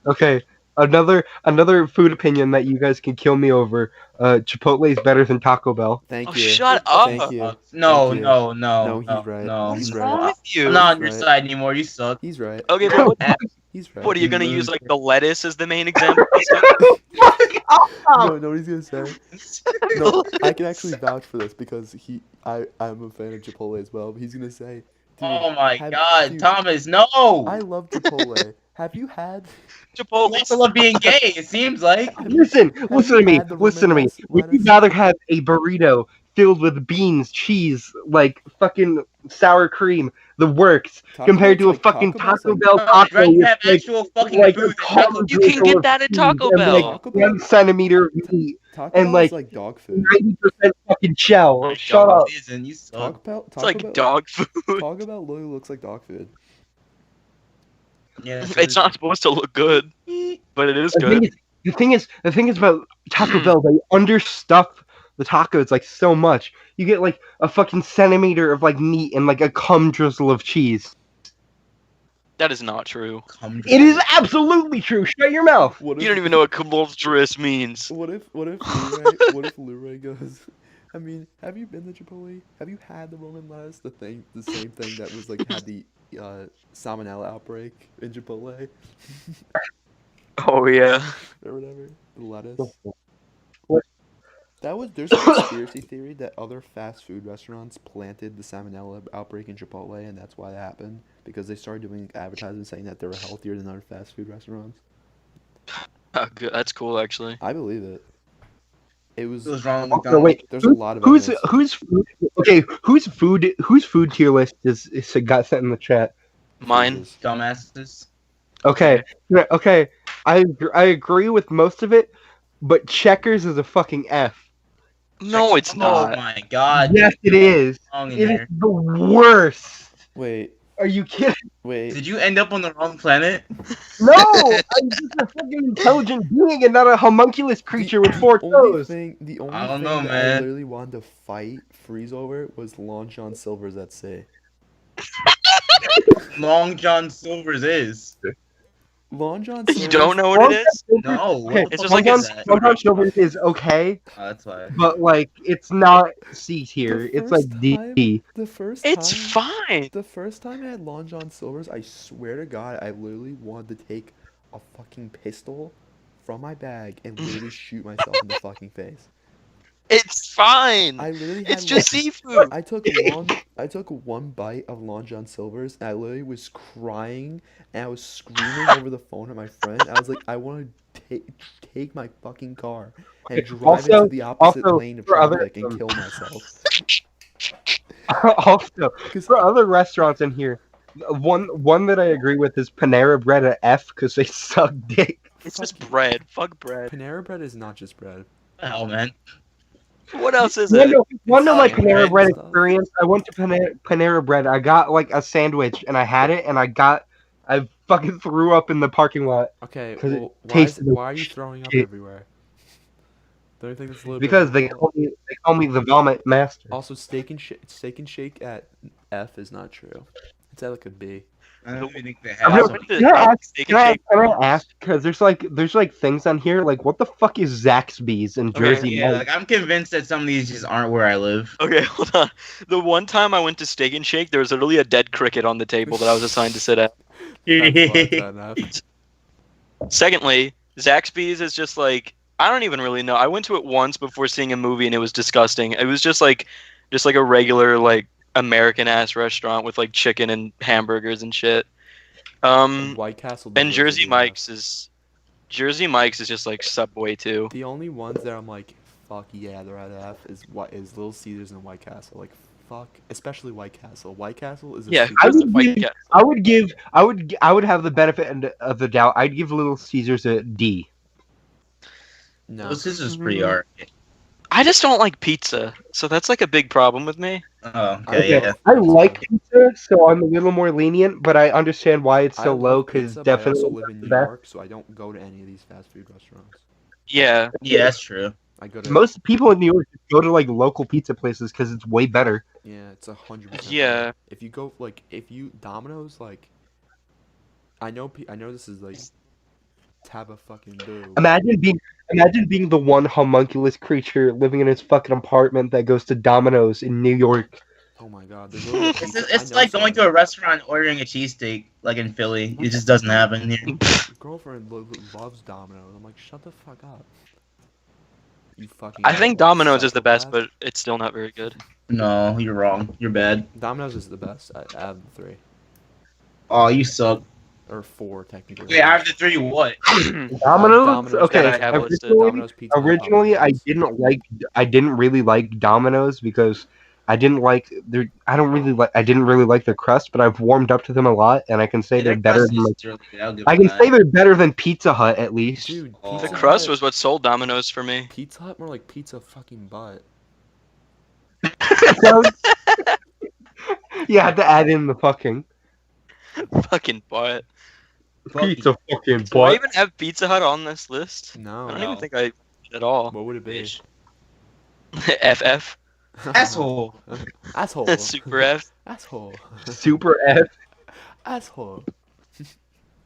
[SPEAKER 4] Okay, another food opinion that you guys can kill me over. Chipotle is better than Taco Bell.
[SPEAKER 1] Thank
[SPEAKER 3] Oh,
[SPEAKER 1] you.
[SPEAKER 3] shut up!
[SPEAKER 1] Thank you.
[SPEAKER 2] No,
[SPEAKER 1] Thank you.
[SPEAKER 2] no.
[SPEAKER 1] No, he's right.
[SPEAKER 2] No.
[SPEAKER 1] He's
[SPEAKER 3] What's
[SPEAKER 1] right.
[SPEAKER 3] wrong with you?
[SPEAKER 2] I'm not on your
[SPEAKER 1] Right.
[SPEAKER 2] side anymore. You suck.
[SPEAKER 1] He's right.
[SPEAKER 3] Okay, but what,
[SPEAKER 1] He's right.
[SPEAKER 3] what are you gonna use like the lettuce as the main example?
[SPEAKER 4] Fuck off!
[SPEAKER 1] No, know what he's gonna say? No, I can actually vouch for this because I'm a fan of Chipotle as well. But he's gonna say, dude,
[SPEAKER 2] Oh my
[SPEAKER 1] have-
[SPEAKER 2] god,
[SPEAKER 1] dude,
[SPEAKER 2] Thomas, no!
[SPEAKER 1] I love Chipotle. Have you had?
[SPEAKER 3] Chipotle.
[SPEAKER 2] You also love being gay, it seems like.
[SPEAKER 4] Listen to me.
[SPEAKER 1] had the
[SPEAKER 4] Listen to me.
[SPEAKER 1] Romanesque
[SPEAKER 4] Would you
[SPEAKER 1] lettuce?
[SPEAKER 4] rather have a burrito filled with beans, cheese, like fucking sour cream, the works,
[SPEAKER 1] Taco
[SPEAKER 4] compared to a
[SPEAKER 1] Bell's like-
[SPEAKER 4] fucking
[SPEAKER 1] Taco Bell's
[SPEAKER 4] Taco
[SPEAKER 1] like-
[SPEAKER 4] Bell
[SPEAKER 2] Oh,
[SPEAKER 4] taco
[SPEAKER 2] right, you
[SPEAKER 4] with
[SPEAKER 2] have
[SPEAKER 4] like,
[SPEAKER 2] actual fucking
[SPEAKER 4] like
[SPEAKER 2] food.
[SPEAKER 4] a collar
[SPEAKER 3] You can
[SPEAKER 4] drizzle
[SPEAKER 3] get
[SPEAKER 4] of
[SPEAKER 3] that at
[SPEAKER 4] cheese
[SPEAKER 3] Taco
[SPEAKER 4] and, like,
[SPEAKER 3] Bell.
[SPEAKER 1] Taco Bell.
[SPEAKER 4] 1 centimeter of meat,
[SPEAKER 1] Taco
[SPEAKER 4] and,
[SPEAKER 1] Bell
[SPEAKER 4] like,
[SPEAKER 1] is like dog food.
[SPEAKER 4] 90% fucking shell.
[SPEAKER 2] No,
[SPEAKER 4] Shut up.
[SPEAKER 2] it isn't. You suck.
[SPEAKER 1] Taco Bell.
[SPEAKER 3] It's
[SPEAKER 1] Taco
[SPEAKER 3] like
[SPEAKER 1] Bell,
[SPEAKER 3] dog food.
[SPEAKER 1] Taco Bell literally looks like dog food.
[SPEAKER 2] Yeah,
[SPEAKER 3] It's not supposed to look good, but it is
[SPEAKER 4] The thing
[SPEAKER 3] good.
[SPEAKER 4] is, the thing is about Taco Bell, they understuff the tacos like so much. You get like a fucking centimeter of like meat and like a cum drizzle of cheese.
[SPEAKER 3] That is not true.
[SPEAKER 4] It is absolutely true. Shut your mouth.
[SPEAKER 1] What if,
[SPEAKER 3] You don't even know what Kamultris means.
[SPEAKER 1] What if Luray goes? I mean, have you been to Chipotle? Have you had the Roman lettuce? The same thing that was like had the salmonella outbreak in Chipotle
[SPEAKER 3] Oh yeah.
[SPEAKER 1] or whatever. The lettuce.
[SPEAKER 4] What?
[SPEAKER 1] There's a conspiracy theory that other fast food restaurants planted the salmonella outbreak in Chipotle, and that's why it happened because they started doing advertisements saying that they were healthier than other fast food restaurants.
[SPEAKER 3] Oh, good. That's cool, actually.
[SPEAKER 1] I believe it. It was.
[SPEAKER 2] What was wrong with
[SPEAKER 4] No,
[SPEAKER 2] McDonald's?
[SPEAKER 4] wait.
[SPEAKER 1] There's a lot of
[SPEAKER 4] Who's
[SPEAKER 1] evidence.
[SPEAKER 4] whose food tier list is got sent in the chat?
[SPEAKER 3] Mine.
[SPEAKER 1] Jesus.
[SPEAKER 2] Dumbasses.
[SPEAKER 4] Okay. I agree with most of it, but checkers is a fucking F.
[SPEAKER 3] No, it's
[SPEAKER 2] Oh
[SPEAKER 3] not.
[SPEAKER 2] my god.
[SPEAKER 4] Yes,
[SPEAKER 2] dude.
[SPEAKER 4] it is.
[SPEAKER 2] Wrong in
[SPEAKER 4] It is
[SPEAKER 2] here.
[SPEAKER 4] the worst.
[SPEAKER 1] Wait,
[SPEAKER 4] Are you kidding?
[SPEAKER 1] wait.
[SPEAKER 2] Did you end up on the wrong planet?
[SPEAKER 4] No, I'm just a fucking intelligent being and not a homunculus creature with four toes.
[SPEAKER 1] The
[SPEAKER 2] I
[SPEAKER 1] only
[SPEAKER 2] don't
[SPEAKER 1] thing
[SPEAKER 2] know,
[SPEAKER 1] that I
[SPEAKER 2] man.
[SPEAKER 1] literally wanted to fight Freeze over was Long John Silver's at sea.
[SPEAKER 2] Long John Silver's is.
[SPEAKER 1] Long John
[SPEAKER 3] You
[SPEAKER 1] Silver's.
[SPEAKER 3] don't know what it is?
[SPEAKER 2] No, what
[SPEAKER 4] Okay,
[SPEAKER 2] the
[SPEAKER 3] It's
[SPEAKER 2] fuck
[SPEAKER 3] just like a
[SPEAKER 2] is that?
[SPEAKER 3] seafood
[SPEAKER 4] Long John
[SPEAKER 3] restaurant.
[SPEAKER 4] Silver's is okay,
[SPEAKER 2] Oh, that's why.
[SPEAKER 4] but like it's not C tier.
[SPEAKER 1] The
[SPEAKER 4] It's like
[SPEAKER 1] first
[SPEAKER 4] D.
[SPEAKER 1] time- The first
[SPEAKER 3] It's
[SPEAKER 1] time.
[SPEAKER 3] fine.
[SPEAKER 1] The first time I had Long John Silver's, I swear to God, I literally wanted to take a fucking pistol from my bag and literally shoot myself in the fucking face.
[SPEAKER 3] It's fine.
[SPEAKER 1] I literally had
[SPEAKER 3] It's just
[SPEAKER 1] like-
[SPEAKER 3] seafood.
[SPEAKER 1] I took one bite of Long John Silver's and I literally was crying and I was screaming over the phone at my friend. I was like, I want to take my fucking car and drive
[SPEAKER 4] Also-
[SPEAKER 1] into the opposite
[SPEAKER 4] also,
[SPEAKER 1] lane of
[SPEAKER 4] for other-
[SPEAKER 1] traffic and kill myself.
[SPEAKER 4] Also,
[SPEAKER 1] 'Cause-
[SPEAKER 4] for other restaurants in here, one that I agree with is Panera Bread at F because they suck dick.
[SPEAKER 3] It's just bread. Fuck bread.
[SPEAKER 1] Panera Bread is not just bread.
[SPEAKER 2] What the hell, man?
[SPEAKER 3] What else is
[SPEAKER 4] One
[SPEAKER 3] it?
[SPEAKER 4] of my
[SPEAKER 2] Italian
[SPEAKER 4] Panera
[SPEAKER 2] bread
[SPEAKER 4] Bread
[SPEAKER 1] stuff.
[SPEAKER 4] experience, I went to Panera Bread. I got like a sandwich and I had it and I fucking threw up in the parking lot
[SPEAKER 1] Okay,
[SPEAKER 4] 'Cause it
[SPEAKER 1] well,
[SPEAKER 4] tasted like
[SPEAKER 1] why are you throwing up
[SPEAKER 4] shit.
[SPEAKER 1] everywhere? Don't you think that's a little
[SPEAKER 4] because
[SPEAKER 1] bit of
[SPEAKER 4] they call me the vomit master.
[SPEAKER 1] Also, steak and shake at F is not true. It's at like a B.
[SPEAKER 2] I don't even think they
[SPEAKER 4] I'm
[SPEAKER 2] have
[SPEAKER 4] real-
[SPEAKER 2] some.
[SPEAKER 4] Can I ask?
[SPEAKER 3] Steak
[SPEAKER 4] Can
[SPEAKER 3] and
[SPEAKER 4] I,
[SPEAKER 3] shake.
[SPEAKER 4] can I ask? Because there's like things on here. Like, what the fuck is Zaxby's in
[SPEAKER 3] Okay,
[SPEAKER 4] Jersey?
[SPEAKER 2] Yeah,
[SPEAKER 4] Mike?
[SPEAKER 2] like I'm convinced that some of these just aren't where I live.
[SPEAKER 3] Okay, hold on. The one time I went to Steak and Shake, there was literally a dead cricket on the table that I was assigned to sit at.
[SPEAKER 1] That's fucked enough.
[SPEAKER 3] Secondly, Zaxby's is just like I don't even really know. I went to it once before seeing a movie and it was disgusting. It was just like a regular like American ass restaurant with like chicken and hamburgers and shit.
[SPEAKER 1] White Castle.
[SPEAKER 3] And
[SPEAKER 1] deserves a
[SPEAKER 3] Jersey Mike's is just like Subway too.
[SPEAKER 1] The only ones that I'm like, fuck yeah, they're at F is Little Caesars and White Castle. Like, fuck, especially White Castle. White Castle is a
[SPEAKER 3] Yeah,
[SPEAKER 1] super
[SPEAKER 3] who goes to
[SPEAKER 4] would
[SPEAKER 3] White
[SPEAKER 4] give-
[SPEAKER 3] Castle?
[SPEAKER 4] I would have the benefit of the doubt. I'd give Little Caesars a D.
[SPEAKER 1] no.
[SPEAKER 2] This is pretty alright.
[SPEAKER 3] I just don't like pizza, so that's like a big problem with me.
[SPEAKER 2] Oh,
[SPEAKER 1] I
[SPEAKER 2] okay,
[SPEAKER 1] love
[SPEAKER 2] yeah.
[SPEAKER 4] I
[SPEAKER 1] pizza.
[SPEAKER 4] like pizza, so I'm a little more lenient, but I understand why it's
[SPEAKER 1] I
[SPEAKER 4] so
[SPEAKER 1] love
[SPEAKER 4] low because
[SPEAKER 1] pizza, but I
[SPEAKER 4] definitely
[SPEAKER 1] also live in New
[SPEAKER 4] the best.
[SPEAKER 1] York, so I don't go to any of these fast food restaurants.
[SPEAKER 3] Yeah,
[SPEAKER 2] Yeah, that's true.
[SPEAKER 1] I go to
[SPEAKER 4] Most people in New York just go to like local pizza places because it's way better.
[SPEAKER 1] yeah, it's 100%.
[SPEAKER 3] Yeah.
[SPEAKER 1] better. If you go if you Domino's like, I know this is like, Tabba fucking boo.
[SPEAKER 4] Imagine being the one homunculus creature living in his fucking apartment that goes to Domino's in New York.
[SPEAKER 1] Oh my god, there's literally a pizza.
[SPEAKER 2] It's
[SPEAKER 1] I know
[SPEAKER 2] like going to a
[SPEAKER 1] someone-
[SPEAKER 2] restaurant and ordering a cheesesteak, like in Philly. It just doesn't happen here.
[SPEAKER 1] Your girlfriend loves Domino's. I'm like, shut the fuck up. You fucking.
[SPEAKER 3] I think Domino's is the best,
[SPEAKER 1] psychopath.
[SPEAKER 3] but it's still not very good.
[SPEAKER 2] No, you're wrong. You're bad.
[SPEAKER 1] Domino's is the best out of the three,
[SPEAKER 2] Oh, you suck.
[SPEAKER 1] or four technically.
[SPEAKER 2] Wait, out of the three, what?
[SPEAKER 4] Domino's,
[SPEAKER 1] Domino's,
[SPEAKER 4] okay.
[SPEAKER 3] yeah, I have
[SPEAKER 1] listed
[SPEAKER 4] Originally,
[SPEAKER 1] Domino's Pizza Hut,
[SPEAKER 4] originally I
[SPEAKER 1] Domino's.
[SPEAKER 4] didn't really like Domino's because I didn't really like their crust, but I've warmed up to them a lot, and I can say they're better than I can say they're better than Pizza Hut at least.
[SPEAKER 1] Dude,
[SPEAKER 2] Oh.
[SPEAKER 3] The
[SPEAKER 1] Pizza
[SPEAKER 3] crust
[SPEAKER 1] Hut-
[SPEAKER 3] was what sold Domino's for me.
[SPEAKER 1] Pizza Hut more like pizza fucking butt.
[SPEAKER 4] You had to add in the fucking
[SPEAKER 3] Fucking butt.
[SPEAKER 4] pizza fucking
[SPEAKER 3] Do I
[SPEAKER 4] butt.
[SPEAKER 3] even have Pizza Hut on this list?
[SPEAKER 1] No.
[SPEAKER 3] I don't
[SPEAKER 2] No.
[SPEAKER 3] even think I did at all.
[SPEAKER 1] What would it be?
[SPEAKER 2] Bitch.
[SPEAKER 3] FF.
[SPEAKER 2] Asshole.
[SPEAKER 1] Asshole.
[SPEAKER 3] Super F.
[SPEAKER 1] Asshole.
[SPEAKER 4] Super F.
[SPEAKER 1] Asshole.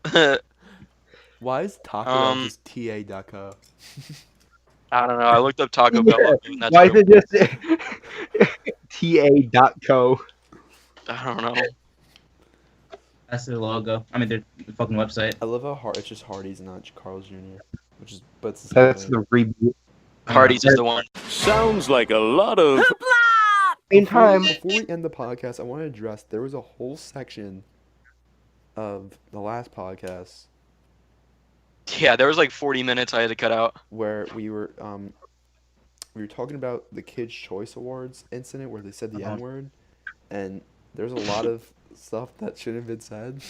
[SPEAKER 3] I
[SPEAKER 1] Why is Taco
[SPEAKER 3] Um,
[SPEAKER 1] just TA.co?
[SPEAKER 3] don't know. I looked up Taco Bell. And that's
[SPEAKER 4] Why is
[SPEAKER 3] what
[SPEAKER 4] it just ta.co?
[SPEAKER 3] I don't know.
[SPEAKER 2] That's their logo. I mean, their fucking website.
[SPEAKER 1] I love how it's just Hardee's and not Carl's Jr. Which is, but it's the same
[SPEAKER 4] That's
[SPEAKER 1] thing.
[SPEAKER 4] the reboot.
[SPEAKER 3] Hardee's is the one.
[SPEAKER 6] Sounds like a lot of
[SPEAKER 4] Same time.
[SPEAKER 1] Before we end the podcast, I want to address there was a whole section of the last podcast
[SPEAKER 3] Yeah, there was like 40 minutes I had to cut out.
[SPEAKER 1] where we were talking about the Kids' Choice Awards incident where they said the
[SPEAKER 2] Uh-huh.
[SPEAKER 1] N-word, and there's a lot of stuff that shouldn't have been said.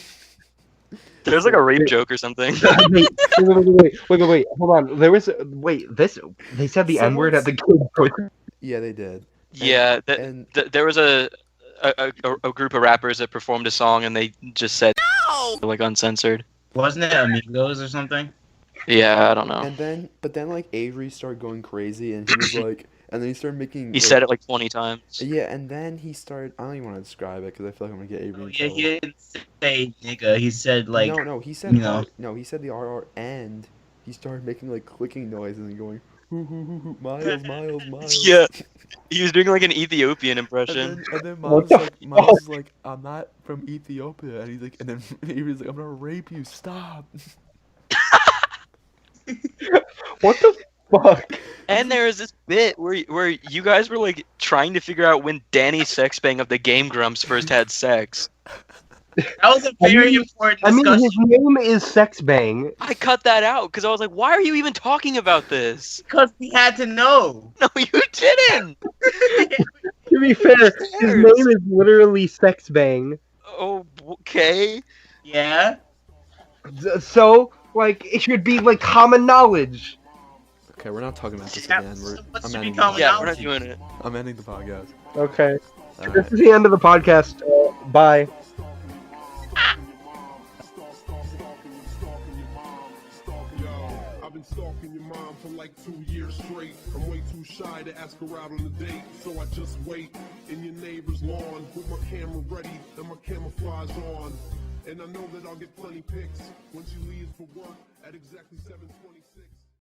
[SPEAKER 3] There's like a rape joke or something.
[SPEAKER 4] Wait, hold on. There was they said the N word at the kid.
[SPEAKER 1] Yeah, they did.
[SPEAKER 3] Yeah,
[SPEAKER 1] And
[SPEAKER 3] there was a group of rappers that performed a song and they just said like uncensored.
[SPEAKER 2] Wasn't it Amigos or something?
[SPEAKER 3] Yeah, I don't know.
[SPEAKER 1] but then like Avery started going crazy, and he was like, and then he started making.
[SPEAKER 3] He said it like 20 times.
[SPEAKER 1] Yeah, and then he started. I don't even want to describe it because I feel like I'm gonna get Avery in
[SPEAKER 2] Yeah,
[SPEAKER 1] trouble.
[SPEAKER 2] he didn't say nigga. He said like
[SPEAKER 1] No, he said
[SPEAKER 2] you know.
[SPEAKER 1] he said the RR, and he started making like clicking noises and going hoo hoo hoo hoo, Miles.
[SPEAKER 3] Yeah, he was doing like an Ethiopian impression.
[SPEAKER 1] And then
[SPEAKER 4] What
[SPEAKER 1] Miles is like, I'm not from Ethiopia, and he's like, and then Avery's like, I'm gonna rape you, stop.
[SPEAKER 4] What the fuck?
[SPEAKER 3] And there was this bit where you guys were like trying to figure out when Danny Sexbang of the Game Grumps first had sex.
[SPEAKER 2] That was a very important
[SPEAKER 4] I mean,
[SPEAKER 2] discussion.
[SPEAKER 4] his name is Sexbang.
[SPEAKER 3] I cut that out because I was like, why are you even talking about this?
[SPEAKER 2] Because we had to know.
[SPEAKER 3] No, you didn't.
[SPEAKER 4] To be fair, his
[SPEAKER 3] cares?
[SPEAKER 4] name is literally Sexbang.
[SPEAKER 3] Oh, okay.
[SPEAKER 2] Yeah.
[SPEAKER 4] So, like, it should be like common knowledge.
[SPEAKER 1] Okay, we're not talking about this
[SPEAKER 2] Yeah,
[SPEAKER 1] again.
[SPEAKER 2] what's
[SPEAKER 1] I'm
[SPEAKER 2] to
[SPEAKER 1] ending
[SPEAKER 2] be common
[SPEAKER 1] the
[SPEAKER 3] Yeah,
[SPEAKER 1] podcast.
[SPEAKER 3] we're not doing it.
[SPEAKER 1] I'm ending the podcast.
[SPEAKER 4] Okay.
[SPEAKER 1] All
[SPEAKER 4] This
[SPEAKER 1] right.
[SPEAKER 4] is the end of the podcast. Bye.
[SPEAKER 7] I've been stalking your mom for like 2 years straight. I'm way too shy to ask her out on a date, so I just wait in your neighbor's lawn with my camera ready and my camouflage on. And I know that I'll get plenty pics when she leaves for work at exactly 7:26.